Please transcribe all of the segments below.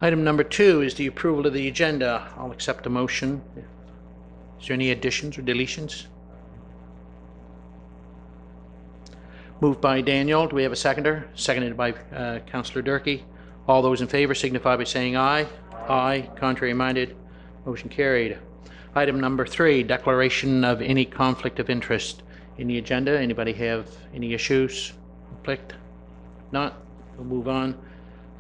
Item number 2 is the approval of the agenda. I'll accept a motion. Is there any additions or deletions? Moved by Daniel. Do we have a seconder? Seconded by Councillor Durkee. All those in favor signify by saying aye. Aye. Contrary minded. Motion carried. Item number 3, declaration of any conflict of interest in the agenda. Anybody have any issues? Conflict? Not? We'll move on.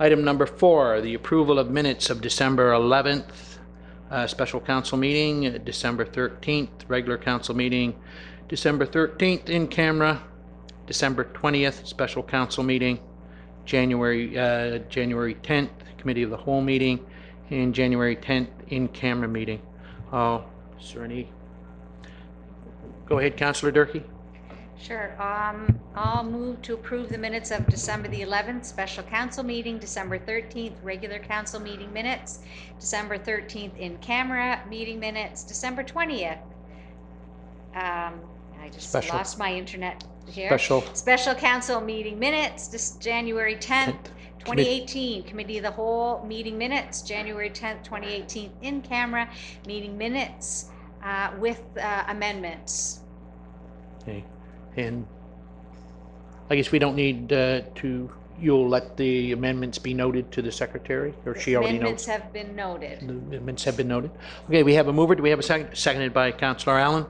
Item number 4, the approval of minutes of December 11th, special council meeting, December 13th, regular council meeting, December 13th in camera, December 20th, special council meeting, January 10th, committee of the whole meeting, and January 10th in camera meeting. Is there any? Go ahead, Councillor Durkee. Sure. I'll move to approve the minutes of December the 11th, special council meeting, December 13th, regular council meeting minutes, December 13th in camera meeting minutes, December 20th. I just lost my internet here. Special council meeting minutes, this January 10th, 2018, committee of the whole meeting minutes, January 10th, 2018 in camera meeting minutes with amendments. Okay. And I guess we don't need you'll let the amendments be noted to the secretary, or she already knows? Amendments have been noted. The amendments have been noted. Okay, we have a mover. Do we have a second? Seconded by Councillor Allen.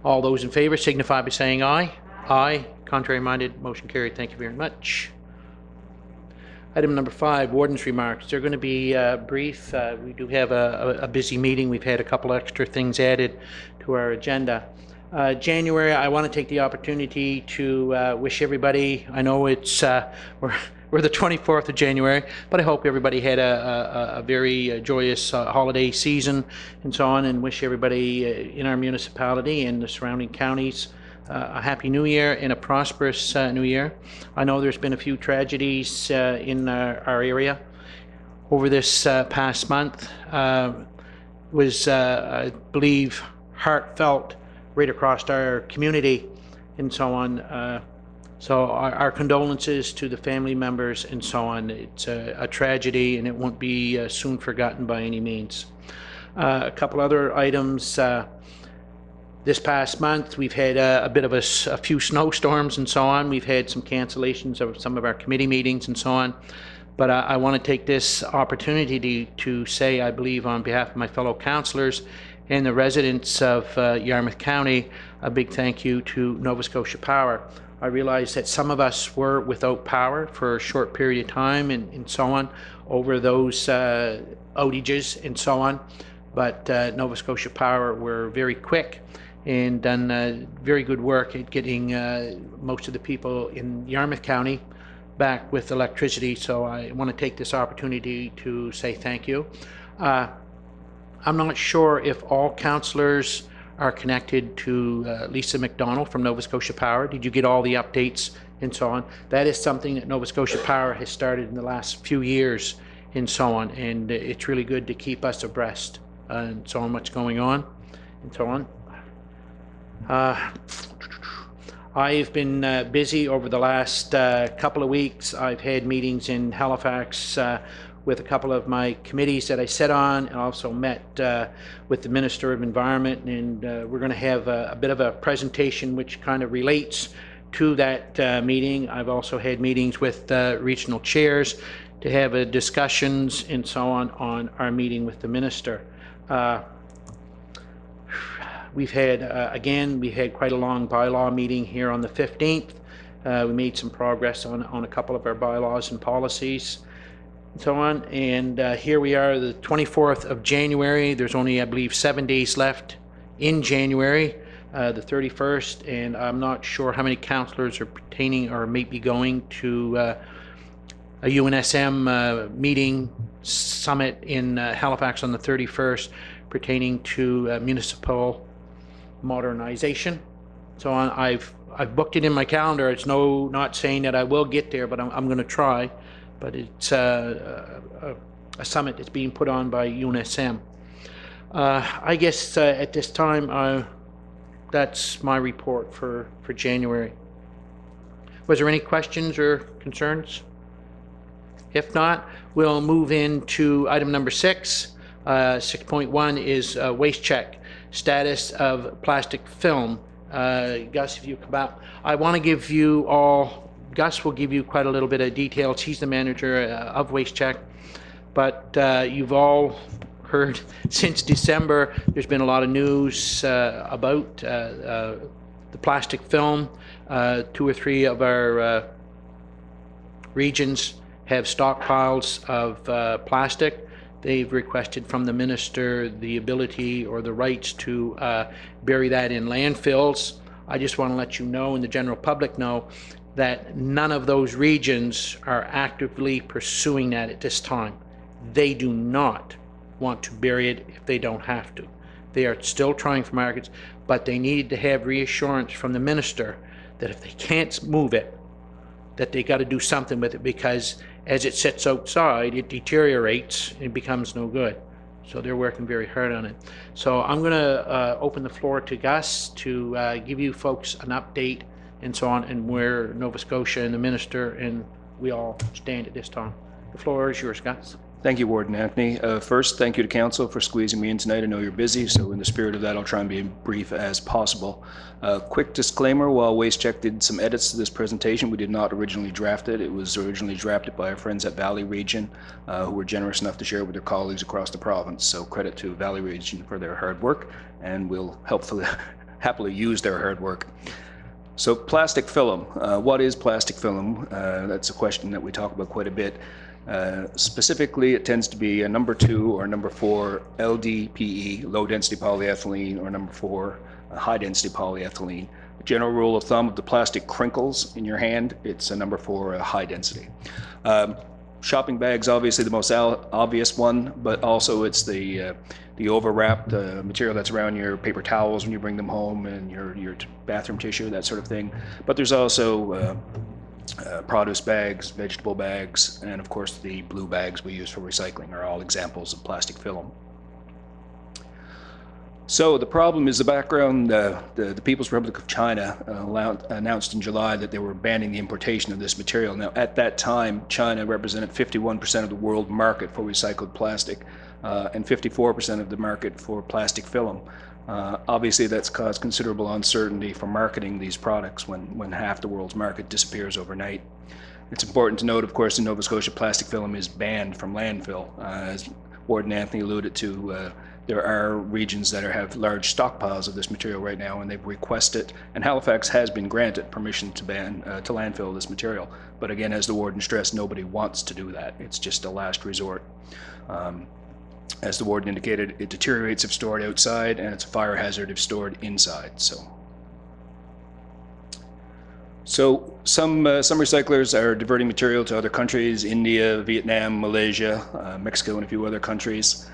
All those in favor signify by saying aye. Aye. Contrary minded, motion carried. Thank you very much. Item number 5, warden's remarks. They're going to be brief. We do have a busy meeting. We've had a couple extra things added to our agenda. January, I want to take the opportunity to wish everybody, I know it's we're the 24th of January, but I hope everybody had a very joyous holiday season and so on, and wish everybody in our municipality and the surrounding counties a happy new year and a prosperous new year. I know there's been a few tragedies in our area over this past month. Was, I believe, heartfelt right across our community and so on. So our condolences to the family members and so on. It's a tragedy, and it won't be soon forgotten by any means. A couple other items. This past month, we've had a bit of a few snowstorms and so on. We've had some cancellations of some of our committee meetings and so on. But I want to take this opportunity to say, I believe on behalf of my fellow councillors and the residents of Yarmouth County, a big thank you to Nova Scotia Power. I realize that some of us were without power for a short period of time and so on over those outages and so on. But Nova Scotia Power were very quick and done very good work at getting most of the people in Yarmouth County back with electricity. So I want to take this opportunity to say thank you. I'm not sure if all councillors are connected to Lisa McDonald from Nova Scotia Power. Did you get all the updates and so on? That is something that Nova Scotia Power has started in the last few years and so on, and it's really good to keep us abreast and so on what's going on and so on. I've been busy over the last couple of weeks. I've had meetings in Halifax with a couple of my committees that I sit on, and also met with the Minister of Environment, and we're going to have a bit of a presentation which kind of relates to that meeting. I've also had meetings with regional chairs to have discussions and so on our meeting with the Minister. We've had, again, we had quite a long bylaw meeting here on the 15th. We made some progress on a couple of our bylaws and policies and so on. And here we are, the 24th of January. There's only, I believe, 7 days left in January, the 31st. And I'm not sure how many councillors are pertaining or may be going to a UNSM meeting summit in Halifax on the 31st pertaining to municipal modernization. So on, I've booked it in my calendar. It's not saying that I will get there, but I'm going to try. But it's a summit that's being put on by UNSM. I guess at this time, that's my report for January. Was there any questions or concerns? If not, we'll move into item number 6. 6.1 is waste check, status of plastic film. Gus, if you come out, I want to give you all, Gus will give you quite a little bit of details. He's the manager of Waste Check, but you've all heard since December, there's been a lot of news about the plastic film. 2 or 3 of our regions have stockpiles of plastic. They've requested from the minister the ability or the rights to bury that in landfills. I just want to let you know, and the general public know, that none of those regions are actively pursuing that at this time. They do not want to bury it if they don't have to. They are still trying for markets, but they need to have reassurance from the minister that if they can't move it, that they got to do something with it, because as it sits outside, it deteriorates and becomes no good. So they're working very hard on it. So I'm going to open the floor to Gus to give you folks an update and so on, and where Nova Scotia and the minister and we all stand at this time. The floor is yours, Gus. Thank you, Warden Anthony. First, thank you to Council for squeezing me in tonight. I know you're busy, so in the spirit of that, I'll try and be as brief as possible. Quick disclaimer, while Waste Check did some edits to this presentation, we did not originally draft it. It was originally drafted by our friends at Valley Region, who were generous enough to share it with their colleagues across the province. So credit to Valley Region for their hard work, and we'll happily use their hard work. So plastic film, what is plastic film? That's a question that we talk about quite a bit. Specifically, it tends to be a number 2 or number 4 LDPE, low density polyethylene, or number 4 high density polyethylene. General rule of thumb, of the plastic crinkles in your hand, it's a number 4 high density. Shopping bags, obviously the most obvious one, but also it's the overwrapped material that's around your paper towels when you bring them home, and your bathroom tissue, that sort of thing. But there's also produce bags, vegetable bags, and of course the blue bags we use for recycling are all examples of plastic film. So the problem is the background. The People's Republic of China announced in July that they were banning the importation of this material. Now, at that time, China represented 51% of the world market for recycled plastic and 54% of the market for plastic film. Obviously, that's caused considerable uncertainty for marketing these products when half the world's market disappears overnight. It's important to note, of course, in Nova Scotia, plastic film is banned from landfill. As Warden Anthony alluded to, there are regions that have large stockpiles of this material right now, and they've requested, and Halifax has been granted permission to landfill this material. But again, as the warden stressed, nobody wants to do that. It's just a last resort. As the warden indicated, it deteriorates if stored outside, and it's a fire hazard if stored inside. So some recyclers are diverting material to other countries: India, Vietnam, Malaysia, Mexico, and a few other countries.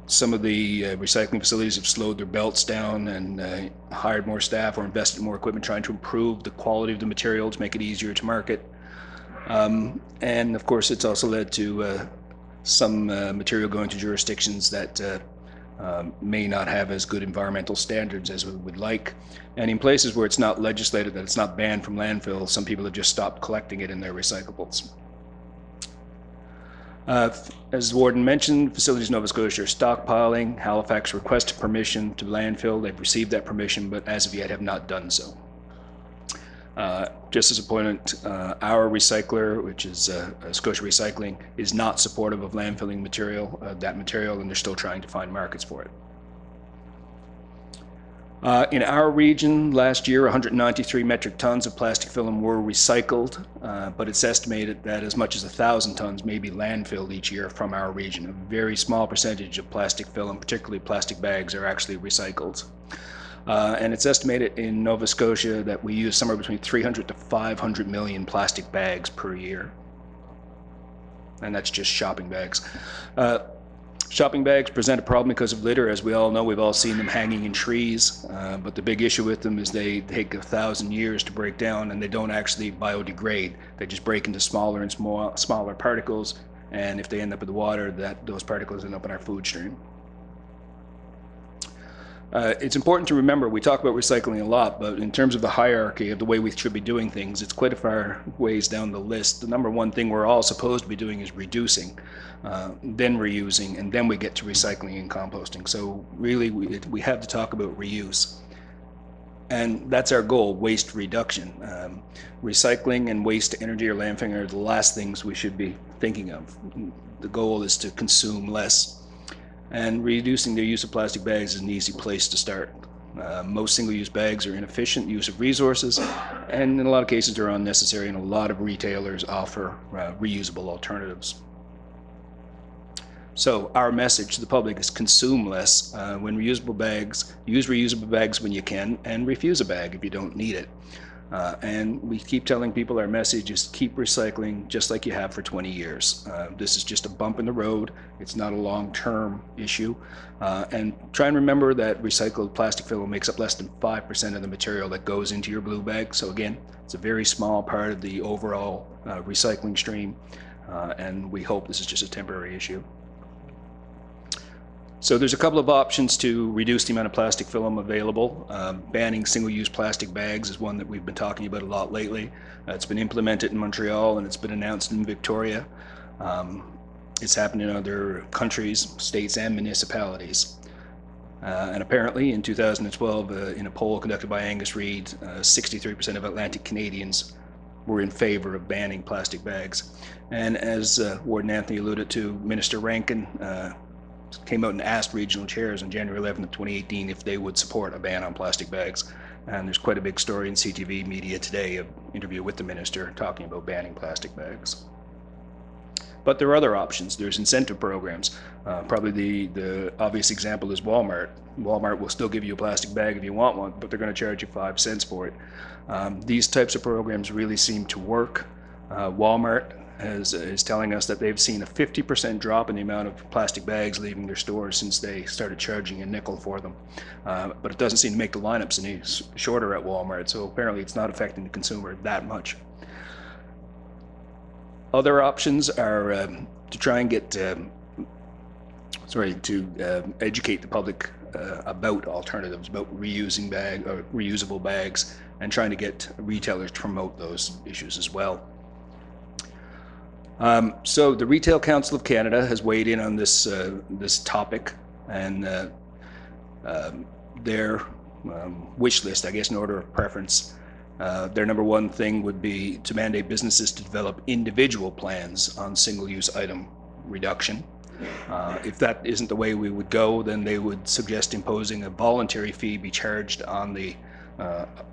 Some of the recycling facilities have slowed their belts down and hired more staff or invested in more equipment, trying to improve the quality of the material to make it easier to market. And of course, it's also led to some material going to jurisdictions that may not have as good environmental standards as we would like. And in places where it's not legislated, that it's not banned from landfill, some people have just stopped collecting it in their recyclables. As the warden mentioned, facilities in Nova Scotia are stockpiling. Halifax requested permission to landfill. They've received that permission, but as of yet have not done so. Just as a point, our recycler, which is Scotia Recycling, is not supportive of landfilling that material, and they're still trying to find markets for it. In our region, last year, 193 metric tons of plastic film were recycled, but it's estimated that as much as 1,000 tons may be landfilled each year from our region. A very small percentage of plastic film, particularly plastic bags, are actually recycled. And it's estimated in Nova Scotia that we use somewhere between 300 to 500 million plastic bags per year. And that's just shopping bags. Shopping bags present a problem because of litter. As we all know, we've all seen them hanging in trees. But the big issue with them is they take 1,000 years to break down, and they don't actually biodegrade. They just break into smaller and smaller particles. And if they end up in the water, those particles end up in our food stream. It's important to remember, we talk about recycling a lot, but in terms of the hierarchy of the way we should be doing things, it's quite a far ways down the list. The number one thing we're all supposed to be doing is reducing, then reusing, and then we get to recycling and composting. So really, we have to talk about reuse. And that's our goal, waste reduction. Recycling and waste to energy or landfilling are the last things we should be thinking of. The goal is to consume less. And reducing their use of plastic bags is an easy place to start. Most single-use bags are inefficient use of resources, and in a lot of cases they're unnecessary, and a lot of retailers offer reusable alternatives. So our message to the public is consume less when reusable bags, use reusable bags when you can, and refuse a bag if you don't need it. And we keep telling people our message is keep recycling just like you have for 20 years. This is just a bump in the road. It's not a long-term issue. And try and remember that recycled plastic film makes up less than 5% of the material that goes into your blue bag. So again, it's a very small part of the overall recycling stream. And we hope this is just a temporary issue. So there's a couple of options to reduce the amount of plastic film available. Banning single-use plastic bags is one that we've been talking about a lot lately. It's been implemented in Montreal and it's been announced in Victoria. It's happened in other countries, states, and municipalities. And apparently in 2012, in a poll conducted by Angus Reid, 63% of Atlantic Canadians were in favor of banning plastic bags. And as Warden Anthony alluded to, Minister Rankin came out and asked regional chairs on January 11th of 2018 if they would support a ban on plastic bags. And there's quite a big story in CTV media today, an interview with the minister talking about banning plastic bags. But there are other options. There's incentive programs. Probably the obvious example is Walmart. Walmart will still give you a plastic bag if you want one, but they're going to charge you 5 cents for it. These types of programs really seem to work. Walmart is telling us that they've seen a 50% drop in the amount of plastic bags leaving their stores since they started charging a nickel for them. But it doesn't seem to make the lineups any shorter at Walmart, so apparently it's not affecting the consumer that much. Other options are to try and get, educate the public about alternatives, about reusing reusable bags, and trying to get retailers to promote those issues as well. So the Retail Council of Canada has weighed in on this this topic, and their wish list, I guess, in order of preference, their number one thing would be to mandate businesses to develop individual plans on single-use item reduction. If that isn't the way we would go, then they would suggest imposing a voluntary fee be charged on the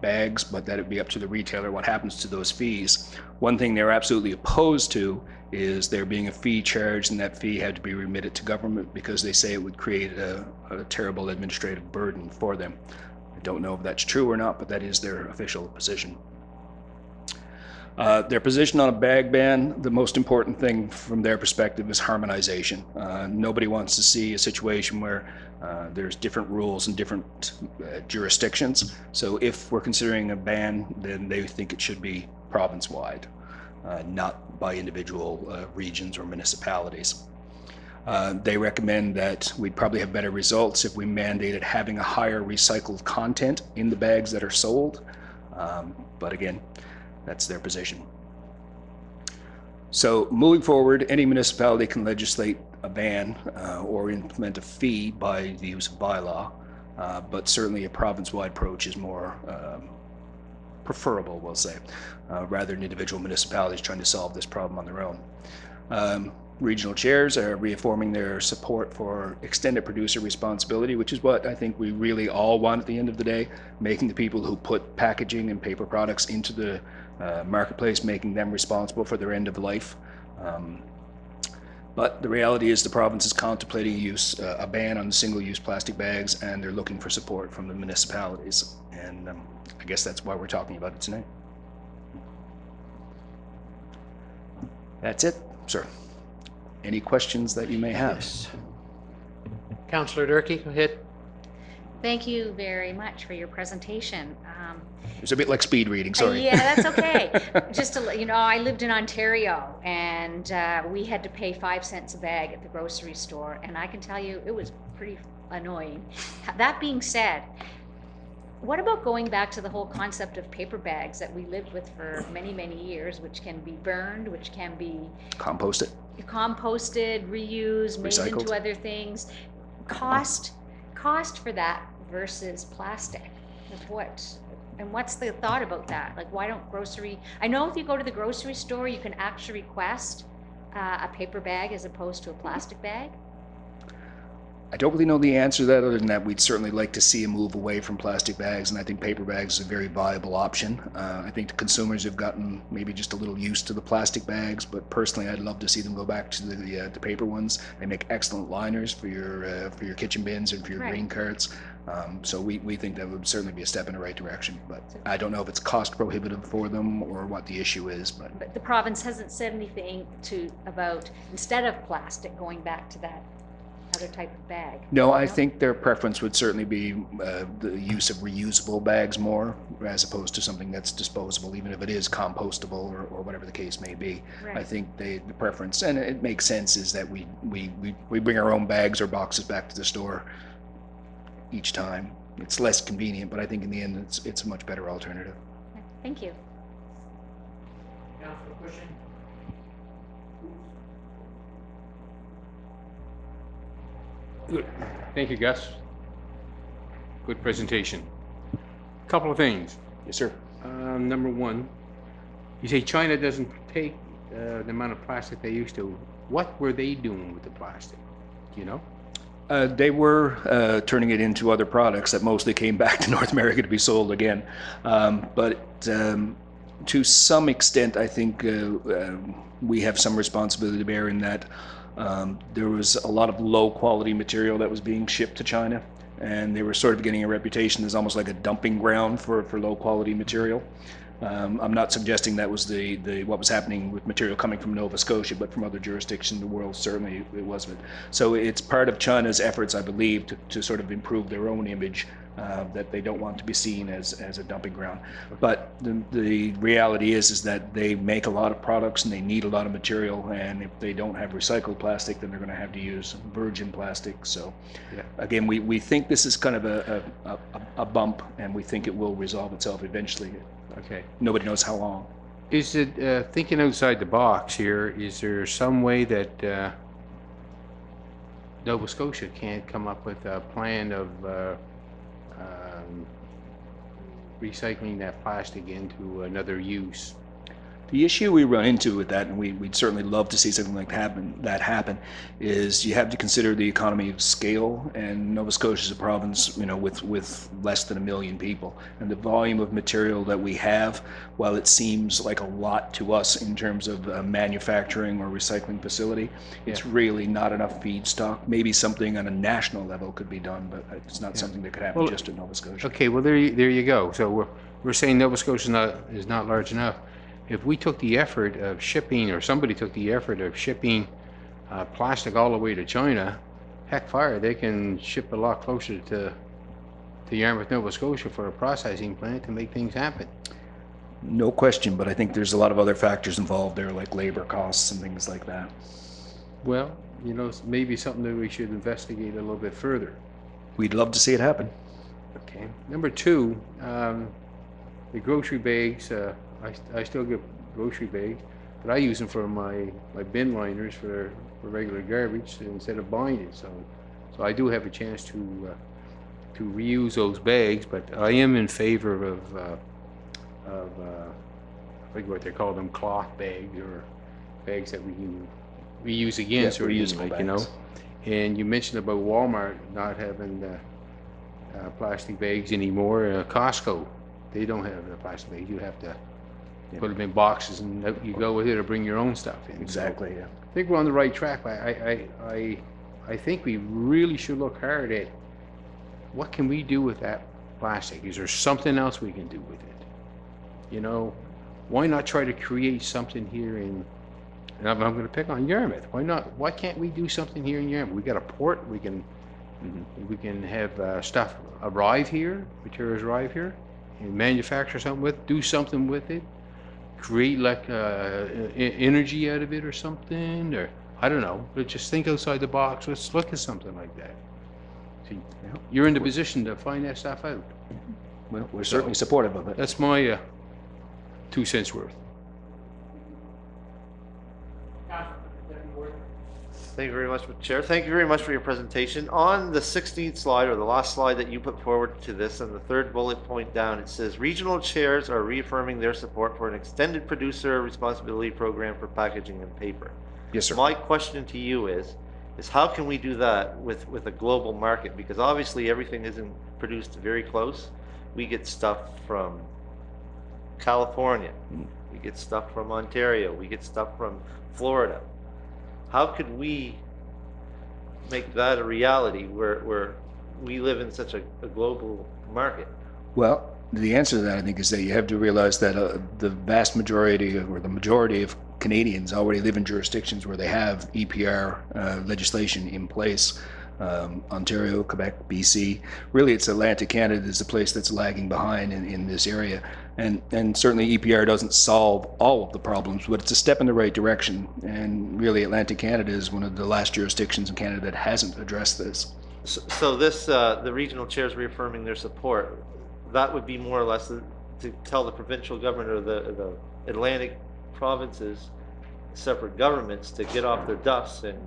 bags, but that it'd be up to the retailer what happens to those fees. One thing they're absolutely opposed to is there being a fee charged, and that fee had to be remitted to government because they say it would create a terrible administrative burden for them. I don't know if that's true or not, but that is their official position. Their position on a bag ban, the most important thing from their perspective is harmonization. Nobody wants to see a situation where there's different rules in different jurisdictions. So if we're considering a ban, then they think it should be province-wide, not by individual regions or municipalities. They recommend that we'd probably have better results if we mandated having a higher recycled content in the bags that are sold. But again, that's their position. So moving forward, any municipality can legislate a ban or implement a fee by the use of bylaw, but certainly a province-wide approach is more preferable, we'll say, rather than individual municipalities trying to solve this problem on their own. Regional chairs are reaffirming their support for extended producer responsibility, which is what I think we really all want at the end of the day, making the people who put packaging and paper products into the marketplace, making them responsible for their end of life. But the reality is the province is contemplating a ban on single-use plastic bags, and they're looking for support from the municipalities. And I guess that's why we're talking about it tonight. That's it, sir. Any questions that you may have? Yes. Councillor Durkee, go ahead. Thank you very much for your presentation. It's a bit like speed reading, sorry. Yeah, that's okay. Just to let you know, I lived in Ontario, and we had to pay 5 cents a bag at the grocery store, and I can tell you it was annoying. That being said, what about going back to the whole concept of paper bags that we lived with for many, many years, which can be burned, which can be Compost it. composted, reused, made Recycled. into other things? Cost for that versus plastic. What's the thought about that? Like, why don't I know if you go to the grocery store, you can actually request a paper bag as opposed to a plastic bag. I don't really know the answer to that, other than that we'd certainly like to see a move away from plastic bags, and I think paper bags is a very viable option. I think the consumers have gotten maybe just a little used to the plastic bags, but personally I'd love to see them go back to the paper ones. They make excellent liners for your kitchen bins and for your Right. grain carts. So we think that would certainly be a step in the right direction, but I don't know if it's cost prohibitive for them or what the issue is. But the province hasn't said anything about, instead of plastic, going back to that other type of bag. No, I think their preference would certainly be the use of reusable bags more, as opposed to something that's disposable, even if it is compostable or whatever the case may be. Right. I think the preference, and it makes sense, is that we bring our own bags or boxes back to the store each time. It's less convenient, but I think in the end it's a much better alternative. Thank you. Councilor Cushing? Good. Thank you, Gus. Good presentation. Couple of things. Yes, sir. Number one, you say China doesn't take the amount of plastic they used to. What were they doing with the plastic? Do you know? They were turning it into other products that mostly came back to North America to be sold again. But to some extent, I think we have some responsibility to bear in that there was a lot of low quality material that was being shipped to China, and they were sort of getting a reputation as almost like a dumping ground for low quality material. I'm not suggesting that was what was happening with material coming from Nova Scotia, but from other jurisdictions in the world, certainly it wasn't. So it's part of China's efforts, I believe, to sort of improve their own image, that they don't want to be seen as a dumping ground. But the reality is that they make a lot of products and they need a lot of material, and if they don't have recycled plastic, then they're going to have to use virgin plastic. So Yeah. again, we think this is kind of a bump, and we think it will resolve itself eventually. Okay. Nobody knows how long. Is it, thinking outside the box here, is there some way that Nova Scotia can't come up with a plan of recycling that plastic into another use? The issue we run into with that, and we'd certainly love to see something like that happen, is you have to consider the economy of scale, and Nova Scotia is a province, with less than 1 million people, and the volume of material that we have, while it seems like a lot to us in terms of a manufacturing or recycling facility, it's really not enough feedstock. Maybe something on a national level could be done, but it's not something that could happen just in Nova Scotia. Okay, well there you go. So we're saying Nova Scotia is not large enough. If we took the effort of shipping, or somebody took the effort of shipping plastic all the way to China, heck fire, they can ship a lot closer to Yarmouth, Nova Scotia for a processing plant to make things happen. No question, but I think there's a lot of other factors involved there, like labor costs and things like that. Well, maybe something that we should investigate a little bit further. We'd love to see it happen. Okay. Number two, the grocery bags. I still get grocery bags, but I use them for my bin liners for regular garbage instead of buying it. So I do have a chance to reuse those bags, but I am in favor of I forget what they call them, cloth bags, or bags that we can reuse again, Yeah, sort of reusable like, bags. And you mentioned about Walmart not having plastic bags anymore. Costco, they don't have the plastic bags. You have to put them in boxes and out you go with it, or bring your own stuff in. Exactly, yeah. I think we're on the right track. I think we really should look hard at what can we do with that plastic. Is there something else we can do with it? Why not try to create something here and I'm going to pick on Yarmouth. Why not? Why can't we do something here in Yarmouth? We got a port. We can have stuff arrive here, materials arrive here, and manufacture something with, do something with it, create like energy out of it or something, or I don't know. But just think outside the box. Let's look at something like that. 13th. Yeah. You're in the position to find that stuff out. Well, we're certainly supportive of it. That's my 2 cents worth. Thank you very much, Mr. Chair. Thank you very much for your presentation. On the 16th slide, or the last slide that you put forward to this, and the third bullet point down, it says regional chairs are reaffirming their support for an extended producer responsibility program for packaging and paper. Yes, sir. My question to you is how can we do that with a global market? Because obviously everything isn't produced very close. We get stuff from California. We get stuff from Ontario. We get stuff from Florida. How could we make that a reality where we live in such a global market? Well, the answer to that, I think, is that you have to realize that the vast majority or the majority of Canadians already live in jurisdictions where they have EPR legislation in place. Ontario, Quebec, BC. Really, it's Atlantic Canada is the place that's lagging behind in this area. And certainly EPR doesn't solve all of the problems, but it's a step in the right direction. And really, Atlantic Canada is one of the last jurisdictions in Canada that hasn't addressed this. So this, the regional chairs reaffirming their support, that would be more or less to tell the provincial government or the Atlantic provinces, separate governments, to get off their duffs and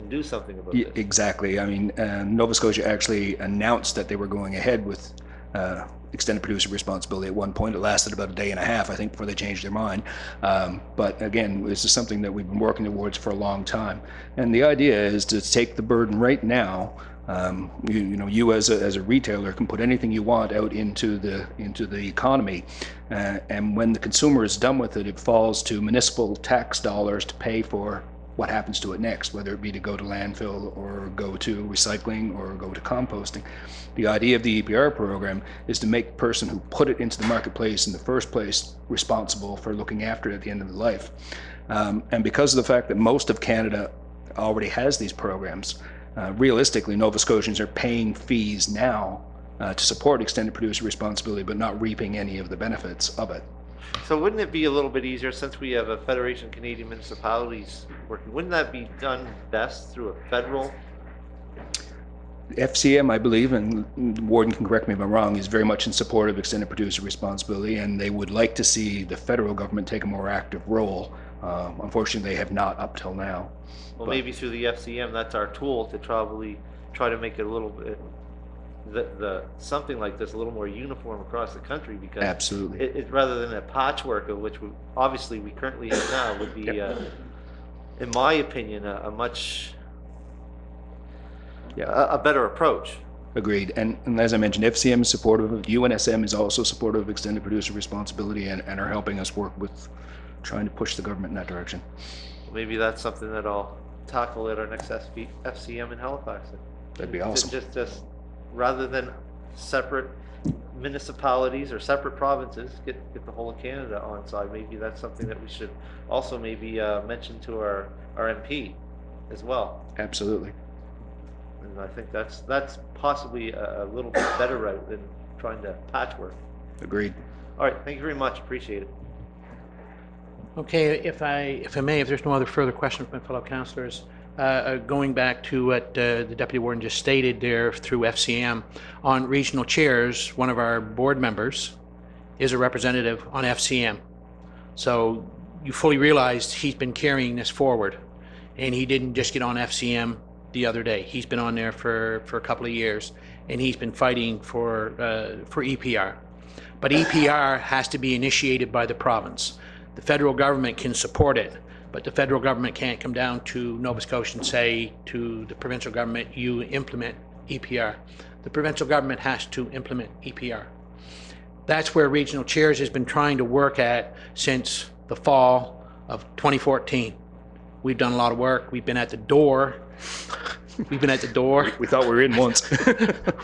do something about this. Exactly. I mean, Nova Scotia actually announced that they were going ahead with extended producer responsibility at one point. It lasted about a day and a half, I think, before they changed their mind. But again, this is something that we've been working towards for a long time. And the idea is to take the burden right now. You as a retailer can put anything you want out into the economy, and when the consumer is done with it, it falls to municipal tax dollars to pay for what happens to it next, whether it be to go to landfill or go to recycling or go to composting. The idea of the EPR program is to make the person who put it into the marketplace in the first place responsible for looking after it at the end of the life. And because of the fact that most of Canada already has these programs, realistically, Nova Scotians are paying fees now to support extended producer responsibility, but not reaping any of the benefits of it. So wouldn't it be a little bit easier, since we have a Federation of Canadian Municipalities working, wouldn't that be done best through a federal? FCM, I believe, and Warden can correct me if I'm wrong, is very much in support of extended producer responsibility, and they would like to see the federal government take a more active role. Unfortunately, they have not up till now. Well, maybe through the FCM, that's our tool to probably try to make it a little bit, something like this a little more uniform across the country, because Absolutely. it rather than a patchwork of which we currently have now, would be, in my opinion, a much a better approach. Agreed. And as I mentioned, FCM is supportive of it. UNSM is also supportive of extended producer responsibility and are helping us work with trying to push the government in that direction. Maybe that's something that I'll tackle at our next FCM in Halifax. That'd be awesome. Just rather than separate municipalities or separate provinces, get the whole of Canada on side. Maybe that's something that we should also maybe mention to our MP as well. Absolutely. And I think that's possibly a little bit better route than trying to patchwork. Agreed. All right, thank you very much. Appreciate it. Okay, if I may, if there's no other further questions from my fellow councillors, going back to what the Deputy Warden just stated there through FCM, on regional chairs, one of our board members is a representative on FCM. So you fully realized he's been carrying this forward, and he didn't just get on FCM the other day. He's been on there for a couple of years, and he's been fighting for EPR. But EPR has to be initiated by the province. The federal government can support it, but the federal government can't come down to Nova Scotia and say to the provincial government, you implement EPR. The provincial government has to implement EPR. That's where Regional Chairs has been trying to work at since the fall of 2014. We've done a lot of work. We've been at the door. We've been at the door. We thought we were in once.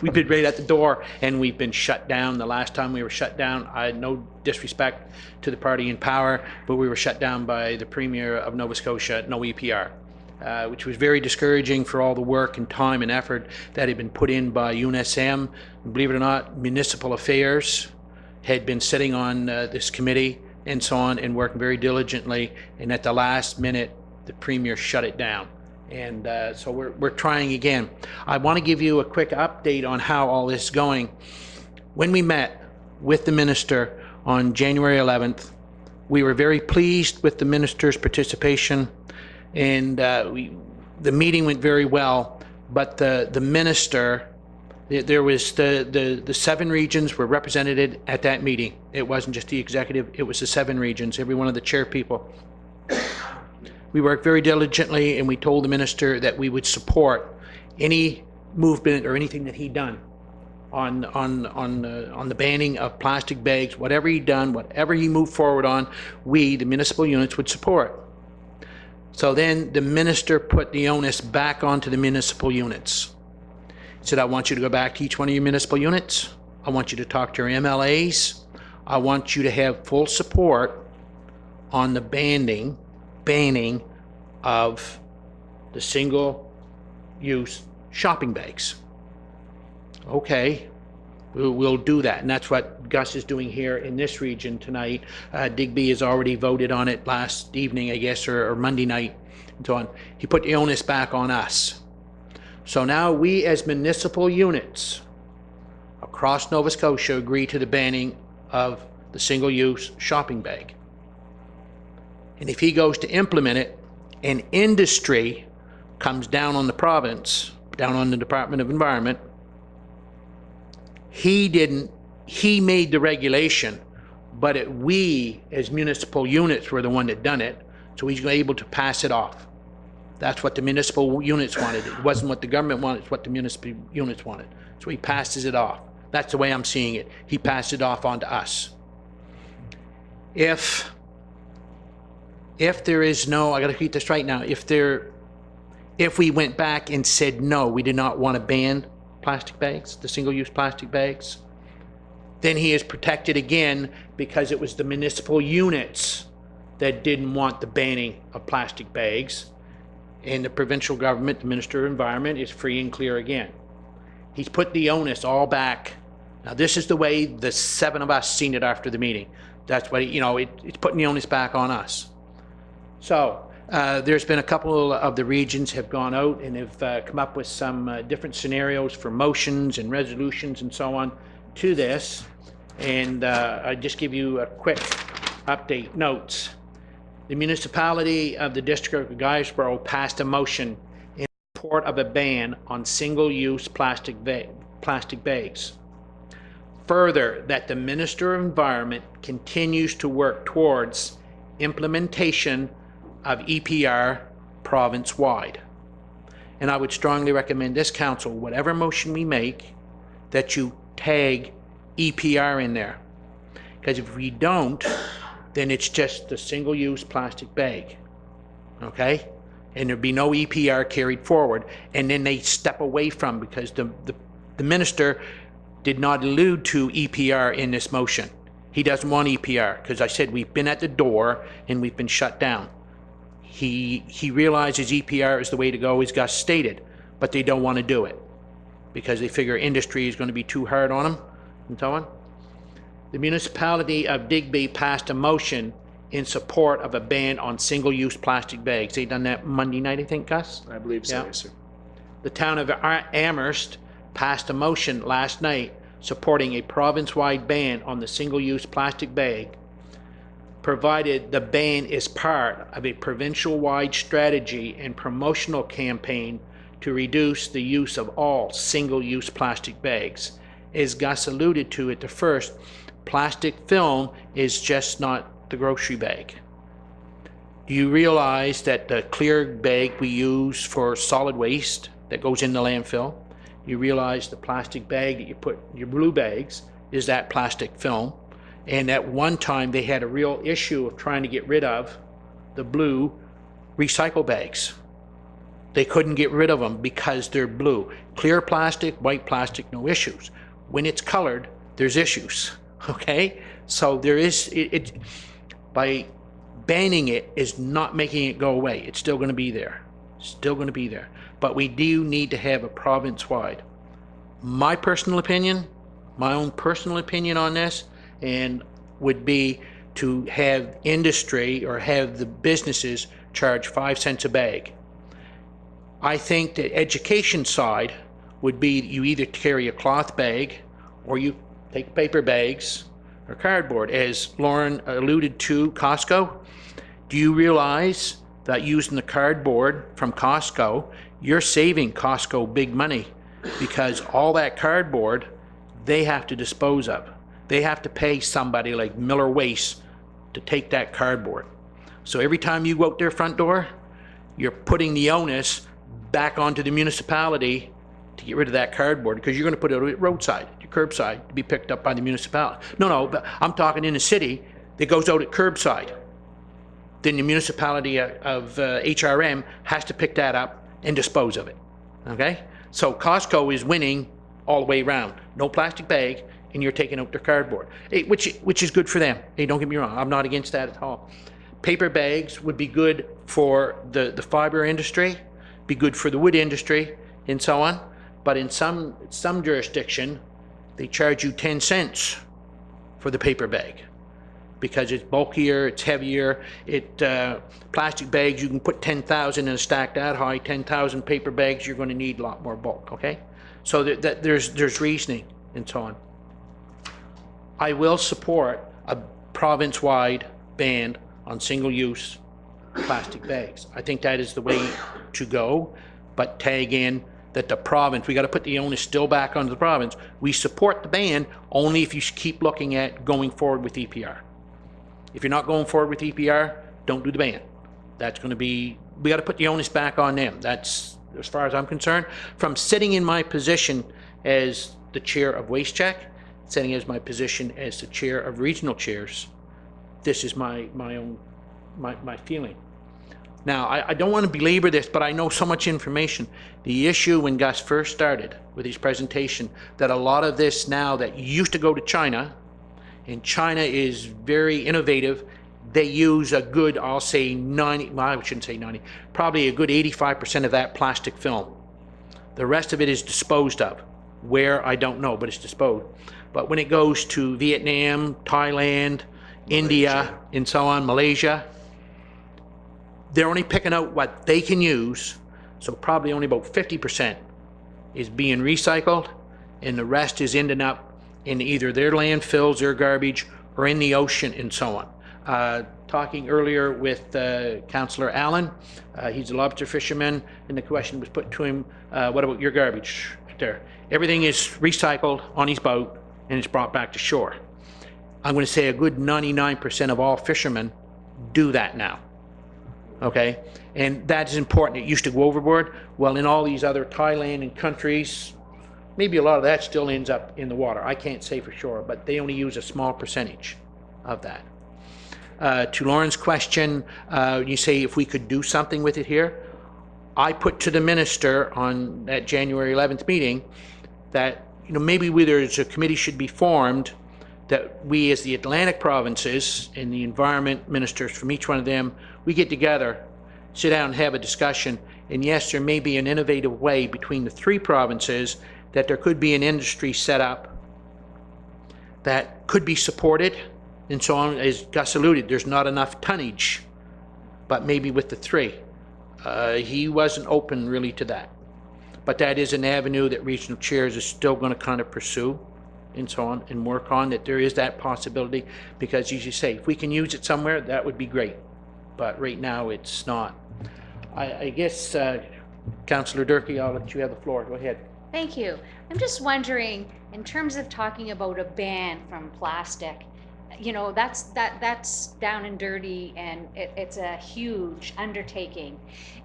We've been right at the door, and we've been shut down. The last time we were shut down, I had no disrespect to the party in power, but we were shut down by the Premier of Nova Scotia, no EPR, which was very discouraging for all the work and time and effort that had been put in by UNSM. Believe it or not, Municipal Affairs had been sitting on this committee and so on and working very diligently, and at the last minute, the Premier shut it down. And so we're trying again. I want to give you a quick update on how all this is going. When we met with the minister on January 11th, we were very pleased with the minister's participation, and the meeting went very well. But the minister, there was the 7 regions were represented at that meeting. It wasn't just the executive, it was the 7 regions, every one of the chair people. We worked very diligently, and we told the minister that we would support any movement or anything that he'd done on the banning of plastic bags. Whatever he'd done, whatever he moved forward on, we, the municipal units, would support. So then the minister put the onus back onto the municipal units. He said, I want you to go back to each one of your municipal units. I want you to talk to your MLAs. I want you to have full support on the banning of the single-use shopping bags. Okay, we'll do that, and that's what Gus is doing here in this region tonight. Digby has already voted on it last evening, I guess, or Monday night, and so on. He put the onus back on us. So now we, as municipal units across Nova Scotia, agree to the banning of the single-use shopping bag. And if he goes to implement it, and industry comes down on the province, down on the Department of Environment, he made the regulation, but we as municipal units were the one that done it, so he's able to pass it off. That's what the municipal units wanted. It wasn't what the government wanted, it's what the municipal units wanted. So he passes it off. That's the way I'm seeing it. He passed it off onto us. If there is no, I gotta keep this right now, if we went back and said no, we did not want to ban plastic bags, the single-use plastic bags, then he is protected again, because it was the municipal units that didn't want the banning of plastic bags, and the provincial government, the Minister of Environment, is free and clear again. He's put the onus all back. Now this is the way the 7 of us seen it after the meeting. That's what, it's putting the onus back on us. So there's been a couple of the regions have gone out and have come up with some different scenarios for motions and resolutions and so on to this. And I just give you a quick update notes. The municipality of the District of Guysborough passed a motion in support of a ban on single-use plastic bags. Further, that the Minister of Environment continues to work towards implementation of EPR province-wide. And I would strongly recommend this council, whatever motion we make, that you tag EPR in there. Because if we don't, then it's just the single-use plastic bag, okay? And there'd be no EPR carried forward, and then they step away from, because the minister did not allude to EPR in this motion. He doesn't want EPR, because I said we've been at the door and we've been shut down. He realizes EPR is the way to go, as Gus stated, but they don't want to do it because they figure industry is going to be too hard on them and so on. The municipality of Digby passed a motion in support of a ban on single-use plastic bags. They done that Monday night, I think, Gus? I believe so, Yeah. yes, sir. The town of Amherst passed a motion last night supporting a province-wide ban on the single-use plastic bag, provided the ban is part of a provincial-wide strategy and promotional campaign to reduce the use of all single-use plastic bags. As Gus alluded to at the first, plastic film is just not the grocery bag. Do you realize that the clear bag we use for solid waste that goes in the landfill, you realize the plastic bag that you put in your blue bags is that plastic film? And at one time they had a real issue of trying to get rid of the blue recycle bags. They couldn't get rid of them because they're blue. Clear plastic, white plastic, no issues. When it's colored, there's issues, okay? So there is, by banning it is not making it go away. It's still gonna be there, still gonna be there. But we do need to have a province-wide. My personal opinion, my own personal opinion on this, and would be to have industry or have the businesses charge 5 cents a bag. I think the education side would be you either carry a cloth bag or you take paper bags or cardboard. As Lauren alluded to, Costco, do you realize that using the cardboard from Costco, you're saving Costco big money, because all that cardboard they have to dispose of. They have to pay somebody like Miller Waste to take that cardboard. So every time you go out their front door, you're putting the onus back onto the municipality to get rid of that cardboard, because you're going to put it at roadside, your curbside, to be picked up by the municipality. No, but I'm talking in the city that goes out at curbside. Then the municipality of HRM has to pick that up and dispose of it. Okay? So Costco is winning all the way around. No plastic bag, and you're taking out their cardboard, which is good for them. Hey, don't get me wrong, I'm not against that at all. Paper bags would be good for the fiber industry, be good for the wood industry, and so on. But in some jurisdiction, they charge you 10 cents for the paper bag, because it's bulkier, it's heavier. Plastic bags, you can put 10,000 in a stack that high. 10,000 paper bags, you're going to need a lot more bulk. Okay, so there's reasoning and so on. I will support a province-wide ban on single-use plastic bags. I think that is the way to go, but tag in that the province, we got to put the onus still back onto the province. We support the ban only if you keep looking at going forward with EPR. If you're not going forward with EPR, don't do the ban. That's going to be, we got to put the onus back on them. That's, as far as I'm concerned, from sitting in my position as the chair of WasteCheck, sitting as my position as the chair of regional chairs, this is my feeling. Now, I don't want to belabor this, but I know so much information. The issue when Gus first started with his presentation, that a lot of this now that used to go to China, and China is very innovative, they use a good, I'll say 90, well, I shouldn't say 90, probably a good 85% of that plastic film. The rest of it is disposed of. Where, I don't know, but it's disposed. But when it goes to Vietnam, Thailand, India, and so on, Malaysia, they're only picking out what they can use, so probably only about 50% is being recycled, and the rest is ending up in either their landfills, their garbage, or in the ocean and so on. Talking earlier with Councillor Allen, he's a lobster fisherman, and the question was put to him, what about your garbage there? Everything is recycled on his boat and it's brought back to shore. I'm going to say a good 99% of all fishermen do that now. Okay, and that is important. It used to go overboard. Well, in all these other Thailand and countries, maybe a lot of that still ends up in the water. I can't say for sure, but they only use a small percentage of that. To Lauren's question, you say if we could do something with it here. I put to the minister on that January 11th meeting that, you know, maybe there's a committee should be formed that we as the Atlantic provinces and the environment ministers from each one of them, we get together, sit down and have a discussion. And yes, there may be an innovative way between the three provinces that there could be an industry set up that could be supported and so on. As Gus alluded, there's not enough tonnage, but maybe with the three. He wasn't open really to that. But that is an avenue that regional chairs is still going to kind of pursue and so on and work on, that there is that possibility, because as you say, if we can use it somewhere, that would be great. But right now it's not. I guess, Councillor Durkee, I'll let you have the floor. Go ahead. Thank you. I'm just wondering, in terms of talking about a ban from plastic, you know, that's down and dirty, and it's a huge undertaking.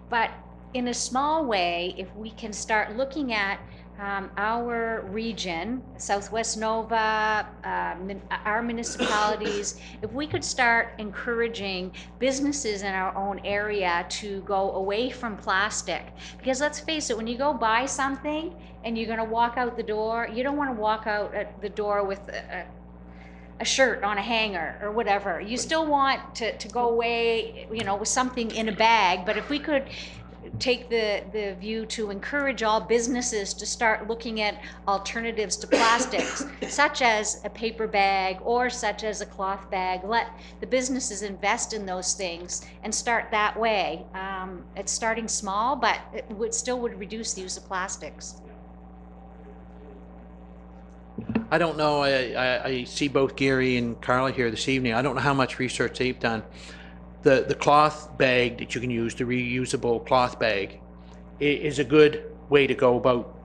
But in a small way, if we can start looking at our region, Southwest Nova, our municipalities, if we could start encouraging businesses in our own area to go away from plastic. Because let's face it, when you go buy something and you're going to walk out the door, you don't want to walk out at the door with a shirt on a hanger or whatever. You still want to go away, you know, with something in a bag. But if we could take the view to encourage all businesses to start looking at alternatives to plastics, such as a paper bag or such as a cloth bag. Let the businesses invest in those things and start that way. It's starting small, but it still would reduce the use of plastics. I don't know, I see both Gary and Carla here this evening. I don't know how much research they've done. The cloth bag that you can use, the reusable cloth bag, is a good way to go about,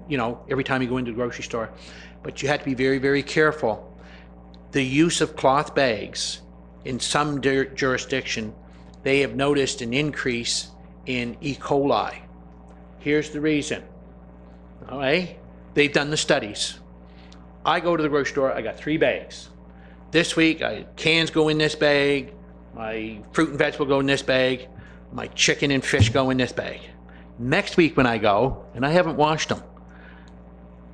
you know, every time you go into the grocery store. But you have to be very, very careful. The use of cloth bags in some jurisdiction, they have noticed an increase in E. coli. Here's the reason. All right, they've done the studies. I go to the grocery store, I got 3 bags. This week, cans go in this bag, my fruit and vegetable go in this bag, my chicken and fish go in this bag. Next week when I go, and I haven't washed them,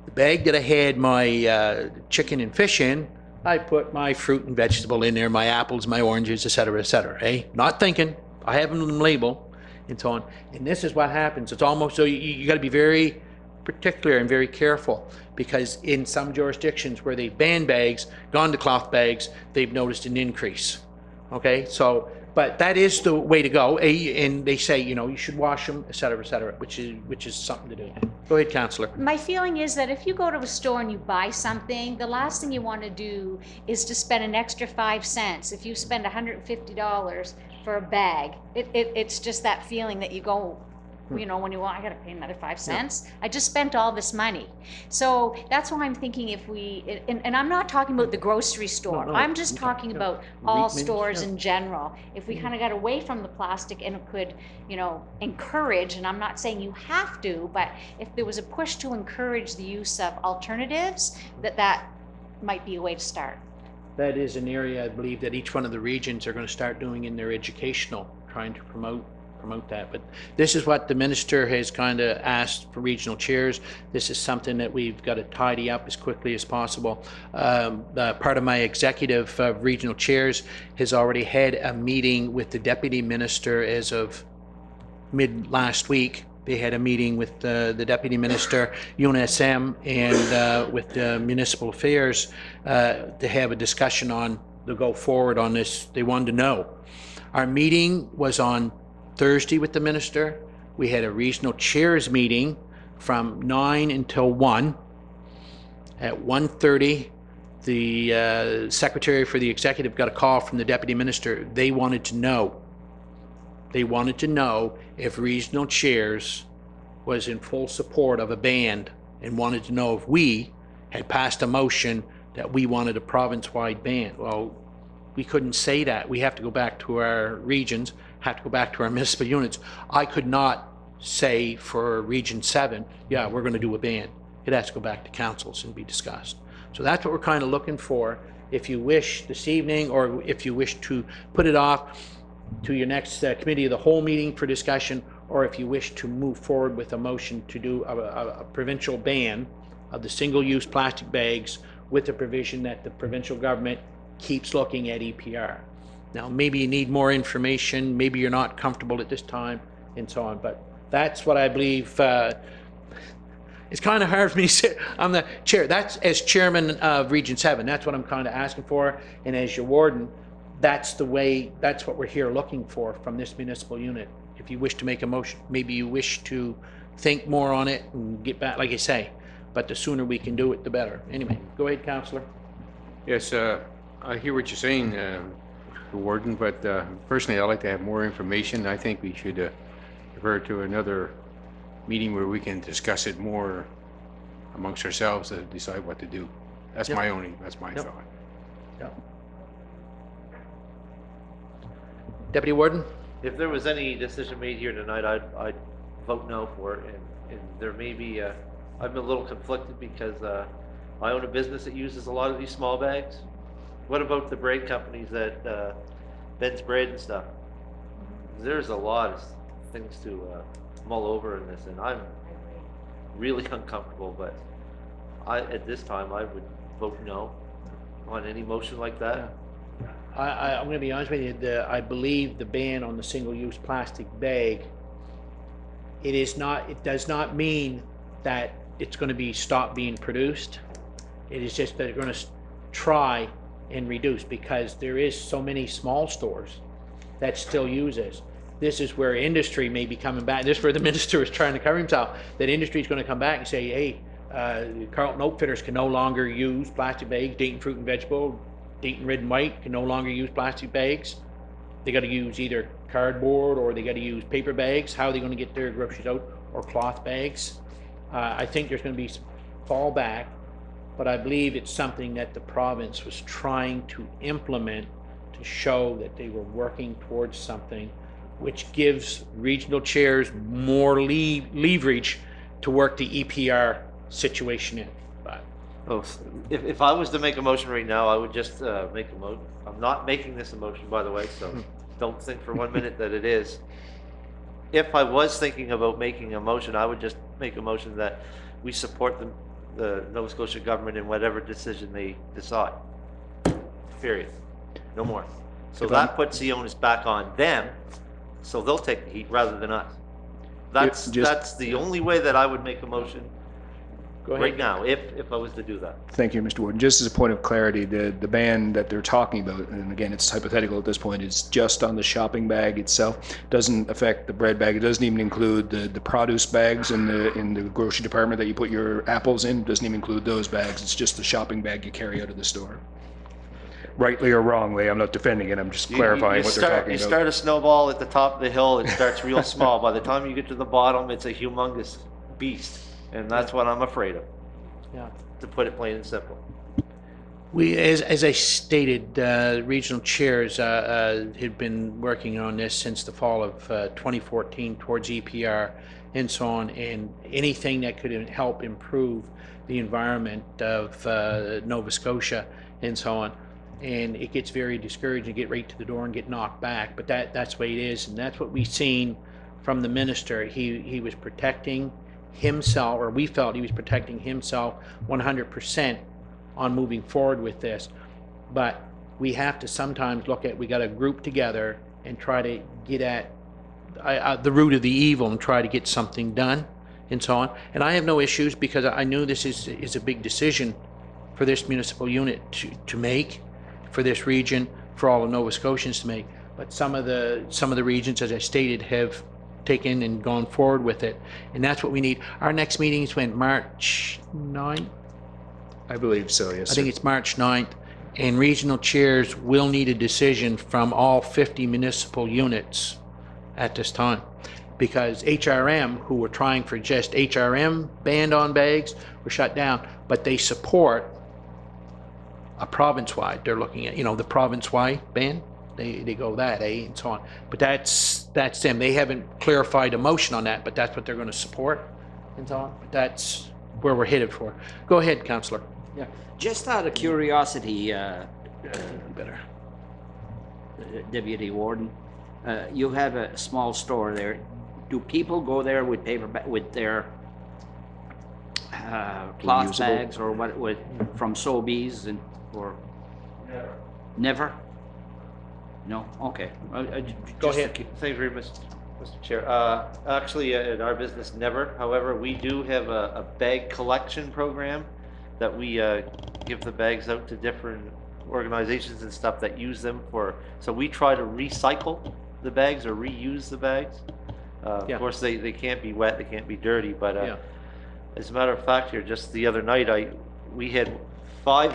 the bag that I had my chicken and fish in, I put my fruit and vegetable in there, my apples, my oranges, etc., eh? Not thinking, I have them labeled, and so on. And this is what happens. It's almost so you got to be very particular and very careful, because in some jurisdictions where they ban bags, gone to cloth bags, they've noticed an increase. Okay, so, but that is the way to go, and they say, you know, you should wash them, etc., which is something to do. Go ahead, Councillor. My feeling is that if you go to a store and you buy something, the last thing you want to do is to spend an extra 5 cents. If you spend $150 for a bag, it's just that feeling that you go, you know, when you want, I gotta pay another 5 cents. I just spent all this money. So that's why I'm thinking if we, and I'm not talking about the grocery store. No, I'm just okay, talking yeah. about all Meat, stores yeah. in general. If we kind of got away from the plastic and could, you know, encourage, and I'm not saying you have to, but if there was a push to encourage the use of alternatives, that might be a way to start. That is an area I believe that each one of the regions are going to start doing in their educational, trying to promote that. But this is what the minister has kind of asked for regional chairs. This is something that we've got to tidy up as quickly as possible. Part of my executive of regional chairs has already had a meeting with the deputy minister as of mid last week. They had a meeting with the deputy minister, UNSM, and with municipal affairs to have a discussion on the go forward on this. They wanted to know. Our meeting was on Thursday with the minister. We had a regional chairs meeting from 9 until 1. At 1:30, the secretary for the executive got a call from the deputy minister. They wanted to know. They wanted to know if regional chairs was in full support of a ban, and wanted to know if we had passed a motion that we wanted a province-wide ban. Well, we couldn't say that. We have to go back to our regions, have to go back to our municipal units. I could not say for Region 7, yeah, we're going to do a ban. It has to go back to councils and be discussed. So that's what we're kind of looking for. If you wish this evening, or if you wish to put it off to your next committee of the whole meeting for discussion, or if you wish to move forward with a motion to do a provincial ban of the single-use plastic bags with the provision that the provincial government keeps looking at EPR. Now, maybe you need more information, maybe you're not comfortable at this time, and so on, but that's what I believe. It's kind of hard for me to say. I'm the chair. That's as chairman of Region 7. That's what I'm kind of asking for, and as your warden, that's the way. That's what we're here looking for from this municipal unit. If you wish to make a motion, maybe you wish to think more on it and get back, like I say. But the sooner we can do it, the better. Anyway, go ahead, Councillor. Yes, I hear what you're saying, Warden, but personally, I'd like to have more information. I think we should refer to another meeting where we can discuss it more amongst ourselves to decide what to do. That's Yep. that's my Yep. thought. Yep. Deputy Warden? If there was any decision made here tonight, I'd vote no for it, and there may be, I'm a little conflicted because, I own a business that uses a lot of these small bags. What about the bread companies that, Ben's Bread and stuff? There's a lot of things to, mull over in this, and I'm really uncomfortable, but at this time, I would vote no on any motion like that. I'm going to be honest with you. I believe the ban on the single-use plastic bag it does not mean that it's going to be stopped being produced. It is just that they're going to try and reduce, because there is so many small stores that still use this. This is where industry may be coming back. This is where the minister is trying to cover himself, that industry is going to come back and say, hey, Carlton Outfitters can no longer use plastic bags. Dayton Fruit and Vegetable, Dayton Red and White can no longer use plastic bags. They got to use either cardboard, or they got to use paper bags. How are they going to get their groceries out? Or cloth bags. I think there's going to be some fallback, but I believe it's something that the province was trying to implement to show that they were working towards something which gives regional chairs more leverage to work the EPR situation in. But Oh, if I was to make a motion right now, I would just make a motion. I'm not making this a motion, by the way, so don't think for 1 minute that it is. If I was thinking about making a motion, I would just make a motion that we support the Nova Scotia government in whatever decision they decide. Period. No more. So that puts the onus back on them, so they'll take the heat rather than us. That's the only way that I would make a motion go ahead. right now, if I was to do that. Thank you, Mr. Warden. Just as a point of clarity, the ban that they're talking about, and again, it's hypothetical at this point, is just on the shopping bag itself. Doesn't affect the bread bag. It doesn't even include the produce bags in the grocery department that you put your apples in. It doesn't even include those bags. It's just the shopping bag you carry out of the store. Rightly or wrongly, I'm not defending it. I'm just clarifying what they're talking about. You start a snowball at the top of the hill, it starts real small. By the time you get to the bottom, it's a humongous beast. And that's what I'm afraid of, Yeah. to put it plain and simple. We, as I stated, regional chairs had been working on this since the fall of 2014 towards EPR and so on, and anything that could help improve the environment of Nova Scotia and so on. And it gets very discouraging to get right to the door and get knocked back, but that's the way it is, and that's what we've seen from the minister. He was protecting himself, or we felt he was protecting himself 100% on moving forward with this. But we have to sometimes look at, we got to group together and try to get at the root of the evil and try to get something done and so on. And I have no issues, because I knew this is a big decision for this municipal unit to make, for this region, for all of Nova Scotians to make. But some of the regions, as I stated, have taken and gone forward with it, and that's what we need. Our next meeting is when, March 9th? I believe so, yes. I think it's March 9th, and regional chairs will need a decision from all 50 municipal units at this time, because HRM, who were trying for just HRM banned on bags, were shut down, but they support a province-wide. They're looking at, the province-wide ban. They go that, and so on. But that's them. They haven't clarified a motion on that, but that's what they're going to support and so on. But that's where we're headed for. Go ahead, Councillor. Yeah, just out of curiosity, Better. Deputy Warden, you have a small store there. Do people go there with with their cloth Reusable. bags or from Sobeys or never? No. Okay. Go ahead. Thank you very much, Mr. Chair. Actually, at our business, never. However, we do have a bag collection program that we give the bags out to different organizations and stuff that use them for. So we try to recycle the bags or reuse the bags. Yeah. Of course, they can't be wet, they can't be dirty, but Yeah. as a matter of fact, here just the other night, we had 5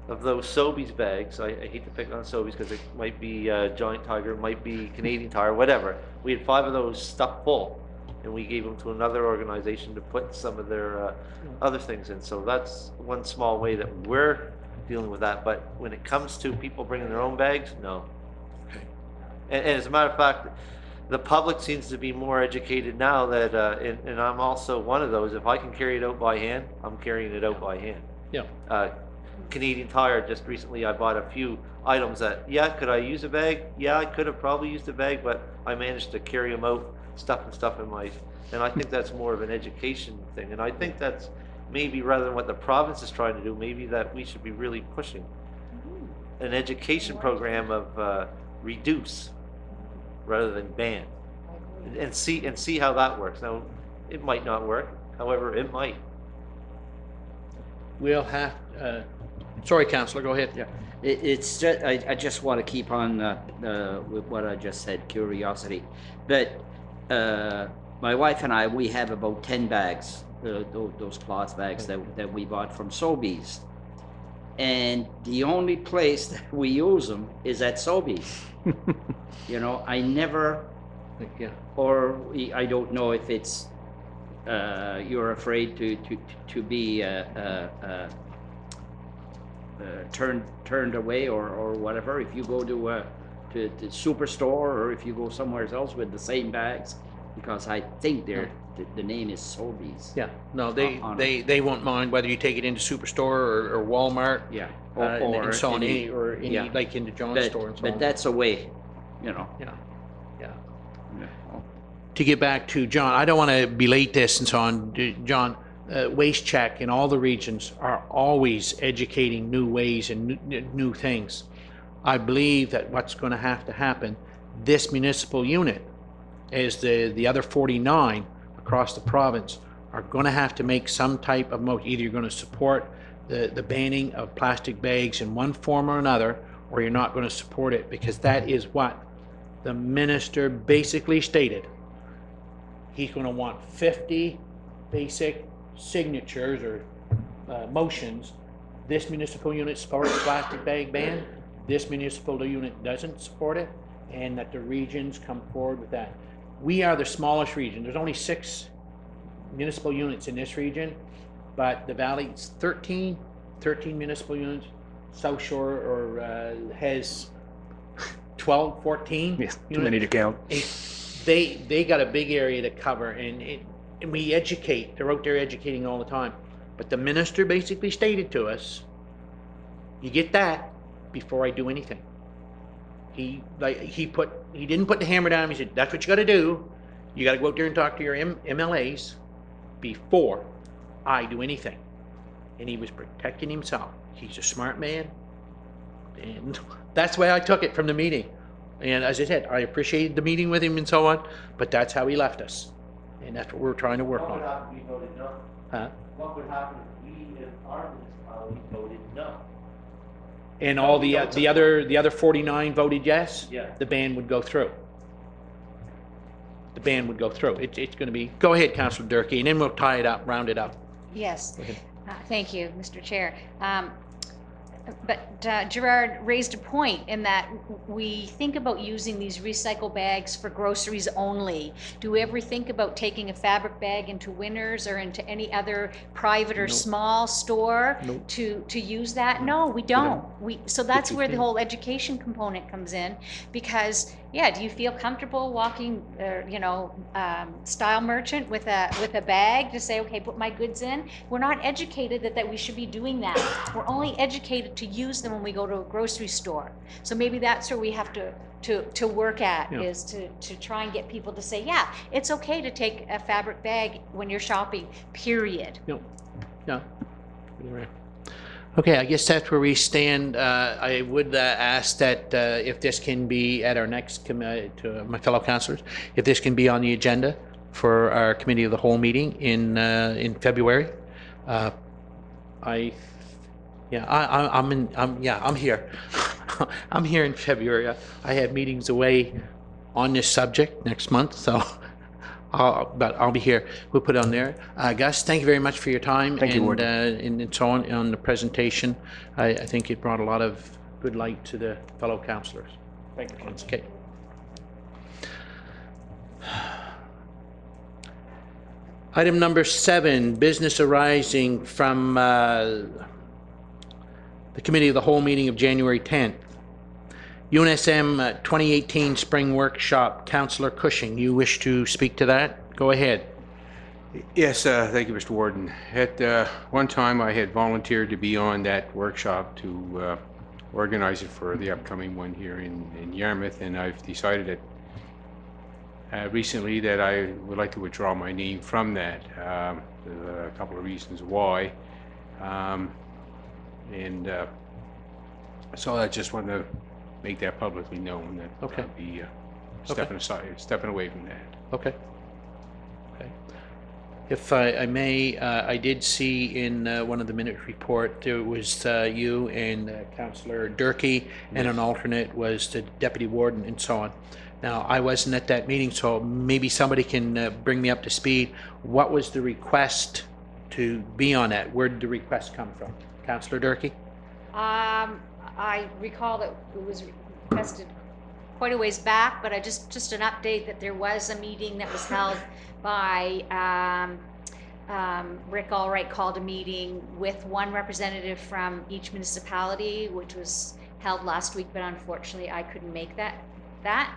of those Sobeys bags. I hate to pick on Sobeys because it might be Giant Tiger, it might be Canadian Tire, whatever. We had 5 of those stuck full, and we gave them to another organization to put some of their other things in. So that's one small way that we're dealing with that. But when it comes to people bringing their own bags, no. And as a matter of fact, the public seems to be more educated now that, and I'm also one of those. If I can carry it out by hand, I'm carrying it out by hand. Yeah. Canadian Tire, just recently I bought a few items that, could I use a bag? Yeah, I could have probably used a bag, but I managed to carry them out, stuff in my, and I think that's more of an education thing. And I think that's maybe, rather than what the province is trying to do, maybe that we should be really pushing an education program of reduce rather than ban. and see how that works. Now, it might not work, however, it might. We'll have, sorry, Councillor, go ahead. Yeah, it's just, I just want to keep on with what I just said, curiosity. But my wife and I, we have about 10 bags, those cloth bags that we bought from Sobeys. And the only place that we use them is at Sobeys. You know, I never, Yeah. or I don't know if it's you're afraid to be turned away or whatever. If you go to the superstore, or if you go somewhere else with the same bags, because I think the name is Sobeys. Yeah, no, they, On- they won't mind whether you take it into Superstore or Walmart. Yeah. And so on, any- or any, yeah. like into John's store and so on. But that's a way, you know. Yeah, yeah. Yeah. To get back to John, I don't want to belate this and so on. John, Waste Check in all the regions are always educating new ways and new things. I believe that what's going to happen, this municipal unit, as the other 49 across the province, are going to have to make some type of motion. Either you're going to support the banning of plastic bags in one form or another, or you're not going to support it, because that is what the minister basically stated. He's going to want 50 basic signatures or motions. This municipal unit supports the plastic bag ban, this municipal unit doesn't support it, and that the regions come forward with that. We are the smallest region. There's only 6 municipal units in this region, but the Valley's 13 municipal units. South Shore has 12, 14 Yeah, too many to count. They got a big area to cover, and we educate. They're out there educating all the time. But the minister basically stated to us, you get that before I do anything. He didn't put the hammer down. He said, that's what you got to do. You got to go out there and talk to your MLAs before I do anything. And he was protecting himself. He's a smart man. And that's the way I took it from the meeting. And as I said, I appreciated the meeting with him and so on, but that's how he left us. And that's what we're trying to work What would on. happen if we voted no? Huh? What would happen if our municipality voted no? And all the other 49 voted yes? Yeah. The ban would go through. The ban would go through. It's going to be, go ahead, Councillor Durkee, and then we'll tie it up, round it up. Yes. Go ahead. Thank you, Mr. Chair. But Gerard raised a point in that we think about using these recycle bags for groceries only. Do we ever think about taking a fabric bag into Winners or into any other private or Nope. small store Nope. to use that? No, we don't. So that's where the 50-50. whole education component comes in, because yeah, do you feel comfortable walking, style merchant with a bag to say, okay, put my goods in? We're not educated that we should be doing that. We're only educated to use them when we go to a grocery store. So maybe that's where we have to work at, Yeah. is to try and get people to say, yeah, it's okay to take a fabric bag when you're shopping, period. No, no. You're right. Okay, I guess that's where we stand. I would ask that if this can be at our next to my fellow councillors, if this can be on the agenda for our committee of the whole meeting in February. I'm here. I'm here in February. I have meetings away on this subject next month, so. But I'll be here. We'll put it on there. Gus, thank you very much for your time. Thank you, and, Warden. and so on the presentation. I think it brought a lot of good light to the fellow councillors. Thank you. Okay. Item number 7, business arising from the Committee of the Whole meeting of January 10th. UNSM 2018 Spring Workshop. Councillor Cushing, you wish to speak to that? Go ahead. Yes, thank you, Mr. Warden. At one time, I had volunteered to be on that workshop to organize it for the upcoming one here in Yarmouth, and I've decided that recently that I would like to withdraw my name from that. There's a couple of reasons why. So I just want to make that publicly known that Okay. I'll be stepping away from that. Okay. Okay. If I may, I did see in one of the minute report, there was you and Councillor Durkee, and an alternate was the deputy warden and so on. Now, I wasn't at that meeting, so maybe somebody can bring me up to speed. What was the request to be on that? Where did the request come from? Councillor Durkee? I recall that it was requested quite a ways back, but I just an update that there was a meeting that was held by, Rick Allwright called a meeting with one representative from each municipality, which was held last week, but unfortunately I couldn't make that,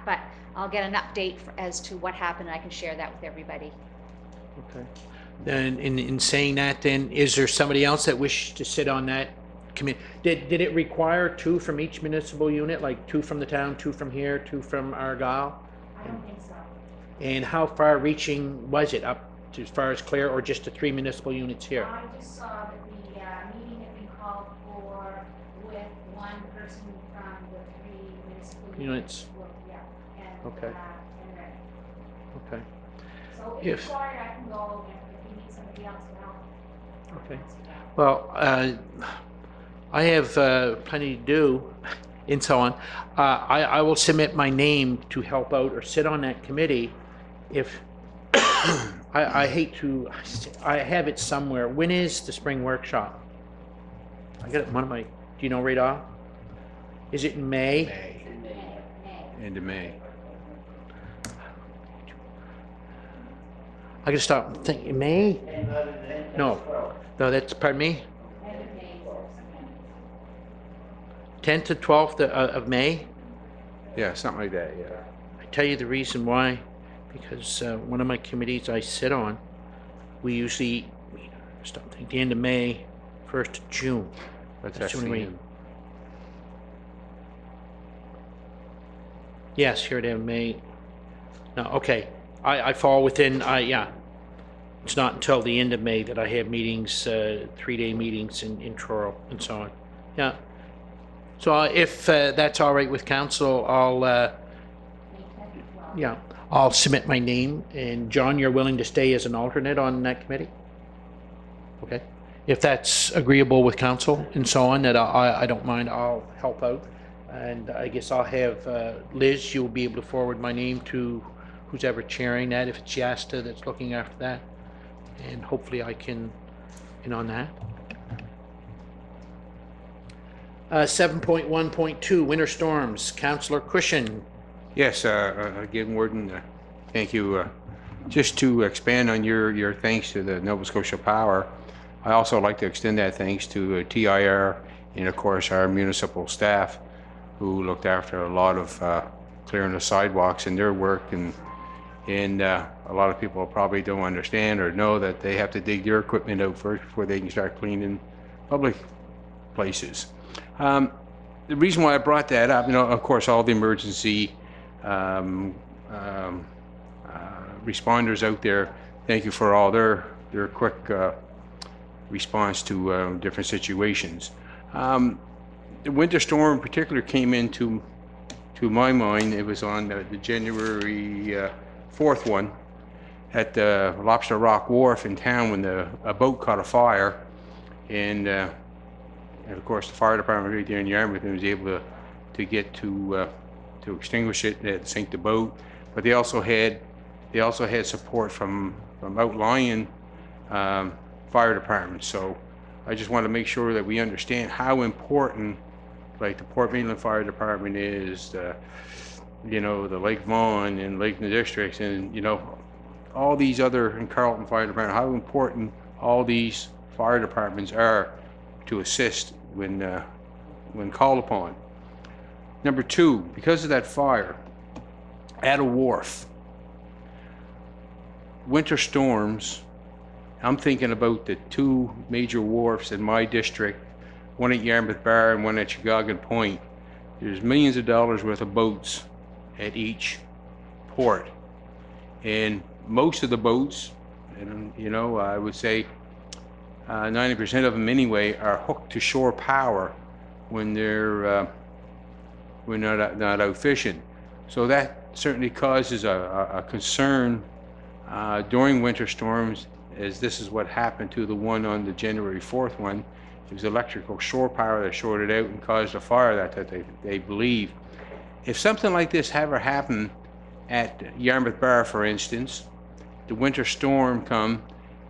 but I'll get an update as to what happened, and I can share that with everybody. Okay. Then, in saying that, then, is there somebody else that wished to sit on that committee? Did it require 2 from each municipal unit, like 2 from the town, 2 from here, 2 from Argyle? I don't think so. And how far-reaching was it, up to as far as Clare, or just the 3 municipal units here? I just saw that the meeting had been called for with one person from the 3 municipal Units. Yeah, and, Okay. and Rick. Okay. So if If- you're sorry, I can go, and if you need somebody else to help. Okay. Well, I have plenty to do and so on. I will submit my name to help out or sit on that committee if, I hate to, I have it somewhere. When is the spring workshop? I got it in one of my, do you know right off? Is it in May? May, end of May. I gotta stop and think, May? No, that's, pardon me? 10th to 12th of May? Yeah, something like that, yeah. I tell you the reason why, because one of my committees I sit on, we usually, stop thinking, the end of May, 1st of June. That's That's the only way. actually, Yes, here it is, May. No, okay, I fall within, yeah. It's not until the end of May that I have meetings, 3-day meetings in Truro and so on. Yeah. So if that's all right with council, I'll submit my name. And John, you're willing to stay as an alternate on that committee? Okay. If that's agreeable with council and so on, that I don't mind, I'll help out. And I guess I'll have Liz, you'll be able to forward my name to who's ever chairing that, if it's Yasta that's looking after that. And hopefully I can in on that. 7.1.2, winter storms. Councillor Cushion. yes, again, Warden, thank you. Just to expand on your thanks to the Nova Scotia Power, I also like to extend that thanks to TIR and, of course, our municipal staff who looked after a lot of clearing the sidewalks in their work. And a lot of people probably don't understand or know that they have to dig their equipment out first before they can start cleaning public places. The reason why I brought that up, of course, all the emergency responders out there, thank you for all their quick response to different situations. The winter storm in particular came into my mind. It was on the January 4th one at the Lobster Rock Wharf in town when a boat caught a fire, and of course the fire department right there in Yarmouth was able to get to extinguish it and sink the boat. But they also had support from outlying fire departments. So I just want to make sure that we understand how important, like, the Port Mainland Fire Department is, the Lake Vaughan and Lake Districts, and all these other, and Carleton Fire Department, how important all these fire departments are to assist when called upon. Number 2, because of that fire at a wharf, winter storms, I'm thinking about the 2 major wharfs in my district, one at Yarmouth Bar and one at Chicago Point. There's millions of dollars worth of boats at each port. And most of the boats, and I would say 90% of them anyway, are hooked to shore power when they're not out fishing. So that certainly causes a concern during winter storms, as this is what happened to the one on the January 4th one. It was electrical shore power that shorted out and caused a fire that they believe. If something like this ever happened at Yarmouth Bar, for instance, the winter storm come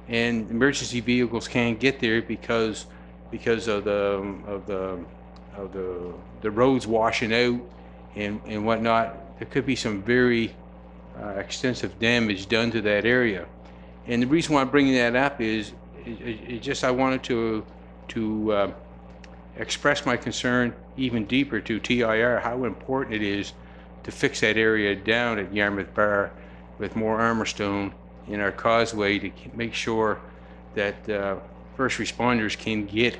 and emergency vehicles can't get there because of the roads washing out and whatnot, there could be some very extensive damage done to that area. And the reason why I'm bringing that up is just I wanted to express my concern even deeper to TIR, how important it is to fix that area down at Yarmouth Bar with more armor stone in our causeway to make sure that first responders can get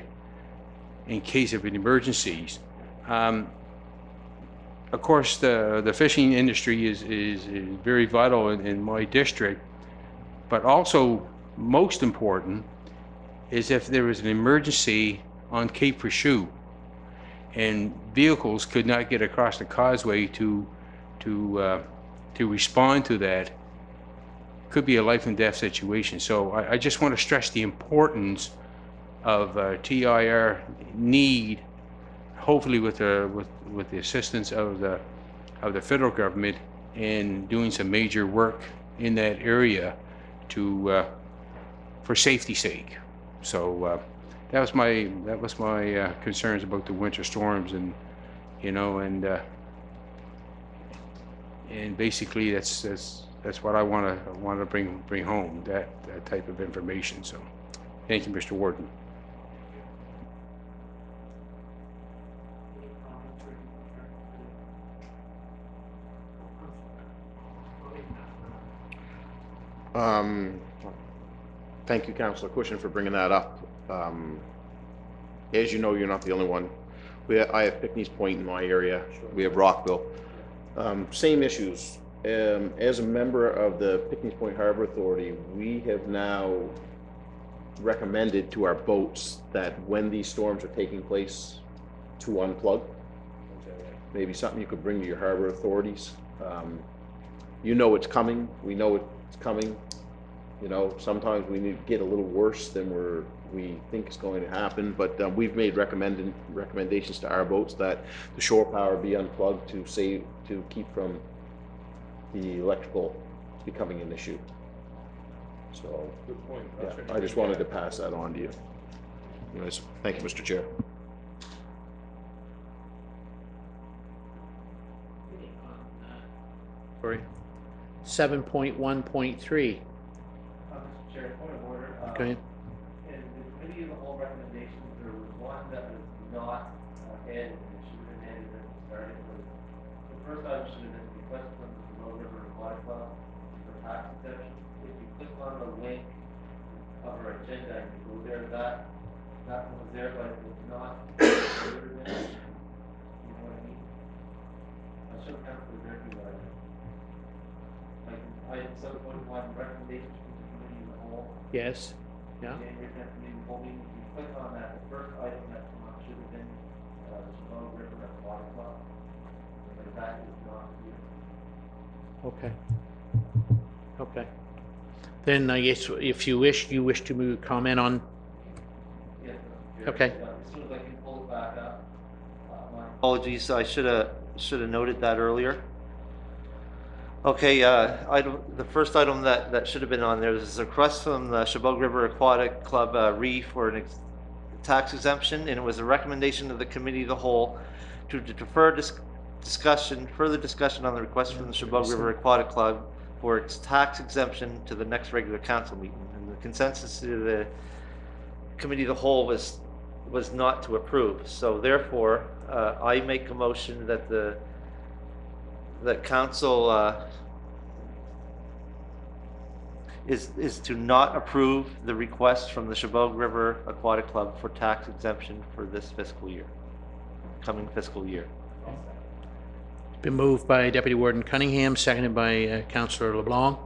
in case of emergencies. Of course, the fishing industry is very vital in my district, but also most important is if there was an emergency on Cape Fichu and vehicles could not get across the causeway to respond to that, could be a life and death situation. So I just want to stress the importance of TIR need, hopefully with the assistance of the federal government, in doing some major work in that area to for safety's sake. So that was my concerns about the winter storms, and and basically that's what I want to bring home, that type of information. So thank you, Mr. Warden. Thank you, Councillor Cushion, for bringing that up. As you know, you're not the only one. I have Pickney's Point in my area. We have Rockville. Same issues. As a member of the Pickney's Point Harbor Authority, we have now recommended to our boats that when these storms are taking place, to unplug. Maybe something you could bring to your harbor authorities. You know it's coming. We know it's coming. Sometimes we need to get a little worse than we think is going to happen, but we've made recommendations to our boats that the shore power be unplugged to keep from the electrical becoming an issue. So, good point. Yeah, I just wanted to pass that on to you. Anyways, thank you, Mr. Chair. Sorry. 7.1.3. Mr. Chair, point of order. Okay. In the committee of the whole recommendations, there was one that was not added, and it should have been added at the start. The first item should have been request from the Low River Aquatic Club for tax exemption. If you click on the link of our agenda and you go there, that one was there, but it was not included in it. You know what I mean? I should have come to the drinking water. Like, item 7.1, recommendations from the committee of the whole. Yes. Yeah. January 10th meeting, whole meeting, if you click on that, the first item that should have been, the Low River Aquatic Club. But that is not here. Okay. Okay. Then I guess if you wish to comment on. Yes, Mr. Chair. Okay. As soon as I can pull it back up, my Apologies, I should have noted that earlier. Okay, the first item that should have been on there is a request from the Chabot River Aquatic Club Reef for a tax exemption, and it was a recommendation of the committee of the whole to defer further discussion on the request from the Chabot River Aquatic Club for its tax exemption to the next regular council meeting. And the consensus to the committee of the whole was not to approve. So therefore, I make a motion that council is to not approve the request from the Chabot River Aquatic Club for tax exemption for this coming fiscal year. Been moved by Deputy Warden Cunningham, seconded by Councillor LeBlanc.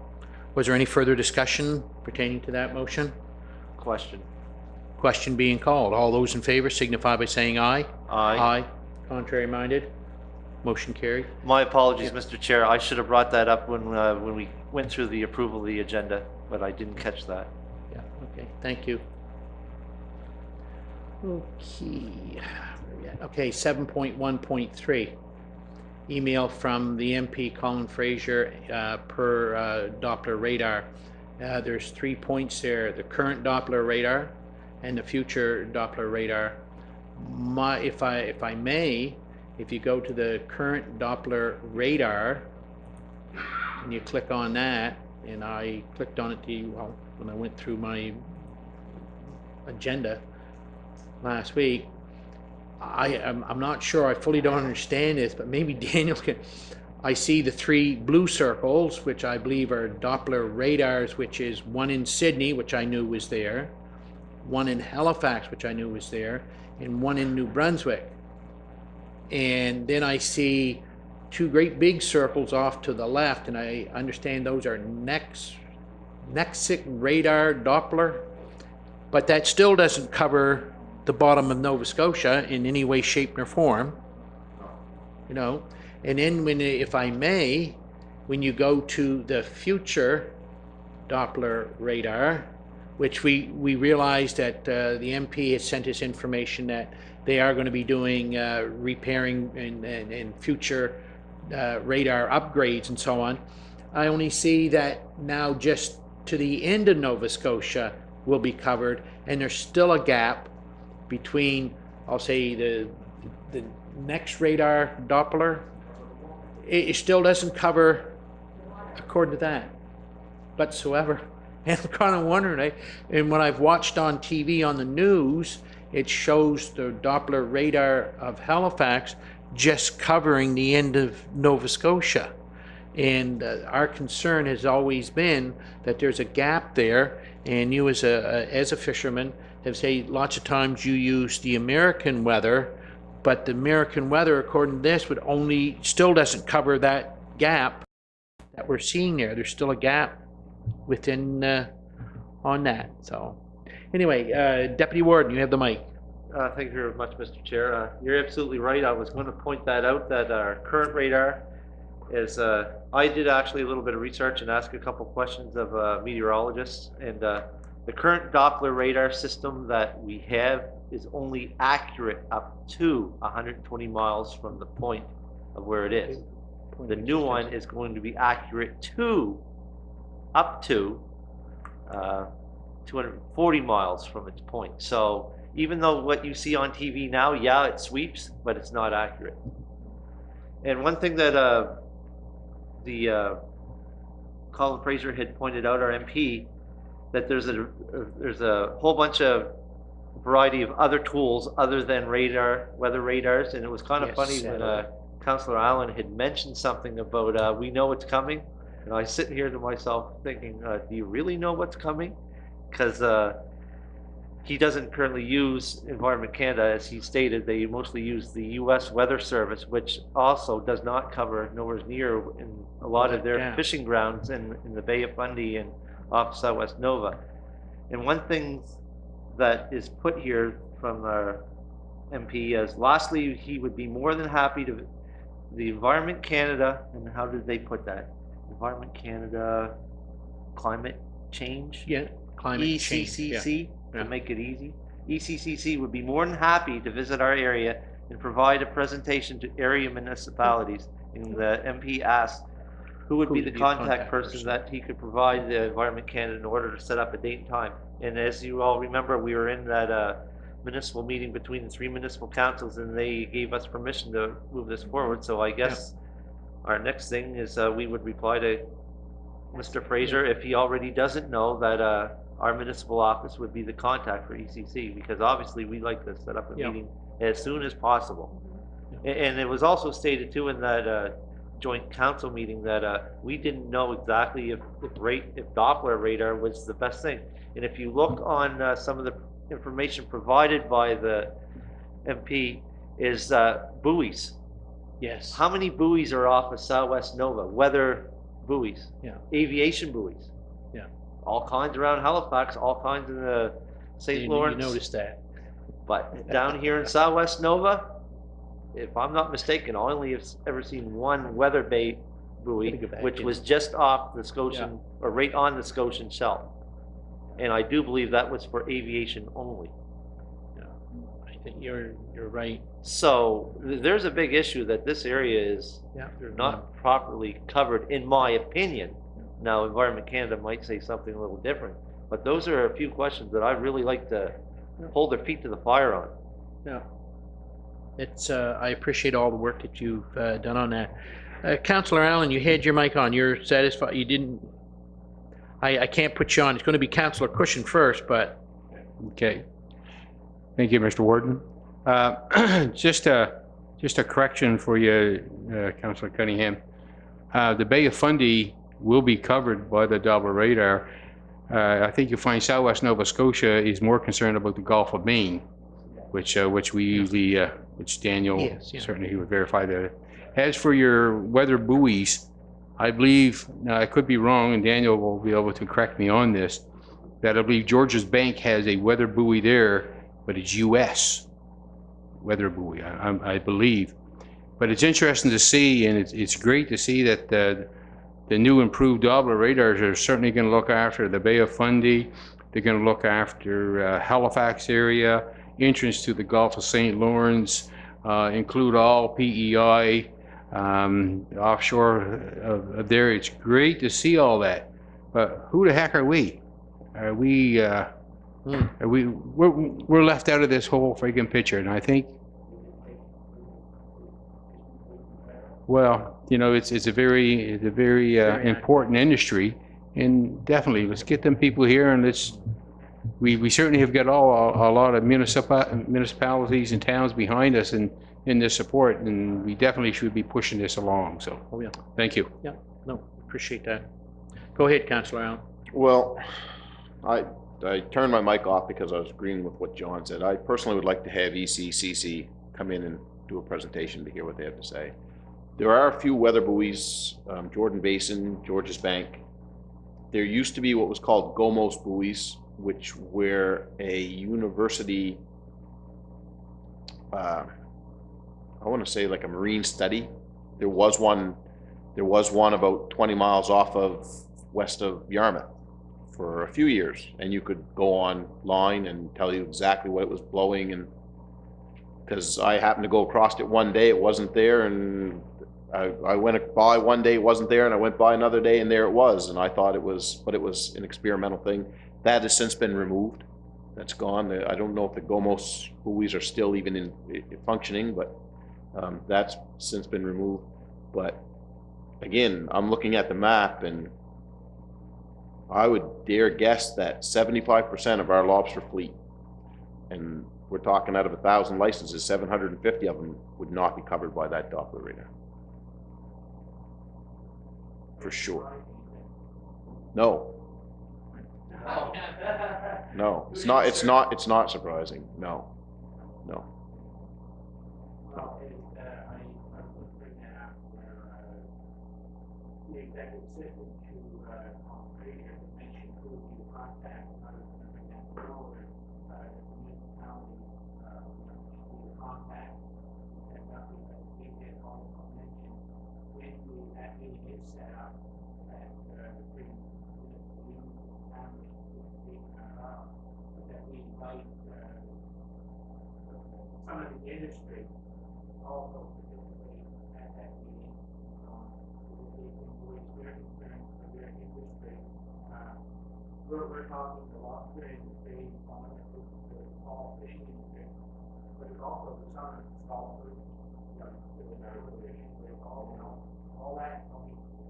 Was there any further discussion pertaining to that motion? Question. Question being called. All those in favor signify by saying aye. Aye. Contrary minded? Motion carried. My apologies, Mr. Chair. I should have brought that up when we went through the approval of the agenda, but I didn't catch that. Yeah, okay, thank you. Okay, where we at? Okay, 7.1.3. Email from the MP Colin Fraser per Doppler radar. There's 3 points there: the current Doppler radar and the future Doppler radar. If I may, if you go to the current Doppler radar and you click on that, and I clicked on it when I went through my agenda last week, I'm not sure, I fully don't understand this, but maybe Daniel can. I see the 3 blue circles, which I believe are Doppler radars, which is one in Sydney, which I knew was there, one in Halifax, which I knew was there, and one in New Brunswick. And then I see 2 great big circles off to the left, and I understand those are Nexic radar Doppler, but that still doesn't cover the bottom of Nova Scotia in any way, shape, or form, you know. And then if I may, when you go to the future Doppler radar, which we realized that the MP has sent us information that they are going to be doing repairing and future radar upgrades and so on. I only see that now just to the end of Nova Scotia will be covered, and there's still a gap between, I'll say, the next radar Doppler. It still doesn't cover, according to that, whatsoever. And I'm kind of wondering, and when I've watched on TV on the news, it shows the Doppler radar of Halifax just covering the end of Nova Scotia. And our concern has always been that there's a gap there, and you as a fisherman have said lots of times you use the American weather, but the American weather, according to this, still doesn't cover that gap that we're seeing there. There's still a gap within on that. So anyway, Deputy Warden, you have the mic. Thank you very much, Mr. Chair. You're absolutely right. I was going to point that out, that our current radar is, I did actually a little bit of research and ask a couple questions of meteorologists, and the current Doppler radar system that we have is only accurate up to 120 miles from the point of where it is. The new one is going to be accurate up to 240 miles from its point. So even though what you see on TV now, yeah, it sweeps, but it's not accurate. And one thing that the Colin Fraser had pointed out, our MP, that there's a whole bunch of variety of other tools other than weather radars, and it was kind of Yes, funny when Councillor Allen had mentioned something about we know what's coming, and I was sitting here to myself thinking, do you really know what's coming? Because he doesn't currently use Environment Canada, as he stated. They mostly use the U.S. Weather Service, which also does not cover nowhere near in a lot of their fishing grounds in the Bay of Fundy and off Southwest Nova. And one thing that is put here from our MP is, lastly, he would be more than happy to, the Environment Canada, and how did they put that? Environment Canada, climate change? Yeah, climate change. ECCC, Yeah. to make it easy. ECCC would be more than happy to visit our area and provide a presentation to area municipalities. And the MP asked who would be the contact person that he could provide the Environment Canada in order to set up a date and time. And as you all remember, we were in that municipal meeting between the 3 municipal councils, and they gave us permission to move this forward. So I guess our next thing is we would reply to Mr. Fraser if he already doesn't know that our municipal office would be the contact for ECC, because obviously we like to set up a meeting as soon as possible. And it was also stated too in that joint council meeting that we didn't know exactly if Doppler radar was the best thing. And if you look on some of the information provided by the MP is buoys. Yes. How many buoys are off of Southwest Nova? Weather buoys. Yeah. Aviation buoys. Yeah. All kinds around Halifax, all kinds in the St. Lawrence. You noticed that. But down here in Southwest Nova, if I'm not mistaken, I only have ever seen one weather buoy, Gotta go back which in. was just off the Scotian, or right on the Scotian shelf. And I do believe that was for aviation only. I think you're right. So there's a big issue that this area is Yeah. not properly covered, in my opinion. Now, Environment Canada might say something a little different, but those are a few questions that I'd really like to hold their feet to the fire on. Yeah. It's, I appreciate all the work that you've done on that. Councillor Allen, you had your mic on. You're satisfied? You didn't? I can't put you on. It's going to be Councillor Cushion first, but Okay. Thank you, Mr. Warden. Just a correction for you, Councillor Cunningham. The Bay of Fundy will be covered by the Doppler radar. I think you'll find Southwest Nova Scotia is more concerned about the Gulf of Maine, which we usually, which Daniel, Yes, yeah. certainly he would verify that. As for your weather buoys, I believe, now I could be wrong, and Daniel will be able to correct me on this, that I believe George's Bank has a weather buoy there, but it's US weather buoy, I believe. But it's interesting to see, and it's great to see that the new improved Doppler radars are certainly going to look after the Bay of Fundy. They're going to look after Halifax area, entrance to the Gulf of St. Lawrence, include all PEI, offshore of there. It's great to see all that. But who the heck are we? Are we? We're left out of this whole friggin' picture, and I think, well, you know, it's a very important industry, and definitely let's get them people here, and let's. We certainly have got a lot of municipalities and towns behind us in this support, and we definitely should be pushing this along. So, oh yeah, thank you. yeah. No, appreciate that. Go ahead, Councillor Allen. Well, I turned my mic off because I was agreeing with what John said. I personally would like to have ECCC come in and do a presentation to hear what they have to say. There are a few weather buoys, Jordan Basin, Georges Bank. There used to be what was called GOMOS buoys, which were a university, I want to say like a marine study. There was one about 20 miles off of west of Yarmouth for a few years, and you could go online and tell you exactly what it was blowing. And because I happened to go across it one day, it wasn't there, and I went by one day, it wasn't there, and I went by another day, and there it was. And I thought it was, but it was an experimental thing. That has since been removed. That's gone. I don't know if the GOMOS buoys are still even in functioning, but that's since been removed. But again, I'm looking at the map, and I would dare guess that 75% of our lobster fleet, and we're talking out of 1,000 licenses, 750 of them would not be covered by that Doppler radar. For sure. No. No, it's not surprising. No. Well, I was bringing that up where the executive assistant to radio mentioned who would be the contact. I was going to bring that forward. The municipality should be the contact. And nothing that we did also mention when that meeting is set up that bring municipal unions and families that we invite some of the industry also participate at that meeting. We're concerned for their industry. We're talking the lobster industry, all fishing industry, but it's also the summer golfers, fishing, all that.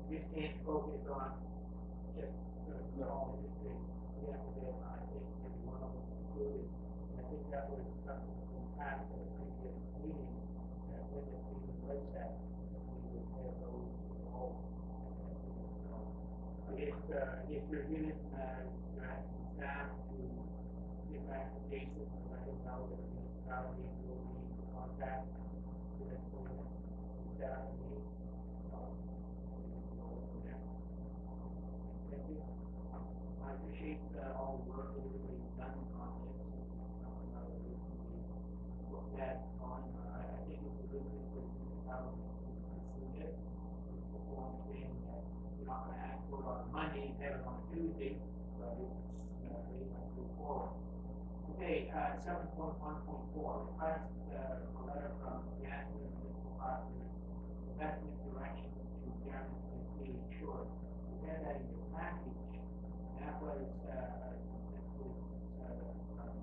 We can't focus on just the whole industry. We have to get, I think, every one of them included. And I think that was something from past the previous meeting, that when the meeting was set, we would have those all. If you're given, you're asking staff to give back to Jason, and let him know that the municipality will need to contact the staff and me. Thank you. I appreciate all the work that everybody's done on this. that on, I think it's a good thing for how to pursue it. Before saying that we're not gonna ask for it on Monday, have it on Tuesday, but it's, they might move forward. Okay, 7.1.4, request a letter from Gaston Municipal Partners, investment direction to Yarmouth and Canadian Shores. We had that in your package, and that was,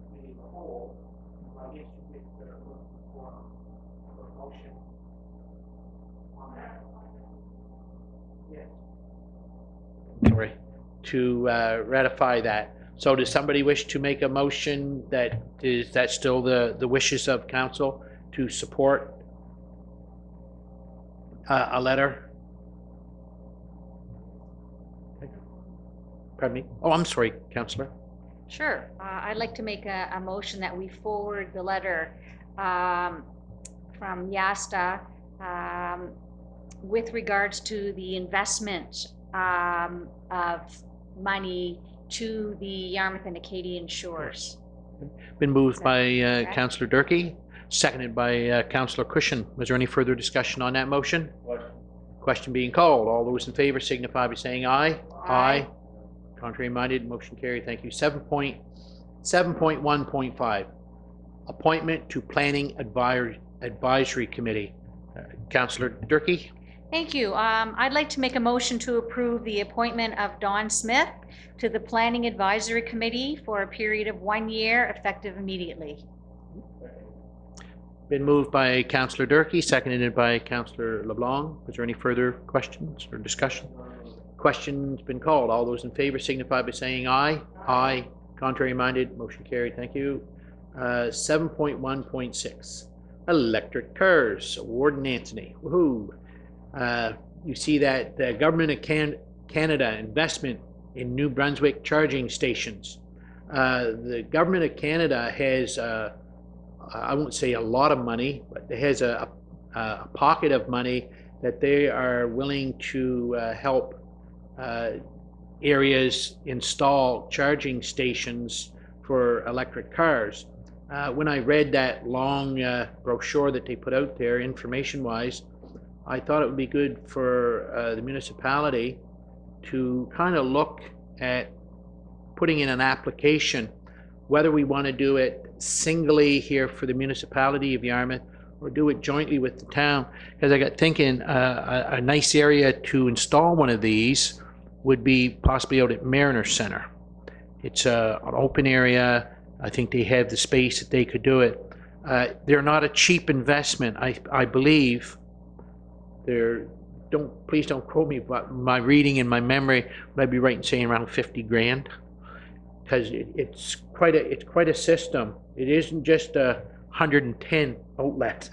committee of the whole, so I guess you could, look for a motion on that. Yes. Sorry, to ratify that. So does somebody wish to make a motion that is that still the wishes of council to support a letter? Pardon me? Oh, I'm sorry, Councillor. Sure. I'd like to make a motion that we forward the letter from YASTA with regards to the investment of money to the Yarmouth and Acadian Shores. Been moved by correct? Councillor Durkee, seconded by Councillor Cushion. Was there any further discussion on that motion? Question being called. All those in favor signify by saying aye. Aye. Contrary minded, motion carried. Thank you. 7.1.5, appointment to Planning Advisory Committee. Councillor Durkee. Thank you. I'd like to make a motion to approve the appointment of Don Smith to the Planning Advisory Committee for a period of 1 year, effective immediately. Been moved by Councillor Durkee, seconded by Councillor LeBlanc. Was there any further questions or discussion? Question's been called. All those in favor signify by saying aye. Aye. Contrary minded, motion carried. Thank you. 7.1.6, electric cars. Warden Anthony. Woohoo. You see that the Government of Canada investment in New Brunswick charging stations. The Government of Canada has, I won't say a lot of money, but it has a pocket of money that they are willing to help areas install charging stations for electric cars. When I read that long brochure that they put out there, information-wise, I thought it would be good for the municipality to kind of look at putting in an application, whether we want to do it singly here for the municipality of Yarmouth or do it jointly with the town. Because I got thinking a nice area to install one of these would be possibly out at Mariner Center. It's an open area. I think they have the space that they could do it. They're not a cheap investment. I believe they're, please don't quote me, but my reading and my memory, would I be right in saying around 50 grand? Because it's quite a system. It isn't just a 110 outlet.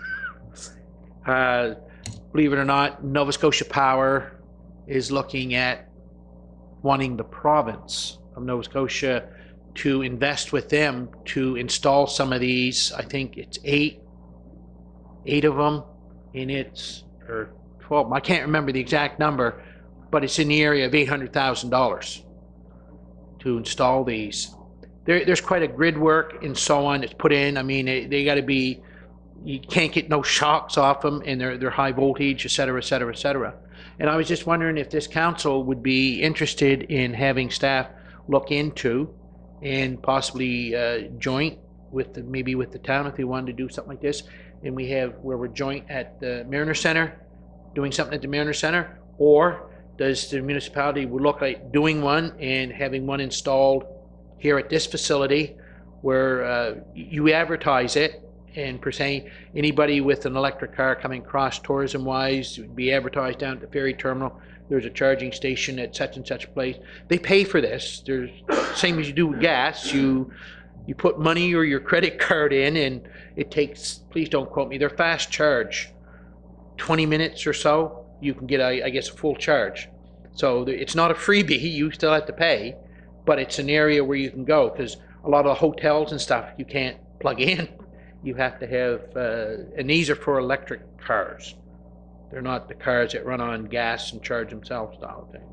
Believe it or not, Nova Scotia Power is looking at wanting the province of Nova Scotia to invest with them to install some of these. I think it's eight of them, and it's, or 12, I can't remember the exact number, but it's in the area of $800,000 to install these. There's quite a grid work and so on that's put in. I mean, they got to be, you can't get no shocks off them, and they're high voltage, et cetera, et cetera, et cetera. And I was just wondering if this council would be interested in having staff look into and possibly joint with maybe with the town if they wanted to do something like this. And we have where we're joint at the Mariner Center, doing something at the Mariner Center, or does the municipality would look like doing one and having one installed here at this facility where you advertise it, and per se, anybody with an electric car coming across tourism-wise would be advertised down at the ferry terminal. There's a charging station at such and such place. They pay for this. There's same as you do with gas. You put money or your credit card in, and it takes, please don't quote me, they're fast charge. 20 minutes or so, you can get, I guess, a full charge. So it's not a freebie. You still have to pay, but it's an area where you can go, because a lot of the hotels and stuff you can't plug in. You have to have, and these are for electric cars. They're not the cars that run on gas and charge themselves style thing.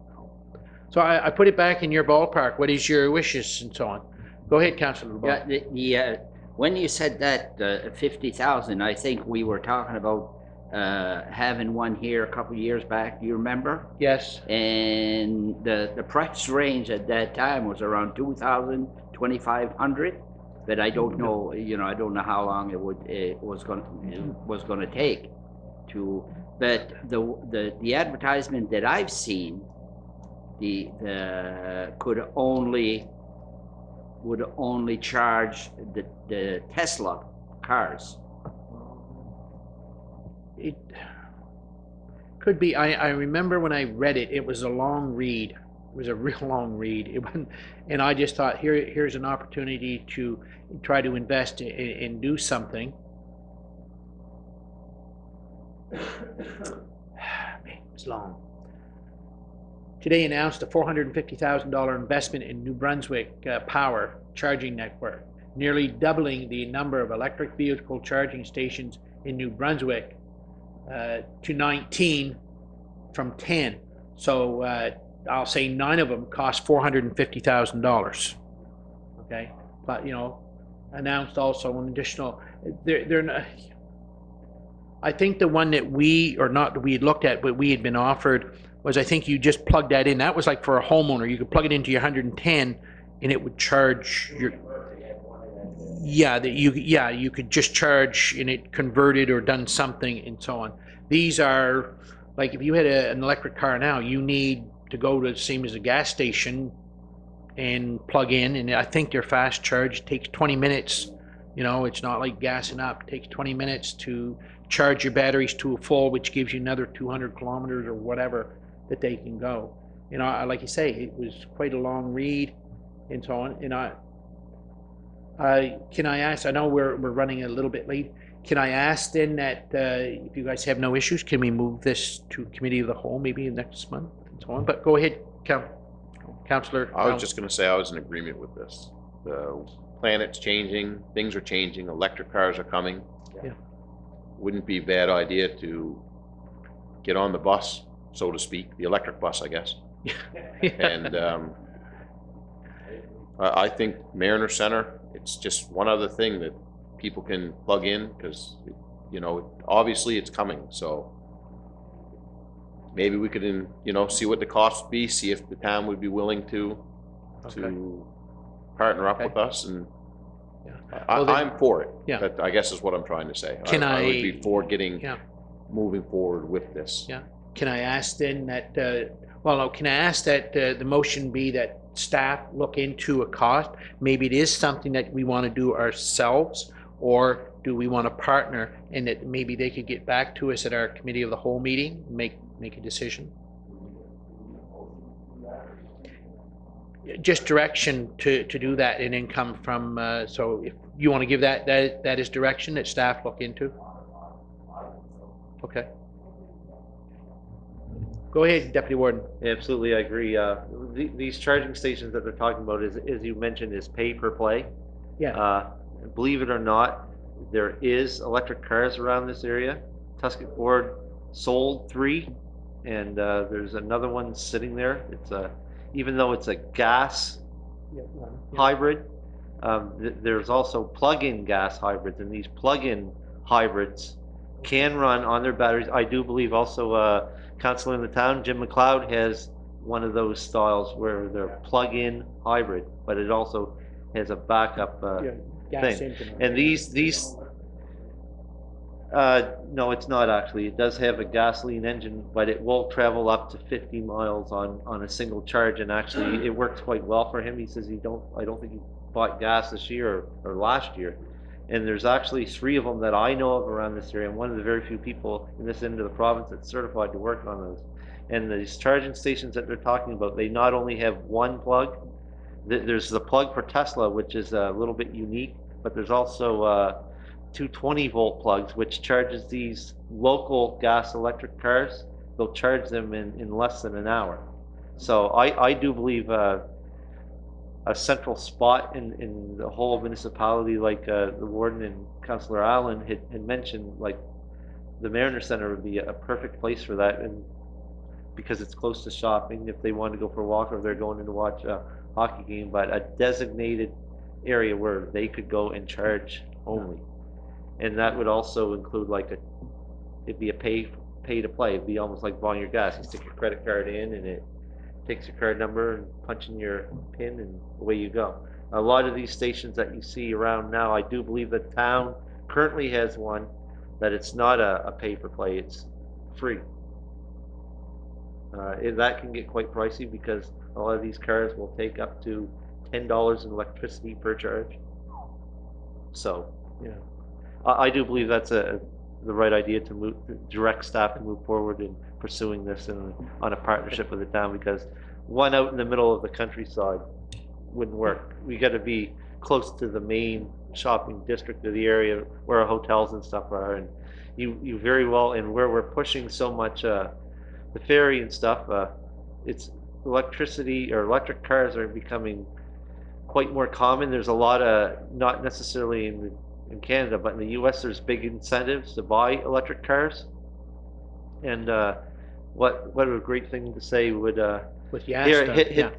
So I put it back in your ballpark. What is your wishes and so on? Go ahead, Councillor LeBlanc. Yeah, When you said that 50,000, I think we were talking about having one here a couple of years back. Do you remember? Yes, And the price range at that time was around 2,000, 2,500. But I don't know, I don't know how long it was going to take to. But the advertisement that I've seen, the would only charge the Tesla cars. it could be. I remember when I read it, it was a long read. It was a real long read. And I just thought, here's an opportunity to try to invest and do something. Man, it was long. Today announced a $450,000 investment in New Brunswick Power charging network, nearly doubling the number of electric vehicle charging stations in New Brunswick to 19 from 10. So I'll say 9 of them cost $450,000. Okay, but announced also an additional. They're not. I think the one that we had looked at, but we had been offered was, I think you just plug that in. That was like for a homeowner. You could plug it into your 110, and it would charge your. Yeah, you could just charge and it converted or done something and so on. These are like, if you had an electric car now, you need to go to the same as a gas station and plug in, and I think they're fast charge. It takes 20 minutes. It's not like gassing up. It takes 20 minutes to charge your batteries to a full, which gives you another 200 kilometers or whatever that they can go. Like you say, it was quite a long read and so on. Can I ask, I know we're running a little bit late. Can I ask then that if you guys have no issues, can we move this to committee of the whole maybe next month and so on? But go ahead, Councillor. I was just gonna say I was in agreement with this. The planet's changing, things are changing, electric cars are coming. Yeah. Wouldn't be a bad idea to get on the bus, so to speak, the electric bus, I guess. And I think Mariner Center, it's just one other thing that people can plug in, because obviously it's coming. So maybe we could see what the cost would be, see if the town would be willing to partner up with us, and I'm for it. Yeah. That, I guess, is what I'm trying to say. I would be for getting moving forward with this. Yeah. Can I ask then that, can I ask that the motion be that staff look into a cost? Maybe it is something that we want to do ourselves, or do we want to partner, and that maybe they could get back to us at our committee of the whole meeting, make a decision? Just direction to do that, and then come from, so if you want to give that is direction that staff look into? Okay. Go ahead, Deputy Warden. Absolutely, I agree. These charging stations that they're talking about, as you mentioned, is pay per play. Yeah. Believe it or not, there is electric cars around this area. Tuscan Ford sold 3, and there's another one sitting there. It's even though it's a gas hybrid, there's also plug-in gas hybrids, and these plug-in hybrids can run on their batteries. I do believe also councillor in the town, Jim McLeod, has one of those styles where they're plug-in hybrid, but it also has a backup Gas thing. engine. And these no, it's not actually. It does have a gasoline engine, but it will travel up to 50 miles on a single charge, and actually it works quite well for him. He says I don't think he bought gas this year or last year. And there's actually 3 of them that I know of around this area. I'm one of the very few people in this end of the province that's certified to work on those. And these charging stations that they're talking about, they not only have one plug, there's the plug for Tesla, which is a little bit unique, but there's also 2 20-volt plugs, which charges these local gas electric cars. They'll charge them in less than an hour. So I do believe a central spot in the whole municipality, like the warden and Councillor Allen had mentioned, like the Mariner Center would be a perfect place for that, and because it's close to shopping, if they want to go for a walk, or they're going in to watch a hockey game. But a designated area where they could go and charge only. And that would also include it'd be a pay to play. It'd be almost like buying your gas. You stick your credit card in and it takes your card number and punch in your PIN and away you go. A lot of these stations that you see around now, I do believe the town currently has one that it's not a pay for play, it's free. That can get quite pricey because a lot of these cars will take up to $10 in electricity per charge. So, yeah, I do believe that's the right idea to direct staff to move forward in pursuing this on a partnership with the town, because one out in the middle of the countryside wouldn't work. We got to be close to the main shopping district of the area where our hotels and stuff are, and you very well, and where we're pushing so much the ferry and stuff, it's electricity or electric cars are becoming quite more common. There's a lot of, not necessarily in Canada, but in the US there's big incentives to buy electric cars. And what a great thing to say would With Yasta,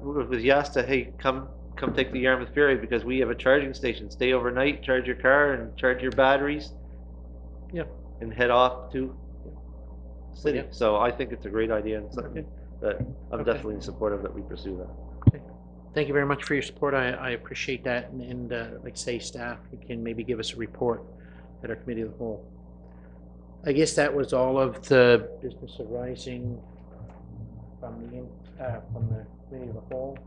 with Yasta, hey, come take the Yarmouth Ferry because we have a charging station. Stay overnight, charge your car and charge your batteries. Yeah. And head off to city. Yeah. So I think it's a great idea and something that I'm definitely in support of, that we pursue that. Okay. Thank you very much for your support. I appreciate that. And like say, staff, you can maybe give us a report at our committee of the whole. I guess that was all of the business arising from the committee of the whole.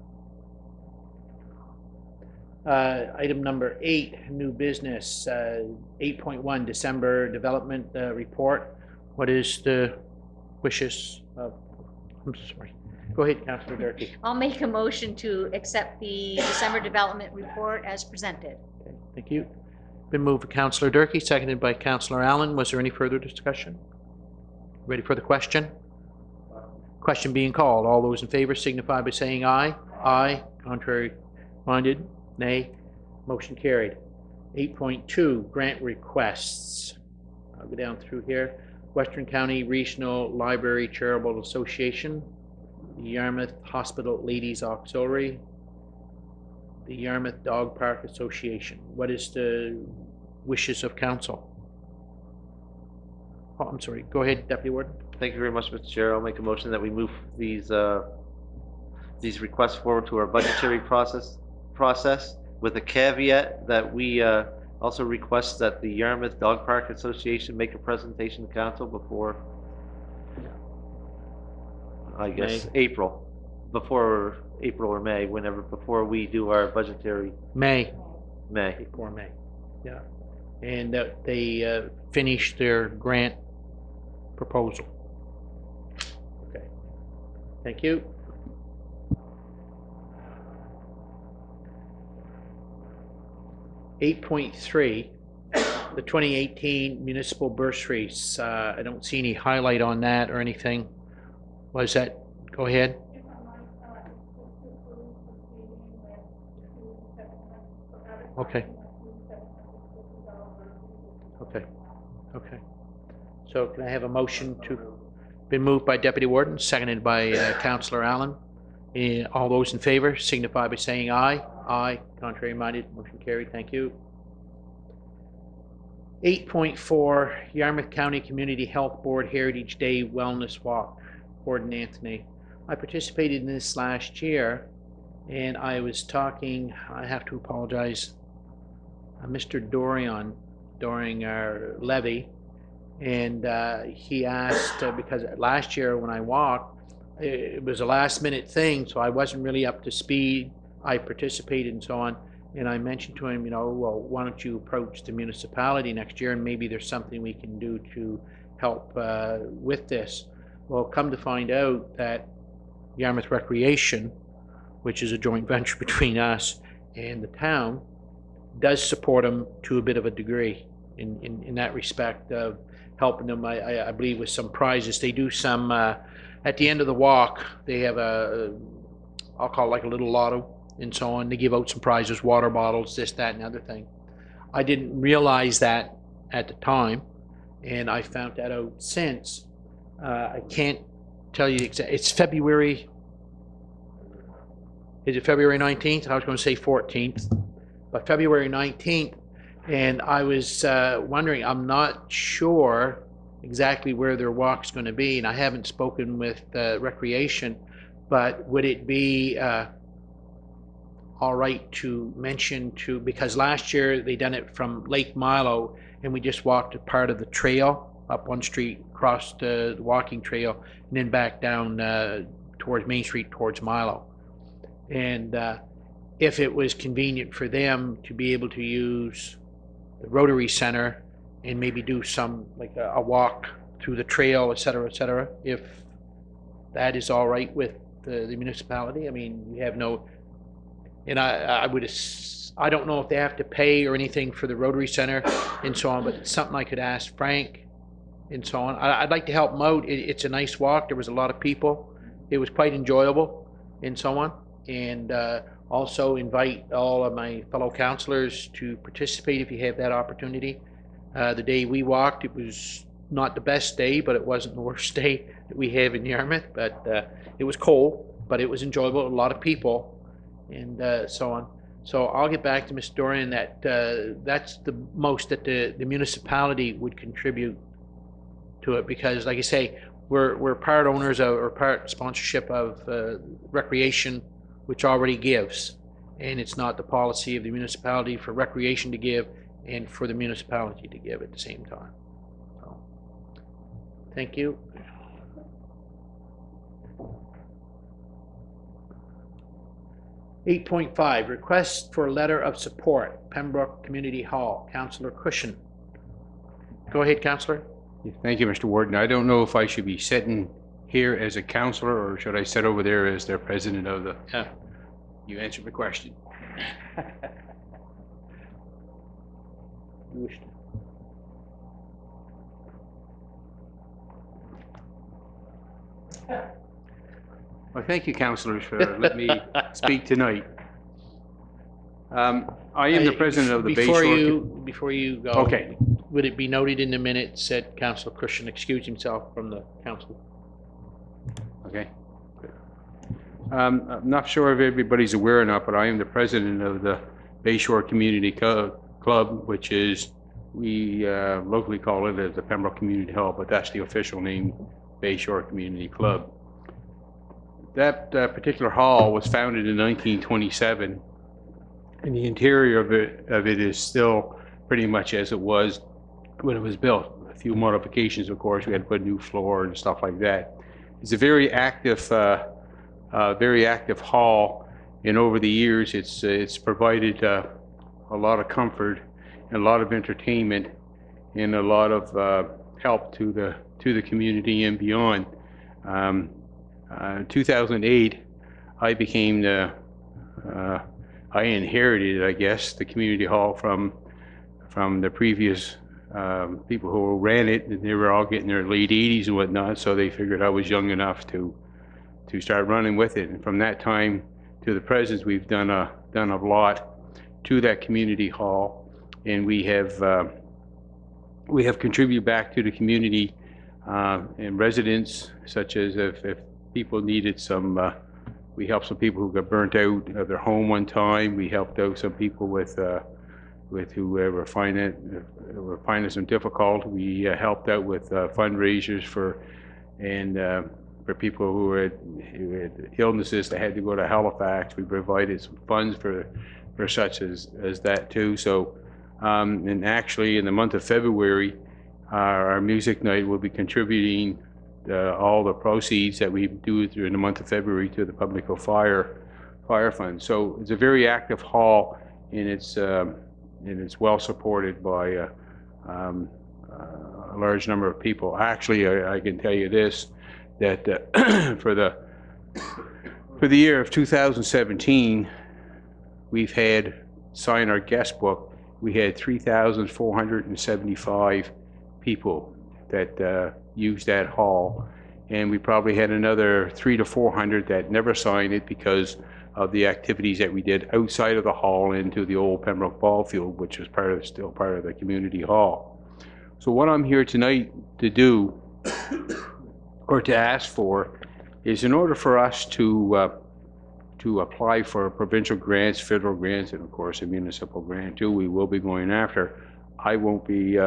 Item number 8, new business, 8.1, December development report. What is the wishes of, I'm sorry. Go ahead, Councillor Durkee. I'll make a motion to accept the December development report as presented. Okay, thank you. Been moved by Councillor Durkee, seconded by Councillor Allen. Was there any further discussion? Ready for the question? Question being called. All those in favor signify by saying aye. Aye. Contrary minded? Nay. Motion carried. 8.2, grant requests. I'll go down through here. Western County Regional Library Charitable Association, the Yarmouth Hospital Ladies Auxiliary, the Yarmouth Dog Park Association. What is the wishes of council? Oh, I'm sorry. Go ahead, Deputy Warden. Thank you very much, Mr. Chair. I'll make a motion that we move these requests forward to our budgetary process with a caveat that we also request that the Yarmouth Dog Park Association make a presentation to council before, I guess, April or May, whenever, before we do our budgetary. May. May. Before May. Yeah. And that they finish their grant proposal. Okay. Thank you. (8.3) the 2018 municipal bursaries. I don't see any highlight on that or anything. Was that? Go ahead. Okay. Okay. Okay. So can I have a motion to, been moved by Deputy Warden, seconded by Councillor Allen. All those in favor signify by saying aye. Aye. Contrary minded, motion carried. Thank you. 8.4, Yarmouth County Community Health Board Heritage Day Wellness Walk. Warden Anthony. I participated in this last year, and I was talking, I have to apologize, Mr. Dorian during our levy, and he asked, because last year when I walked, it was a last minute thing, so I wasn't really up to speed. I participated and so on, and I mentioned to him, you know, well, why don't you approach the municipality next year, and maybe there's something we can do to help with this. Well, come to find out that Yarmouth Recreation, which is a joint venture between us and the town, does support them to a bit of a degree in that respect of helping them, I believe, with some prizes. They do some, at the end of the walk, they have I'll call it like a little lotto and so on. They give out some prizes, water bottles, this, that, and the other thing. I didn't realize that at the time, and I found that out since. I can't tell you exactly. It's February. Is it February 19th? I was going to say 14th. but February 19th. And I was wondering, I'm not sure exactly where their walk's going to be, and I haven't spoken with Recreation, but would it be all right to mention because last year they done it from Lake Milo, and we just walked a part of the trail up one street, across the walking trail, and then back down towards Main Street, towards Milo. And if it was convenient for them to be able to use the Rotary Center and maybe do some, like a walk through the trail, et cetera, if that is all right with the municipality. I mean, you have no, and I don't know if they have to pay or anything for the Rotary Center and so on, but it's something I could ask Frank and so on. I'd like to help them out. It's a nice walk. There was a lot of people. It was quite enjoyable and so on. And also invite all of my fellow councilors to participate if you have that opportunity. The day we walked, it was not the best day, but it wasn't the worst day that we have in Yarmouth. But it was cold, but it was enjoyable. A lot of people and so on. So I'll get back to Ms. Dorian that that's the most that the municipality would contribute to it, because like I say, we're part owners of, or part sponsorship of Recreation, which already gives, and it's not the policy of the municipality for Recreation to give and for the municipality to give at the same time. So, thank you. (8.5) Request for a letter of support, Pembroke Community Hall. Councillor Cushion. Go ahead, Councillor. Thank you, Mr. Warden. I don't know if I should be sitting here as a councillor, or should I sit over there as their president of the... Yeah. You answered the question. You wish to. Well, thank you, councillors, for letting me speak tonight. I am the president of the Bay Shore... Before you go, Okay. Would it be noted in the minutes that Councillor Cushion excused himself from the council? Okay. I'm not sure if everybody's aware or not, but I am the president of the Bay Shore Community Club, which is, we locally call it as the Pembroke Community Hall, but that's the official name, Bay Shore Community Club. That particular hall was founded in 1927, and the interior of it is still pretty much as it was when it was built. A few modifications, of course. We had to put a new floor and stuff like that. It's a very active hall, and over the years it's provided a lot of comfort and a lot of entertainment and a lot of help to the community and beyond. 2008, I became I inherited, I guess, the community hall from the previous people who ran it, and they were all getting their late 80s and whatnot, so they figured I was young enough to start running with it. And from that time to the present, we've done a lot to that community hall, and we have contributed back to the community and residents, such as if people needed some, we helped some people who got burnt out of their home one time. We helped out some people with who were finding some difficult. We helped out with fundraisers for people who had illnesses that had to go to Halifax. We provided some funds for such as that too. So, and actually in the month of February, our music night will be contributing all the proceeds that we do during the month of February to the Pubnico Fire Fund. So it's a very active hall, and it's well supported by a large number of people. Actually, I can tell you this, that for the year of 2017, we've had sign our guest book. We had 3,475 people that used that hall, and we probably had another 300 to 400 that never signed it because of the activities that we did outside of the hall into the old Pembroke ball field, which is still part of the community hall. So what I'm here tonight to do, or to ask for, is in order for us to to apply for provincial grants, federal grants, and of course a municipal grant too. We will be going after. I won't be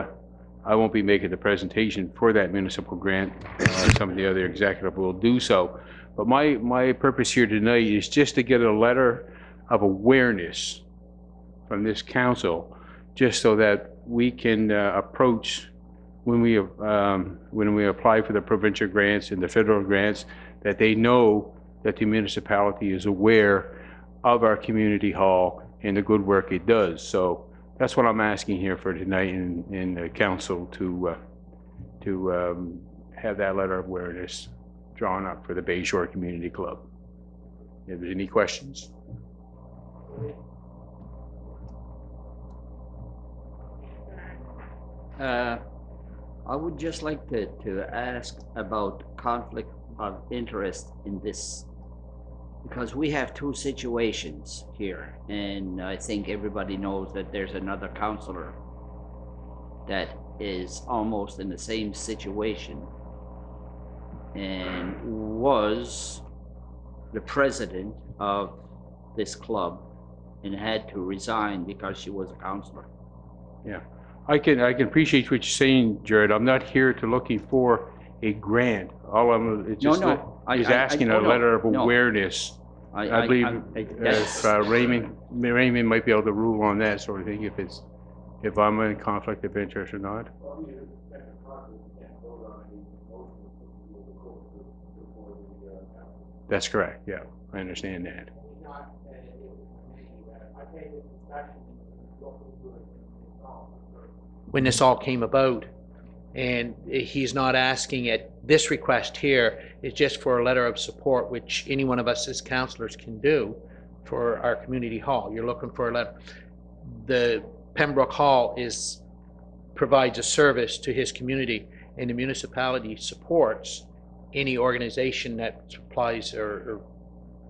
making the presentation for that municipal grant. Some of the other executive will do so. But my purpose here tonight is just to get a letter of awareness from this council, just so that we can approach when we apply for the provincial grants and the federal grants, that they know that the municipality is aware of our community hall and the good work it does. So that's what I'm asking here for tonight in the council to have that letter of awareness drawn up for the Bay Shore Community Club. If there's any questions? I would just like to ask about conflict of interest in this, because we have two situations here, and I think everybody knows that there's another counselor that is almost in the same situation and was the president of this club and had to resign because she was a counselor. Yeah, I can appreciate what you're saying, Jared. I'm not here to looking for a grant. All I'm just asking a letter of awareness. I believe if Raymond might be able to rule on that sort of thing, if I'm in conflict of interest or not. That's correct. Yeah, I understand that. When this all came about, and he's not asking at this request here, it's just for a letter of support, which any one of us as councillors can do for our community hall. You're looking for a letter. The Pembroke Hall provides a service to his community, and the municipality supports any organization that supplies or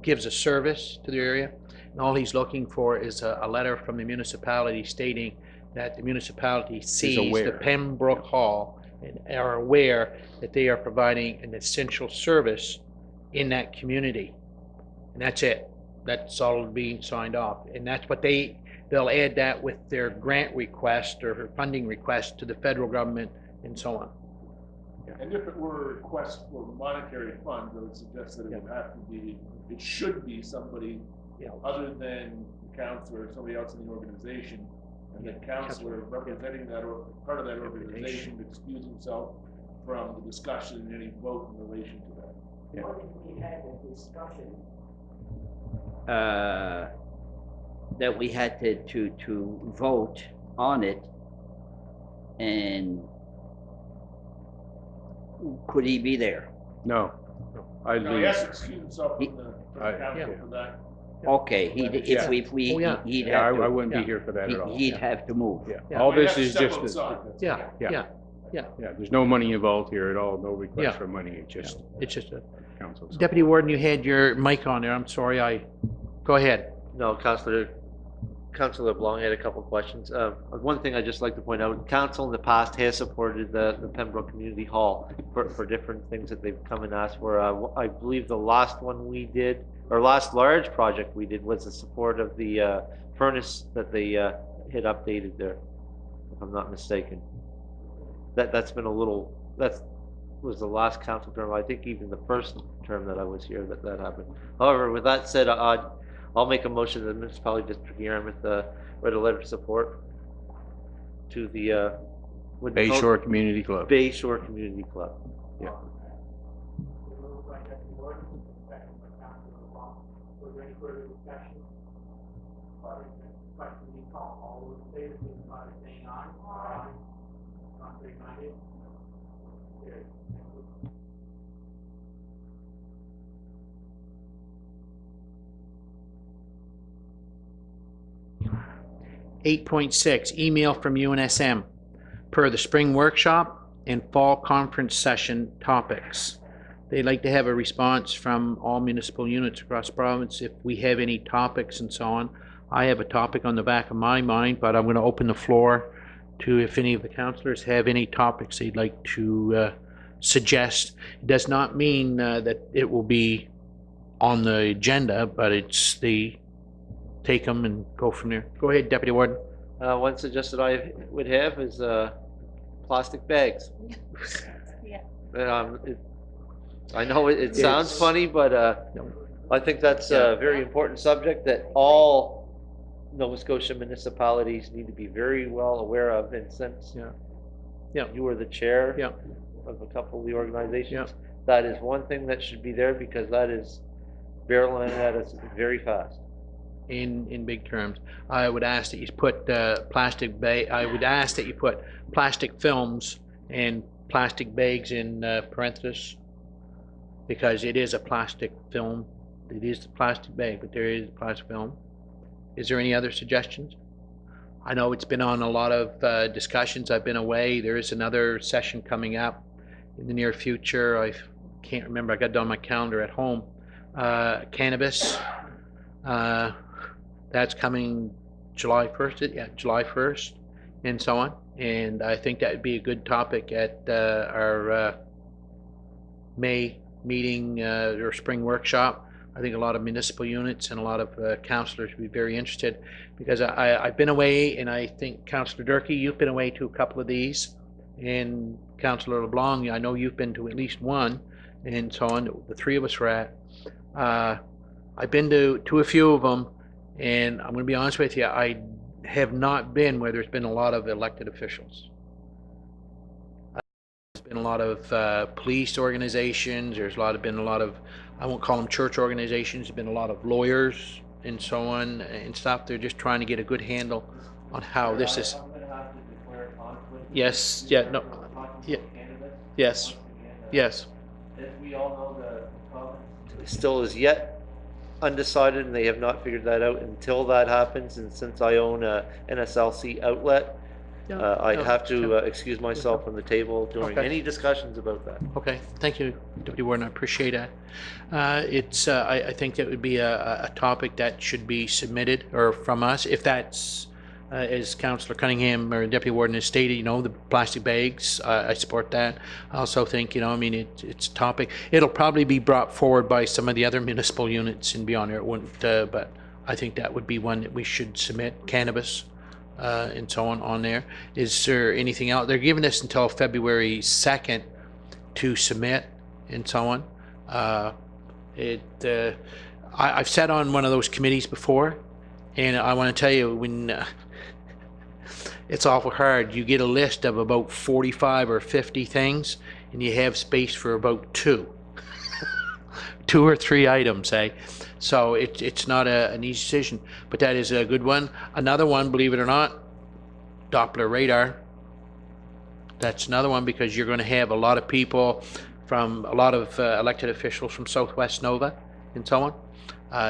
gives a service to the area. And all he's looking for is a letter from the municipality stating that the municipality sees the Pembroke Hall and are aware that they are providing an essential service in that community. And that's it. That's all being signed off. And that's what they'll add that with their grant request or funding request to the federal government and so on. And if it were a request for monetary funds, I would suggest that it would have to be, it should be somebody other than the counselor or somebody else in the organization. And the counselor representing that or part of that organization excuse himself from the discussion and any vote in relation to that. Yeah. What if we had a discussion? That we had to vote on it, and could he be there? No. I Now, he has to excuse himself from the council for that. Okay, he'd have to. I wouldn't be here for that at all. He'd have to move. Yeah. All this is Step just, outside. Yeah. there's no money involved here at all, no request for money, it's just a council. Deputy Warden, you had your mic on there. I'm sorry, go ahead. No, Councillor Blanc had a couple of questions. One thing I'd just like to point out, council in the past has supported the Pembroke Community Hall for different things that they've come and asked for. I believe the last one we did, or last large project we did, was the support of the furnace that they had updated there, if I'm not mistaken. That's been a little, that was the last council term. I think even the first term that I was here that happened. However, with that said, I'll make a motion that the municipality district Yarmouth write a letter of support to the Bay Shore Community Club. Bay Shore Community Club. Yeah. Was there any further discussion? Question being called. All those in favor, signify by saying aye. Aye. Contrary minded? Carried. Thank you. 8.6, email from UNSM per the spring workshop and fall conference session topics. They'd like to have a response from all municipal units across the province if we have any topics and so on. I have a topic on the back of my mind, but I'm going to open the floor to if any of the councillors have any topics they'd like to suggest. It does not mean that it will be on the agenda, but it's the, take them and go from there. Go ahead, Deputy Warden. One suggestion I would have is, plastic bags. Yeah. I know it sounds It's- funny, but, I think that's a very important subject that all Nova Scotia municipalities need to be very well aware of, and since Yeah. you are the chair Yeah. of a couple of the organizations, Yeah. that is one thing that should be there, because that is barreling at us very fast. In big terms, I would ask that you put I would ask that you put plastic films and plastic bags in parentheses, because it is a plastic film. It is a plastic bag, but there is plastic film. Is there any other suggestions? I know it's been on a lot of discussions. I've been away. There is another session coming up in the near future. I can't remember. I got it on my calendar at home. Cannabis. That's coming July 1st. Yeah, July 1st, and so on. And I think that would be a good topic at our May meeting or spring workshop. I think a lot of municipal units and a lot of councillors would be very interested, because I've been away, and I think Councillor Durkee, you've been away to a couple of these, and Councillor LeBlanc, I know you've been to at least one, and so on. The three of us were at. I've been to a few of them, and I'm going to be honest with you, I have not been where there's been a lot of elected officials. There's been a lot of police organizations. There's been a lot of, I won't call them church organizations. There's been a lot of lawyers and so on and stuff. They're just trying to get a good handle on how this is. I'm gonna have to declare conflict. Yes, yeah, no, We're talking about yeah, cannabis. yes, Once again, yes. As we all know, the province Still is yet undecided, and they have not figured that out until that happens. And since I own a NSLC outlet, I'd have to excuse myself from the table during Okay. any discussions about that. Okay, thank you, Deputy Warden, I appreciate that. I think that would be a topic that should be submitted, or from us, if that's, as Councillor Cunningham or Deputy Warden has stated, the plastic bags, I support that. I also think, I mean, it's a topic, it'll probably be brought forward by some of the other municipal units and beyond there, it wouldn't, but I think that would be one that we should submit, cannabis. And so on there. Is there anything else? They're giving us until February 2nd to submit and so on. I've sat on one of those committees before, and I want to tell you, when it's awful hard. You get a list of about 45 or 50 things, and you have space for about two or three items, eh? So it's not an easy decision, but that is a good one. Another one, believe it or not, Doppler radar. That's another one, because you're going to have a lot of people from a lot of elected officials from Southwest Nova and so on.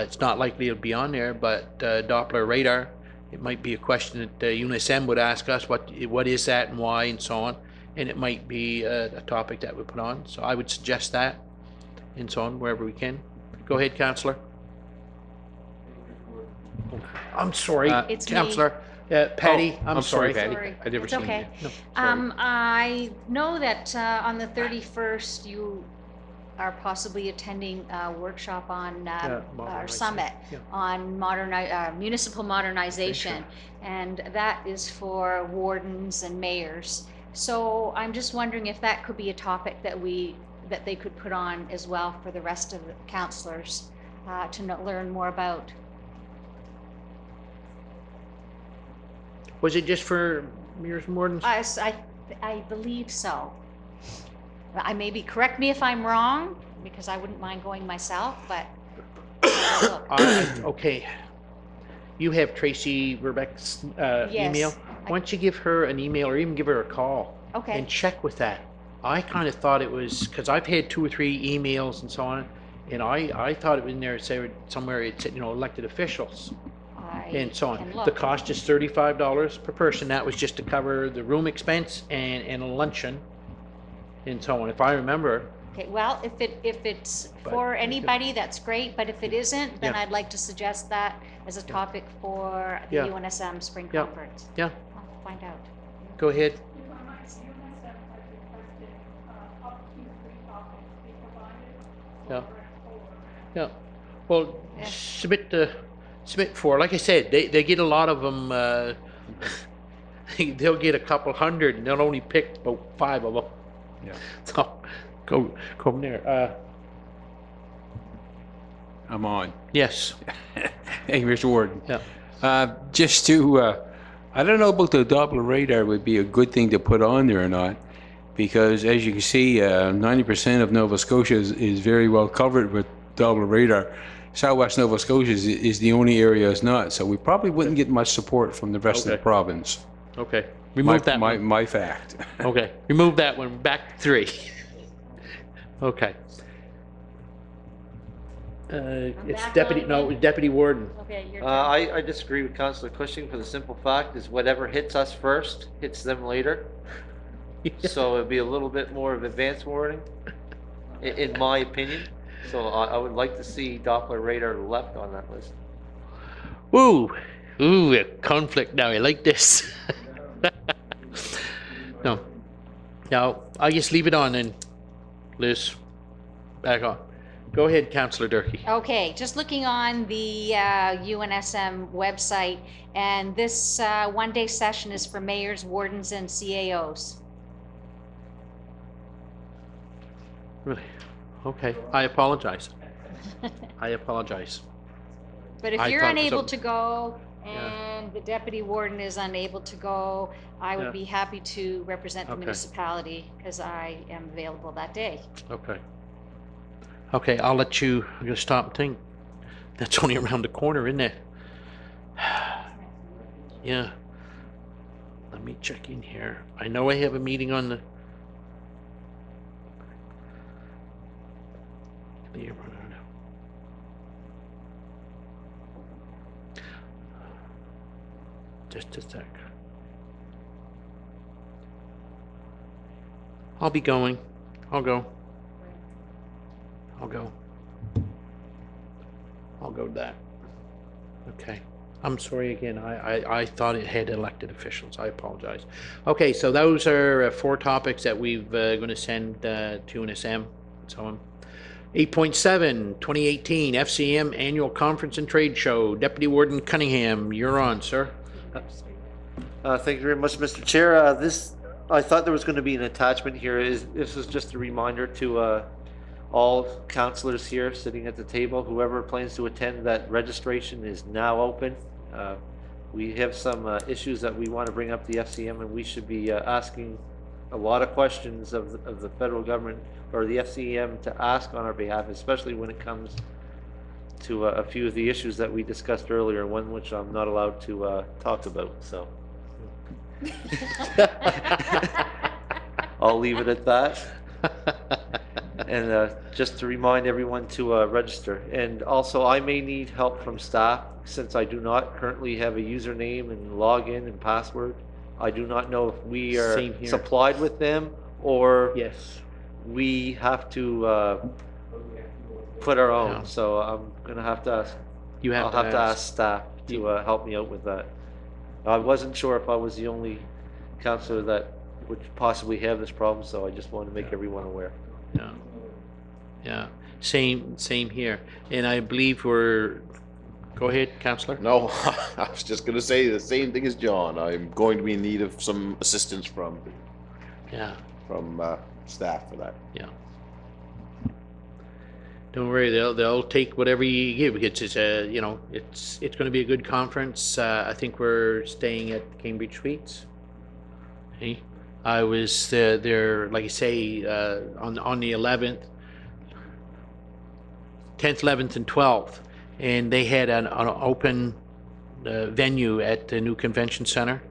It's not likely it'll be on there, but Doppler radar, it might be a question that UNSM would ask us, what is that and why and so on, and it might be a topic that we put on. So I would suggest that and so on, wherever we can. Go ahead, Councillor. I'm sorry, It's me. Councillor. Patty, Oh, I'm sorry. Patty. Sorry. I never It's seen okay. you. No, sorry. I know that on the 31st, you are possibly attending a workshop on, or modernization. summit Yeah. on municipal modernization, and that is for wardens and mayors. So I'm just wondering if that could be a topic that they could put on as well for the rest of the councillors to learn more about. Was it just for mayors and wardens? I believe so. Correct me if I'm wrong, because I wouldn't mind going myself, but Okay. You have Tracy Verbeck's Yes. email. Why don't you give her an email, or even give her a call Okay. and check with that? I kind of thought it was, because I've had 2 or 3 emails and so on, and I thought it was in there, say somewhere it said, elected officials and so on. can The look. cost is $35 per person. That was just to cover the room expense and a luncheon and so on, if I remember. Okay, well, if it's But- for anybody, that's great, but if it isn't, then Yeah. I'd like to suggest that as a topic for the Yeah. UNSM Spring Yeah. Conference. Yeah, I'll find out. go ahead. UNSM has requested up to 3 topics be provided Yeah. for Yeah. Well, submit 4. Like I said, they get a lot of them, they'll get a couple hundred and they'll only pick about 5 of them. Yeah. So, go from there. I'm on. Yes, Hey, Mr. Warden. yeah. Just to, I don't know about the Doppler radar would be a good thing to put on there or not, because as you can see, 90% of Nova Scotia is very well covered with Doppler radar. Southwest Nova Scotia is the only area it's not, so we probably wouldn't get much support from the rest of the Okay. province. Okay, remove that one. My fact. Okay, remove that one, back to 3. Okay. It's back deputy, on no, again. it's deputy warden. Okay, your turn. I disagree with Councillor Cushing for the simple fact is whatever hits us first, hits them later. So it'd be a little bit more of advanced warning, in my opinion. So I would like to see Doppler radar left on that list. Ooh, a conflict now, I like this. No, I just leave it on then, Liz, back on. Go ahead, Councillor Durkee. Okay, just looking on the UNSM website, and this one-day session is for mayors, wardens, and CAOs. Really? Okay, I apologize. I apologize. But if I you're thought it was unable a- to go Yeah. and the deputy warden is unable to go, I Yeah. would be happy to represent the Okay. municipality because I am available that day. Okay. Okay, I'll let you, I'm gonna stop and think. That's only around the corner, isn't it? Yeah. Let me check in here. I know I have a meeting on the. Just a sec. I'll be going. I'll go. I'll go to that. Okay. I'm sorry again. I thought it had elected officials. I apologize. Okay, so those are 4 topics that we've going to send to NSM and so on. 8.7, 2018 FCM Annual Conference and Trade Show. Deputy Warden Cunningham, you're on, sir. Thank you very much, Mr. Chair. I thought there was going to be an attachment here. This is just a reminder to all councillors here sitting at the table, whoever plans to attend, that registration is now open. We have some issues that we want to bring up to the FCM, and we should be asking a lot of questions of the federal government or the FCM to ask on our behalf, especially when it comes to a few of the issues that we discussed earlier, one which I'm not allowed to talk about, so. I'll leave it at that. And just to remind everyone to register. And also, I may need help from staff since I do not currently have a username and login and password. I do not know if we are Same here. supplied with them or Yes. we have to put our own. Yeah. So I'm gonna have to ask. You have I'll to have to ask. ask staff to help me out with that. I wasn't sure if I was the only counselor that would possibly have this problem, so I just wanted to make everyone aware. Yeah. Yeah. Same here. And I believe we're. Go ahead, Councillor. No, I was just gonna say the same thing as John. I'm going to be in need of some assistance from Yeah. staff for that. Yeah. Don't worry, they'll take whatever you give. It's it's going to be a good conference. I think we're staying at Cambridge Suites. Hey, I was there, like I say, on the 11th, 10th, 11th, and 12th, and they had an open venue at the new convention center.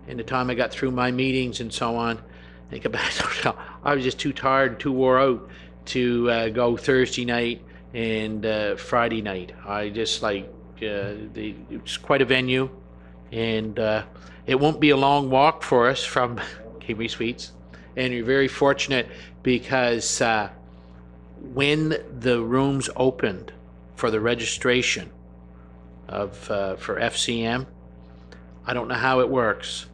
And the time I got through my meetings and so on, I was just too tired, too wore out to go Thursday night and Friday night. I just it's quite a venue, and it won't be a long walk for us from Cambridge Suites. And you're very fortunate because when the rooms opened for the registration for FCM, I don't know how it works,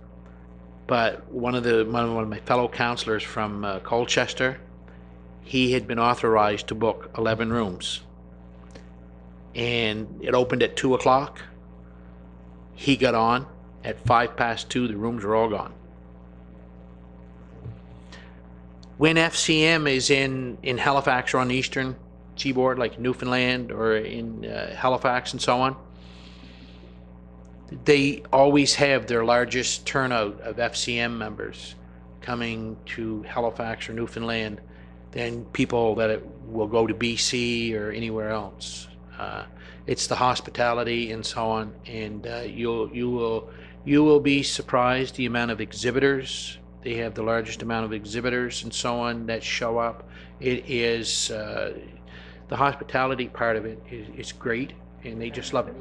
but one of my fellow councillors from Colchester, he had been authorized to book 11 rooms. and it opened at 2 o'clock. He got on at 2:05. The rooms were all gone. When FCM is in Halifax or on the eastern seaboard, like Newfoundland or in Halifax and so on, they always have their largest turnout of FCM members coming to Halifax or Newfoundland than people that will go to BC or anywhere else. It's the hospitality and so on, and you will be surprised the amount of exhibitors. They have the largest amount of exhibitors and so on that show up. It is the hospitality part of it is great, and they just love it.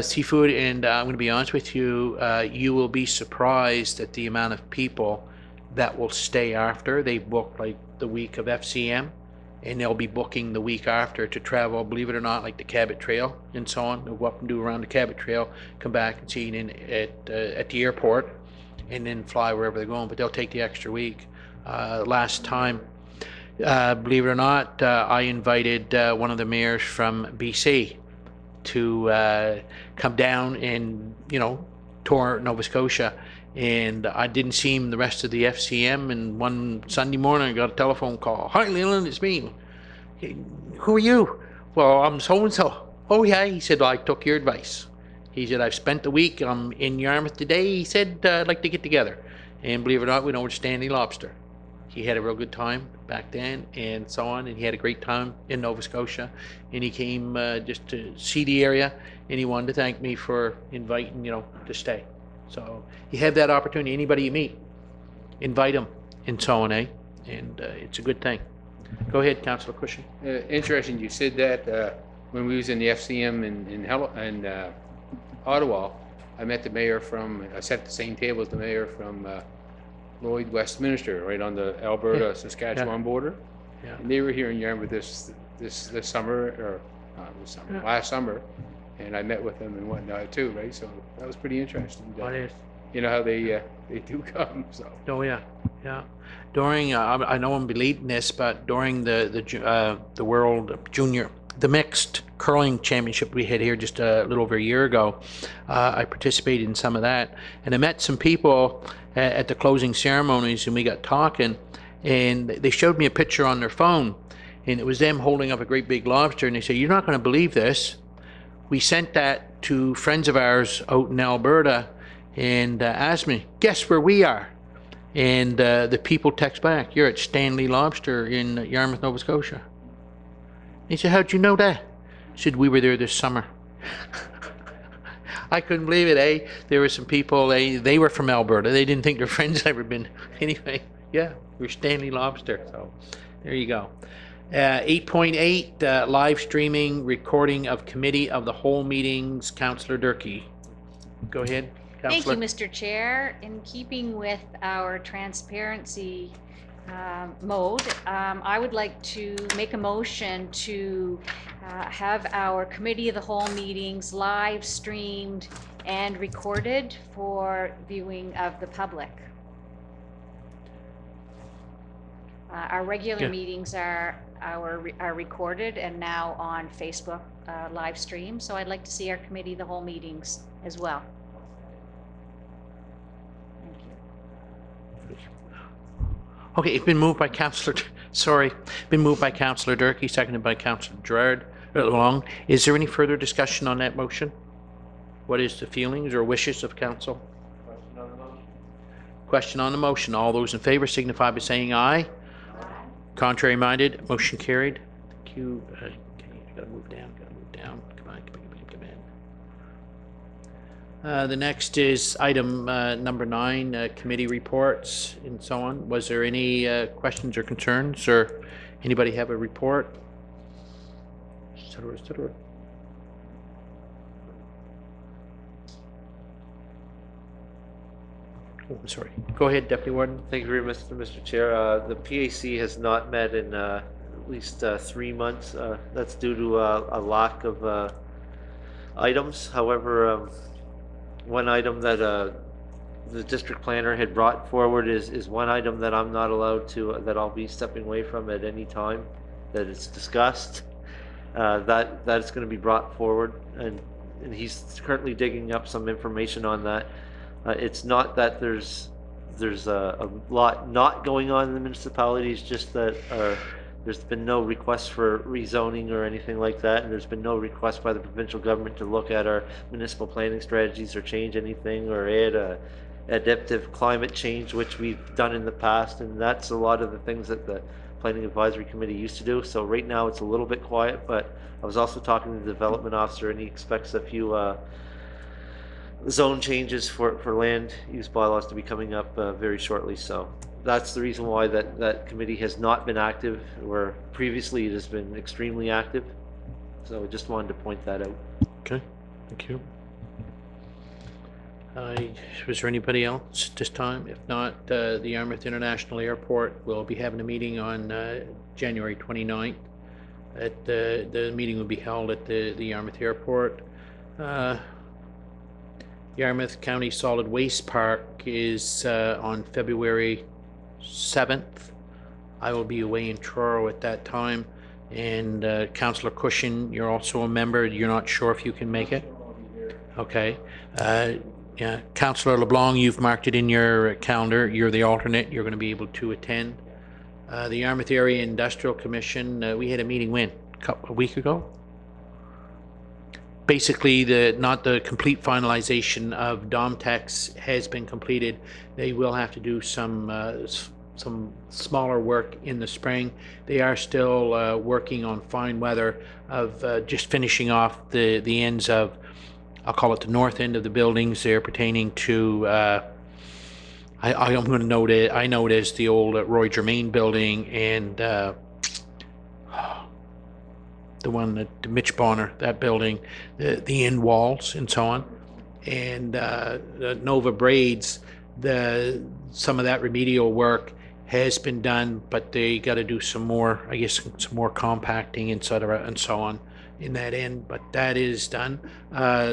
Seafood, and I'm going to be honest with you, you will be surprised at the amount of people that will stay after. They book like the week of FCM, and they'll be booking the week after to travel, believe it or not, like the Cabot Trail and so on. They'll go up and do around the Cabot Trail, come back and see it at the airport, and then fly wherever they're going, but they'll take the extra week. Last time, believe it or not, I invited one of the mayors from BC to come down and, tour Nova Scotia. And I didn't see him the rest of the FCM, and one Sunday morning I got a telephone call. "Hi, Leland, it's me." "Who are you?" "Well, I'm so-and-so." "Oh, yeah." He said, "I took your advice." He said, "I've spent the week. I'm in Yarmouth today." He said, "I'd like to get together." And believe it or not, we know it's Stanley Lobster. He had a real good time back then and so on, and he had a great time in Nova Scotia. And he came just to see the area, and he wanted to thank me for inviting, to stay. So you have that opportunity. Anybody you meet, invite them and so on, and it's a good thing. Go ahead, Councillor Cushing. Interesting you said that. When we was in the FCM in Ottawa, I met the mayor I sat at the same table as the mayor from Lloyd, Westminster, right on the Alberta-Saskatchewan border. Yeah. And they were here in Yarmouth this summer, or not this summer, last summer, and I met with them and whatnot too, right? So that was pretty interesting. What is? You know how they do come. So. Oh yeah. During I know I'm belating this, but during the World Junior, the mixed curling championship we had here just a little over a year ago, I participated in some of that, and I met some people at the closing ceremonies, and we got talking, and they showed me a picture on their phone, and it was them holding up a great big lobster, and they said, "You're not going to believe this. We sent that to friends of ours out in Alberta, and asked me, guess where we are?" And the people text back, "You're at Stanley Lobster in Yarmouth, Nova Scotia." He said, "How'd you know that?" I said, "We were there this summer." I couldn't believe it, There were some people, they were from Alberta. They didn't think their friends had ever been. Anyway, yeah, we're Stanley Lobster. So there you go. 8.8, live streaming, recording of committee of the whole meetings. Councillor Durkee. Go ahead, Councillor. Thank you, Mr. Chair. In keeping with our transparency mode, I would like to make a motion to have our committee of the whole meetings live streamed and recorded for viewing of the public. Our regular meetings are recorded and now on Facebook live stream, so I'd like to see our committee of the whole meetings as well. Okay, it's been moved by Councillor, been moved by Councillor Durkee, seconded by Councillor Gerard Long. Is there any further discussion on that motion? What is the feelings or wishes of council? Question on the motion? Question on the motion. All those in favor signify by saying aye. Contrary minded, motion carried. Thank you. Okay, gotta move down, Come on. The next is item number 9, committee reports and so on. Was there any questions or concerns, or anybody have a report? Oh, I'm sorry. Go ahead, Deputy Warden. Thank you very much, Mr. Chair. The PAC has not met in at least 3 months. That's due to a lack of items. However, one item that the district planner had brought forward is one item that I'm not allowed to, that I'll be stepping away from at any time that it's discussed. that's going to be brought forward, and he's currently digging up some information on that. It's not that there's a lot not going on in the municipalities, just that there's been no request for rezoning or anything like that, and there's been no request by the provincial government to look at our municipal planning strategies or change anything or add adaptive climate change, which we've done in the past, and that's a lot of the things that the Planning Advisory Committee used to do. So right now it's a little bit quiet, but I was also talking to the development officer, and he expects a few zone changes for land use bylaws to be coming up very shortly. So that's the reason why that committee has not been active, where previously it has been extremely active. So I just wanted to point that out. Okay, thank you. Was there anybody else this time? If not, the Yarmouth International Airport will be having a meeting on January 29th. The meeting will be held at the Yarmouth Airport. Yarmouth County Solid Waste Park is on February 7th. I will be away in Truro at that time. And Councillor Cushion, you're also a member. You're not sure if you can make it? Okay. Yeah, Councillor LeBlanc, you've marked it in your calendar. You're the alternate. You're going to be able to attend. The Yarmouth Area Industrial Commission, we had a meeting when? A week ago? Basically, not the complete finalization of Domtex has been completed. They will have to do some smaller work in the spring. They are still working on fine weather of just finishing off the ends of, I'll call it the north end of the buildings. They're pertaining to, I'm going to note it, I know it as the old Roy Germain building, and the one that Mitch Bonner, that building, the end walls and so on. And the Nova Braids, some of that remedial work has been done, but they got to do some more, I guess, some more compacting, et cetera, and so on in that end, but that is done.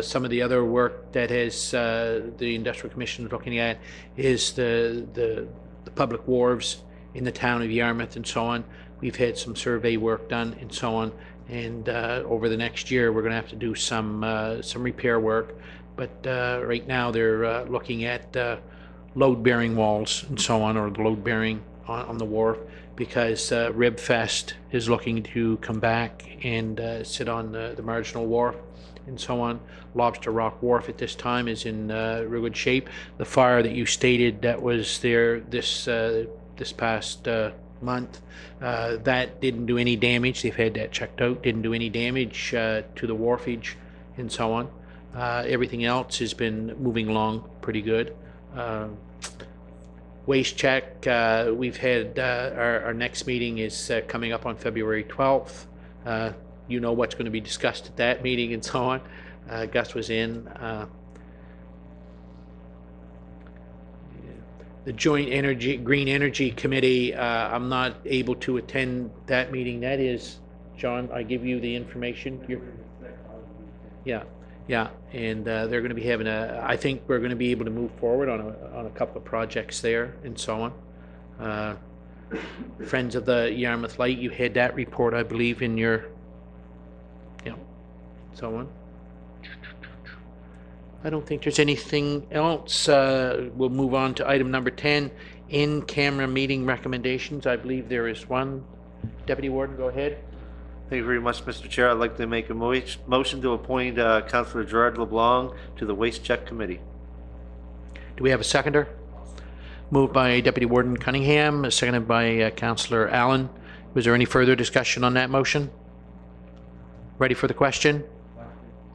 Some of the other work that has the Industrial Commission is looking at is the public wharves in the town of Yarmouth and so on. We've had some survey work done and so on, and over the next year we're going to have to do some repair work. But right now they're looking at load-bearing walls and so on, or the load-bearing on the wharf, because Ribfest is looking to come back and sit on the marginal wharf and so on. Lobster Rock Wharf at this time is in real good shape. The fire that you stated that was there this past month, that didn't do any damage. They've had that checked out. Didn't do any damage to the wharfage and so on. Everything else has been moving along pretty good. Waste check, we've had our next meeting is coming up on February 12th. You know what's going to be discussed at that meeting and so on. Gus was in. The Joint Green Energy Committee, I'm not able to attend that meeting. That is, John, I give you the information. Yeah, and they're going to be having I think we're going to be able to move forward on a couple of projects there and so on. Friends of the Yarmouth Light, you had that report, I believe, in your, so on. I don't think there's anything else. We'll move on to item number 10, in-camera meeting recommendations. I believe there is one. Deputy Warden, go ahead. Thank you very much, Mr. Chair. I'd like to make a motion to appoint Councillor Gerard LeBlanc to the Waste Check Committee. Do we have a seconder? Moved by Deputy Warden Cunningham, seconded by Councillor Allen. Was there any further discussion on that motion? Ready for the question?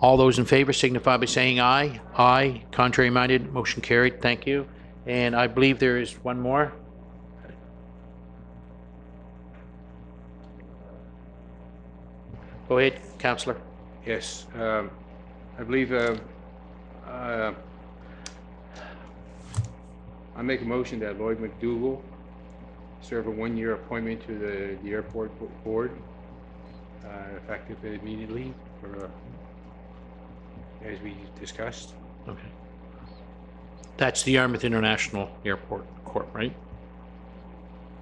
All those in favor signify by saying aye. Aye. Contrary minded, motion carried. Thank you. And I believe there is one more. Go ahead, Councillor. Yes, I believe I make a motion that Lloyd McDougall serve a one-year appointment to the airport board, effective immediately, as we discussed. Okay. That's the Yarmouth International Airport Corp, right?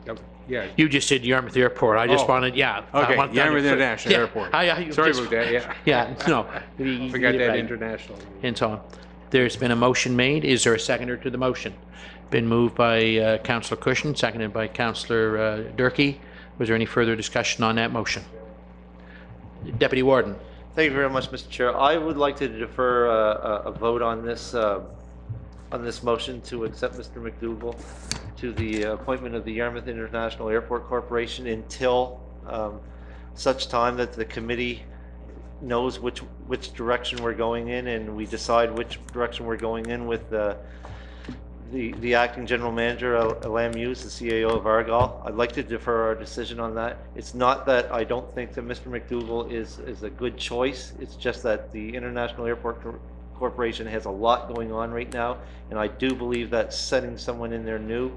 Yep. Yeah. You just said Yarmouth Airport. I just Oh. wanted, yeah. I Okay, wanted to- Yarmouth International Yeah, Airport. I Sorry just- about that, yeah. Yeah, no. you Forgot did that right. international. And so on. There's been a motion made. Is there a seconder to the motion? Been moved by Councillor Cushion, seconded by Councillor Durkee. Was there any further discussion on that motion? Deputy Warden. Thank you very much, Mr. Chair. I would like to defer a vote on this motion to accept Mr. McDougall to the appointment of the Yarmouth International Airport Corporation until such time that the committee knows which direction we're going in, and we decide which direction we're going in with the acting general manager, Alam Hughes, the CAO of Argyle. I'd like to defer our decision on that. It's not that I don't think that Mr. McDougall is a good choice. It's just that the International Airport Corporation has a lot going on right now, and I do believe that setting someone in there new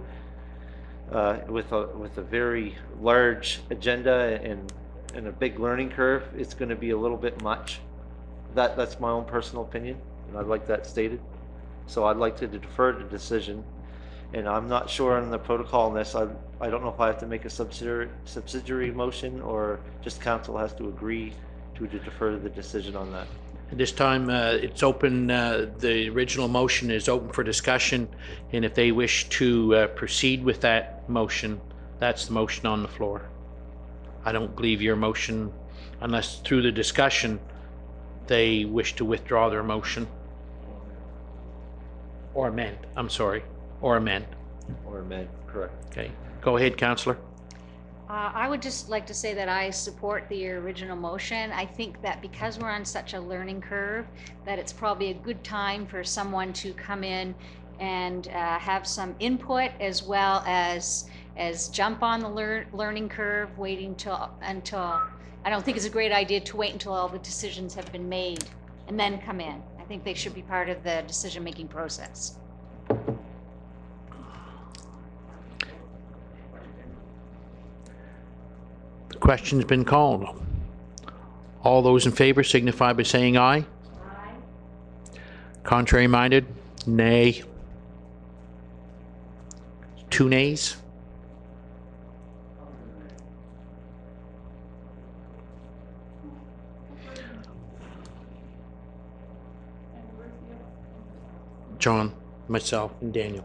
with a very large agenda and a big learning curve, it's going to be a little bit much. That's my own personal opinion, and I'd like that stated. So I'd like to defer the decision, and I'm not sure on the protocol on this. I don't know if I have to make a subsidiary motion, or just council has to agree to defer the decision on that. At this time, it's open, the original motion is open for discussion, and if they wish to proceed with that motion, that's the motion on the floor. I don't believe your motion, unless through the discussion, they wish to withdraw their motion. Or amend, I'm sorry, or amend. Or amend, correct. Okay, go ahead, Councillor. I would just like to say that I support the original motion. I think that because we're on such a learning curve, that it's probably a good time for someone to come in and have some input, as well as jump on the learning curve, waiting until I don't think it's a great idea to wait until all the decisions have been made and then come in. I think they should be part of the decision-making process. The question's been called. All those in favor signify by saying aye. Aye. Contrary minded, nay. 2 nays. John, myself, and Daniel.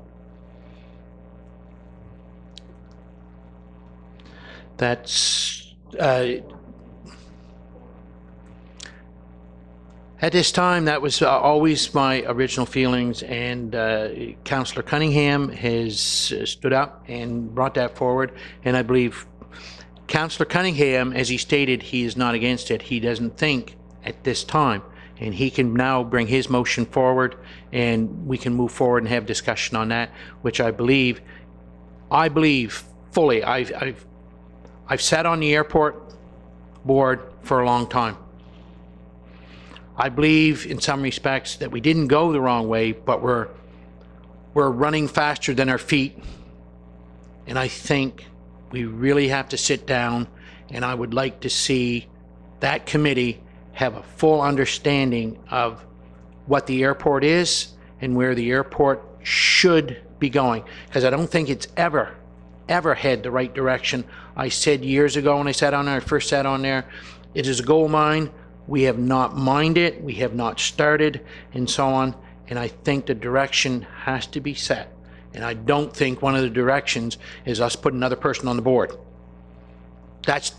That's at this time, that was always my original feelings, and Councillor Cunningham has stood up and brought that forward, and I believe Councillor Cunningham, as he stated, he is not against it. He doesn't think at this time, and he can now bring his motion forward, and we can move forward and have discussion on that, which I believe fully. I've sat on the airport board for a long time. I believe in some respects that we didn't go the wrong way, but we're running faster than our feet, and I think we really have to sit down, and I would like to see that committee have a full understanding of what the airport is and where the airport should be going, because I don't think it's ever head the right direction. I said years ago when I sat on there, I first sat on there, it is a gold mine. We have not mined it, we have not started, and so on, and I think the direction has to be set. And I don't think one of the directions is us putting another person on the board. That's,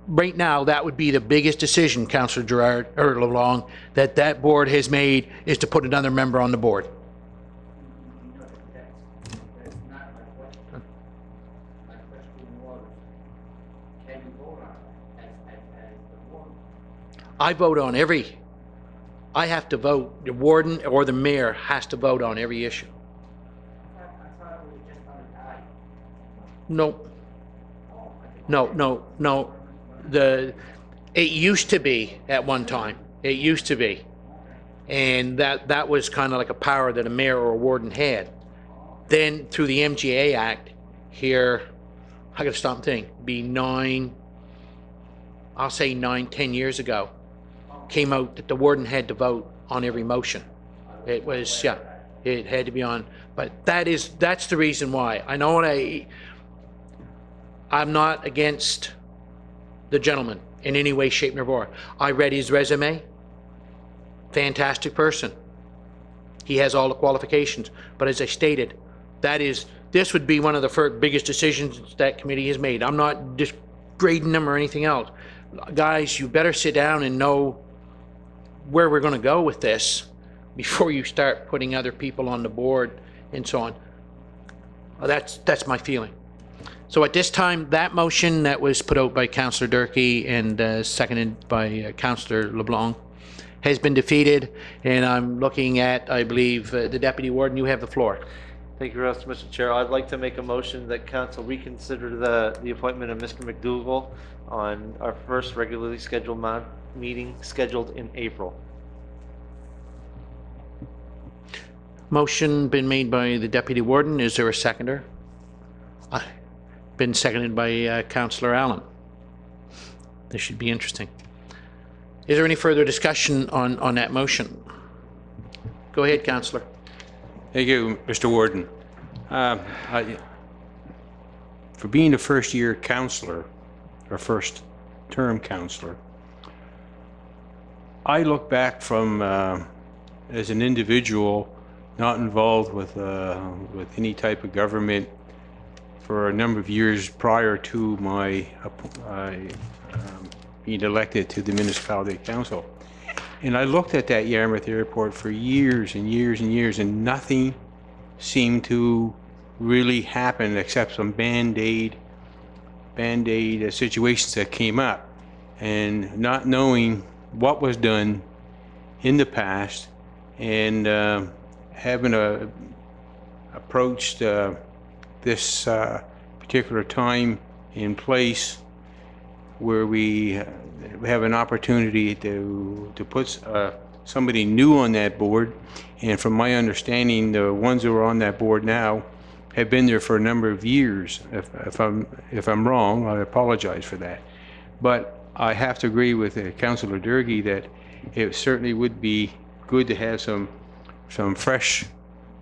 right now, that would be the biggest decision, Councillor Gerard, or LeLong, that board has made, is to put another member on the board. That's not my question. My question was, can you vote on it as the board? I vote on I have to vote, the warden or the mayor has to vote on every issue. I thought it was just on a die. No. It used to be at one time. It used to be. And that was kind of like a power that a mayor or a warden had. Then through the MGA Act here, I gotta stop and think, be 10 years ago, came out that the warden had to vote on every motion. It was, yeah, it had to be on, but that's the reason why. I know I'm not against the gentleman in any way, shape, nor form. I read his resume. Fantastic person. He has all the qualifications. But as I stated, this would be one of the biggest decisions that committee has made. I'm not grading them or anything else. Guys, you better sit down and know where we're going to go with this before you start putting other people on the board and so on. That's my feeling. So at this time, that motion that was put out by Councillor Durkee and seconded by Councillor LeBlanc has been defeated, and I'm looking at, I believe, the Deputy Warden. You have the floor. Thank you, Mr. Chair. I'd like to make a motion that council reconsider the appointment of Mr. McDougall on our first regularly scheduled meeting scheduled in April. Motion been made by the Deputy Warden. Is there a seconder? Been seconded by Councillor Allen. This should be interesting. Is there any further discussion on that motion? Go ahead, Councillor. Thank you, Mr. Warden. For being a first-year councillor, or first-term councillor, I look back from as an individual not involved with any type of government for a number of years prior to my being elected to the Municipality Council. And I looked at that Yarmouth Airport for years and years and years, and nothing seemed to really happen except some band-aid situations that came up. And not knowing what was done in the past, and having approached this particular time and place where we have an opportunity to put somebody new on that board. And from my understanding, the ones who are on that board now have been there for a number of years. If I'm wrong, I apologize for that. But I have to agree with Councillor Durkee that it certainly would be good to have some fresh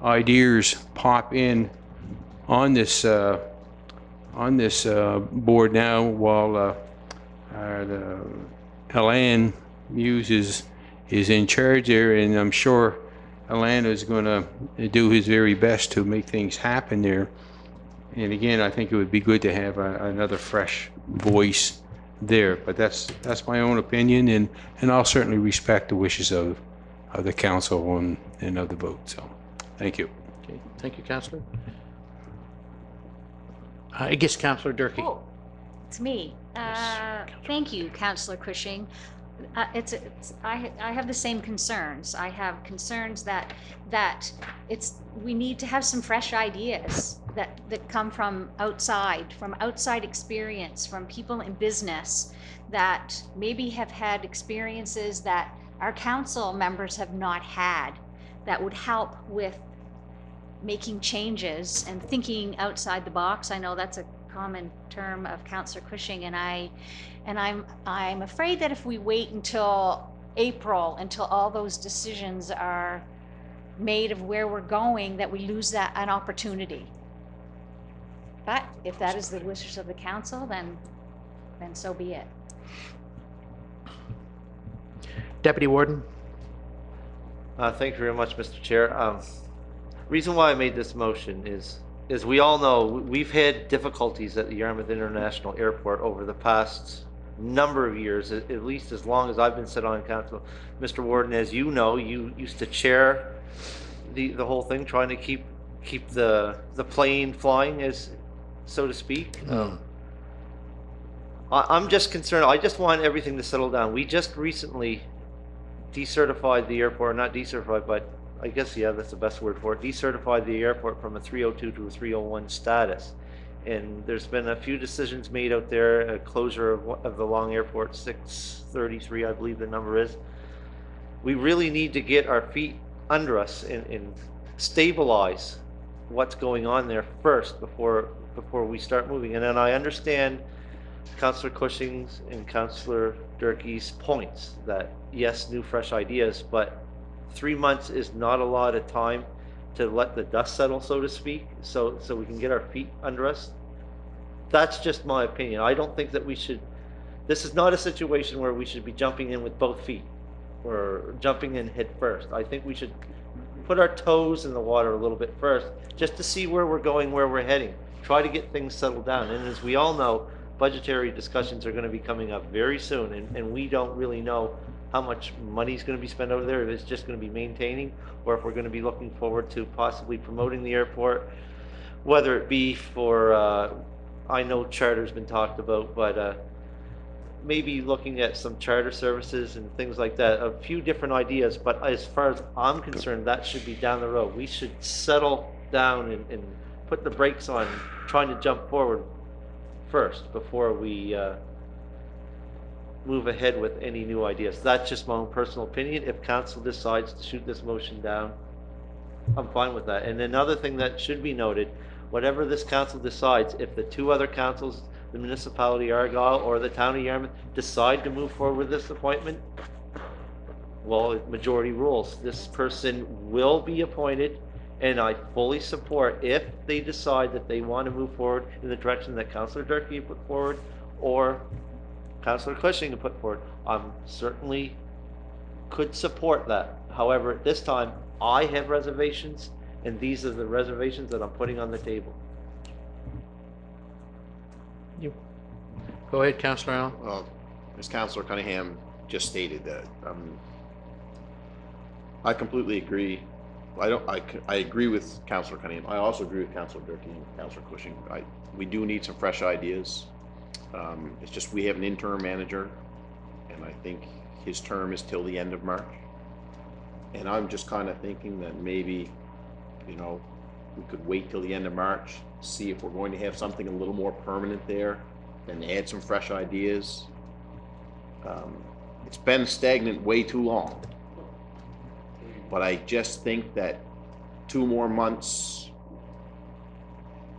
ideas pop in on this board now, while Alain Muse is in charge there, and I'm sure Alain is going to do his very best to make things happen there. And again, I think it would be good to have another fresh voice there. But that's my own opinion, and I'll certainly respect the wishes of the council and of the vote. So, thank you. Okay, thank you, Councillor. I guess Councillor Durkee. Oh, it's me. Thank you, Councillor Cushing. I have the same concerns. I have concerns that we need to have some fresh ideas that come from outside experience, from people in business that maybe have had experiences that our council members have not had, that would help with making changes and thinking outside the box. I know that's a common term of Councillor Cushing, and I'm afraid that if we wait until April, until all those decisions are made of where we're going, that we lose an opportunity. But if that is the wishes of the council, then so be it. Deputy Warden. Thank you very much, Mr. Chair. Reason why I made this motion is we all know we've had difficulties at the Yarmouth International Airport over the past number of years, at least as long as I've been sitting on council. Mr. Warden, as you know, you used to chair the whole thing, trying to keep the plane flying, as so to speak. I'm just concerned. I just want everything to settle down. We just recently decertified the airport, not decertified, but I guess, yeah, that's the best word for it. Decertified the airport from a 302 to a 301 status. And there's been a few decisions made out there, a closure of the Long Airport, 633, I believe the number is. We really need to get our feet under us and stabilize what's going on there first before we start moving. And then I understand Councillor Cushing's and Councillor Durkee's points that, yes, new fresh ideas, but 3 months is not a lot of time to let the dust settle, so to speak, so we can get our feet under us. That's just my opinion. I don't think that we should, this is not a situation where we should be jumping in with both feet or jumping in head first. I think we should put our toes in the water a little bit first, just to see where we're going, where we're heading. Try to get things settled down. And as we all know, budgetary discussions are going to be coming up very soon, and we don't really know how much money is going to be spent over there, if it's just going to be maintaining, or if we're going to be looking forward to possibly promoting the airport, whether it be for, I know charter's been talked about, but maybe looking at some charter services and things like that, a few different ideas, but as far as I'm concerned, that should be down the road. We should settle down and put the brakes on trying to jump forward first before we move ahead with any new ideas. That's just my own personal opinion. If council decides to shoot this motion down, I'm fine with that. And another thing that should be noted, whatever this council decides, if the two other councils, the municipality of Argyle or the town of Yarmouth, decide to move forward with this appointment, well, majority rules. This person will be appointed, and I fully support if they decide that they want to move forward in the direction that Councillor Durkee put forward or Councillor Cushing put forward. I'm certainly could support that. However, at this time, I have reservations, and these are the reservations that I'm putting on the table. Go ahead, Councillor Allen. Well, as Councillor Cunningham just stated, that I completely agree. I agree with Councillor Cunningham. I also agree with Councillor Durkee and Councillor Cushing. We do need some fresh ideas. It's just we have an interim manager, and I think his term is till the end of March. And I'm just kind of thinking that maybe, you know, we could wait till the end of March, see if we're going to have something a little more permanent there, and add some fresh ideas. It's been stagnant way too long. But I just think that 2 more months,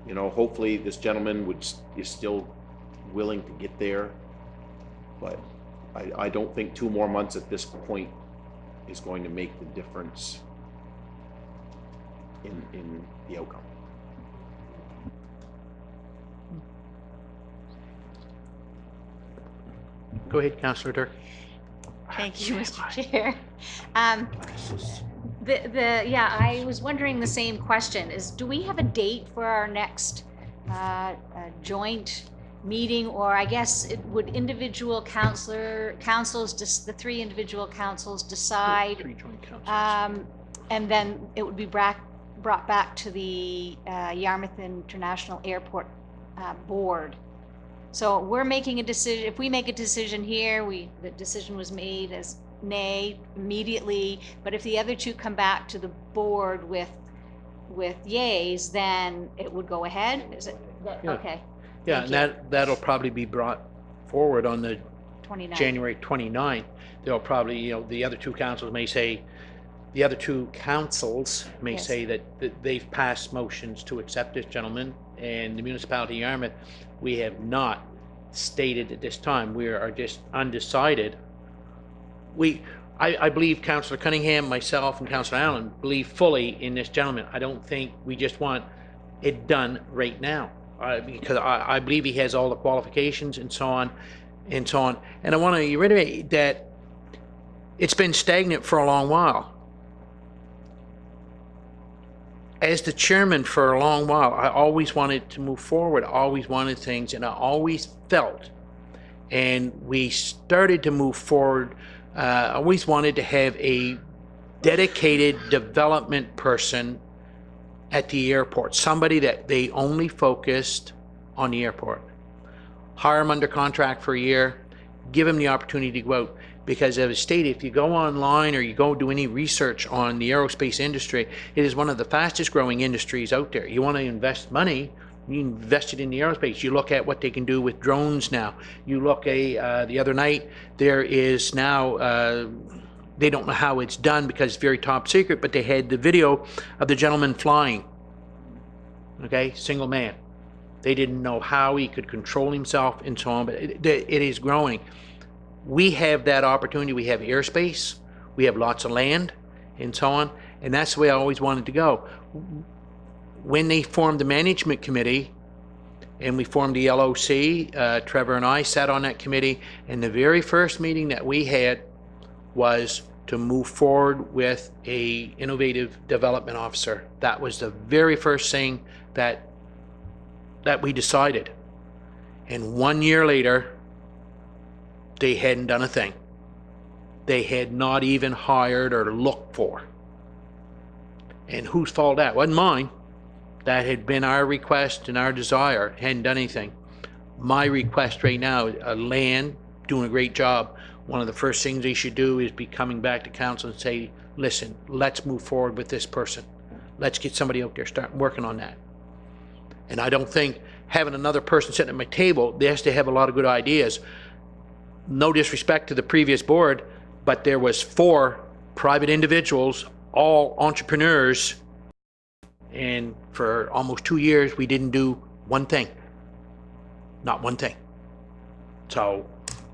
you know, hopefully this gentleman is still willing to get there. But I don't think 2 more months at this point is going to make the difference in the outcome. Go ahead, Councillor Durkee. Thank you, Mr. Chair. Yeah, I was wondering the same question, do we have a date for our next joint meeting, or I guess would individual councils, the 3 individual councils decide, 3 joint councils. and then it would be brought back to the Yarmouth International Airport board. So we're making a decision. If we make a decision here, the decision was made as nay immediately. But if the other 2 come back to the board with yays, then it would go ahead. Is it? Yeah. Okay. Yeah, and that'll probably be brought forward on the 29th. January 29th. They'll probably, you know, the other 2 councils may say Yes. say that they've passed motions to accept this gentleman, and the municipality of Yarmouth, we have not stated at this time. We are just undecided. I believe Councillor Cunningham, myself, and Councillor Allen believe fully in this gentleman. I don't think we just want it done right now, because I believe he has all the qualifications and so on and so on. And I want to reiterate that it's been stagnant for a long while. As the chairman for a long while, I always wanted to move forward, always wanted things, and I always felt, and we started to move forward, I always wanted to have a dedicated development person at the airport, somebody that they only focused on the airport. Hire him under contract for a year, give him the opportunity to go out. Because as stated, if you go online or you go do any research on the aerospace industry, it is one of the fastest growing industries out there. You want to invest money, you invest it in the aerospace. You look at what they can do with drones now. You look at, the other night, there is now, they don't know how it's done because it's very top secret, but they had the video of the gentleman flying, okay, single man. They didn't know how he could control himself and so on, but it is growing. We have that opportunity. We have airspace, we have lots of land and so on, and that's the way I always wanted to go. When they formed the management committee, and we formed the LOC. Trevor and I sat on that committee, and the very first meeting that we had was to move forward with a innovative development officer. That was the very first thing that we decided. And 1 year later, they hadn't done a thing. They had not even hired or looked for. And whose fault that? Wasn't mine. That had been our request and our desire. Hadn't done anything. My request right now, Lan, doing a great job. One of the first things they should do is be coming back to council and say, listen, let's move forward with this person. Let's get somebody out there, start working on that. And I don't think having another person sitting at my table, they has to have a lot of good ideas. No disrespect to the previous board, but there was 4 private individuals, all entrepreneurs, and for almost 2 years, we didn't do one thing. Not one thing. So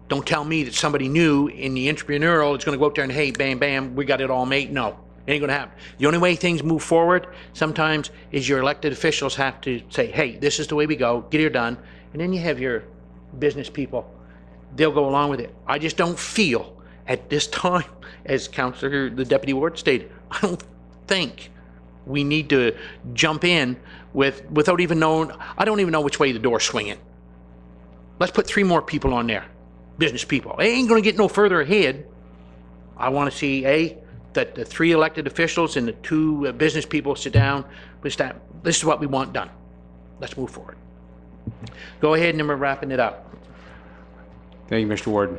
don't tell me that somebody new in the entrepreneurial is going to go out there and, hey, bam, bam, we got it all made. No, it ain't going to happen. The only way things move forward sometimes is your elected officials have to say, hey, this is the way we go, get it done. And then you have your business people. They'll go along with it. I just don't feel at this time, as Councillor, the Deputy Ward stated, I don't think we need to jump in without even knowing, I don't even know which way the door's swinging. Let's put 3 more people on there, business people. They ain't going to get no further ahead. I want to see, that the 3 elected officials and the 2 business people sit down, this is what we want done. Let's move forward. Go ahead, and then we're wrapping it up. Thank you, Mr. Warden.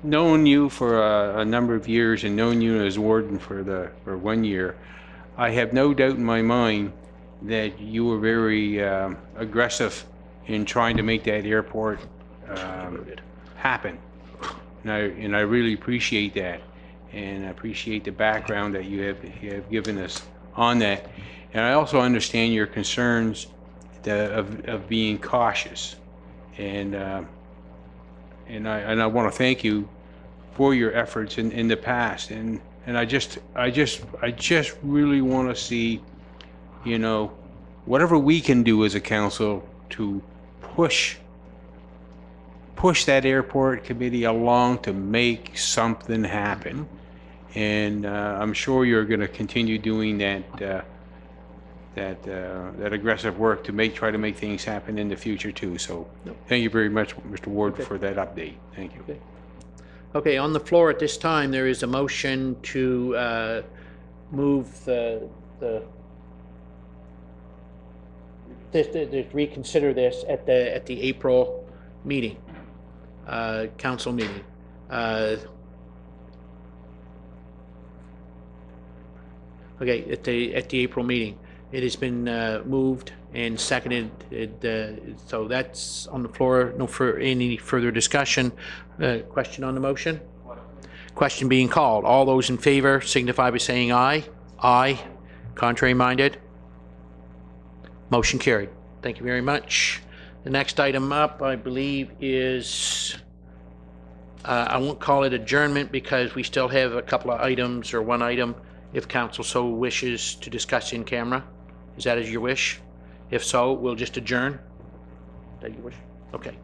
Knowing you for a number of years and knowing you as warden for 1 year, I have no doubt in my mind that you were very aggressive in trying to make that airport happen. And I really appreciate that, and I appreciate the background that you have given us on that. And I also understand your concerns of being cautious, and I want to thank you for your efforts in the past. And I just really want to see, whatever we can do as a council to push that airport committee along to make something happen. And I'm sure you're going to continue doing that aggressive work to try to make things happen in the future too. So thank you very much, Mr. Ward, for that update. Thank you. Okay, on the floor at this time, there is a motion to move to reconsider this at the April meeting, council meeting. Okay, at the April meeting. It has been moved and seconded, so that's on the floor. No for any further discussion. Question on the motion? Question being called. All those in favor signify by saying aye. Aye. Contrary minded? Motion carried. Thank you very much. The next item up, I believe, is, I won't call it adjournment because we still have a couple of items, or one item, if council so wishes to discuss in camera. Is that your wish? If so, we'll just adjourn. Is that your wish? Okay.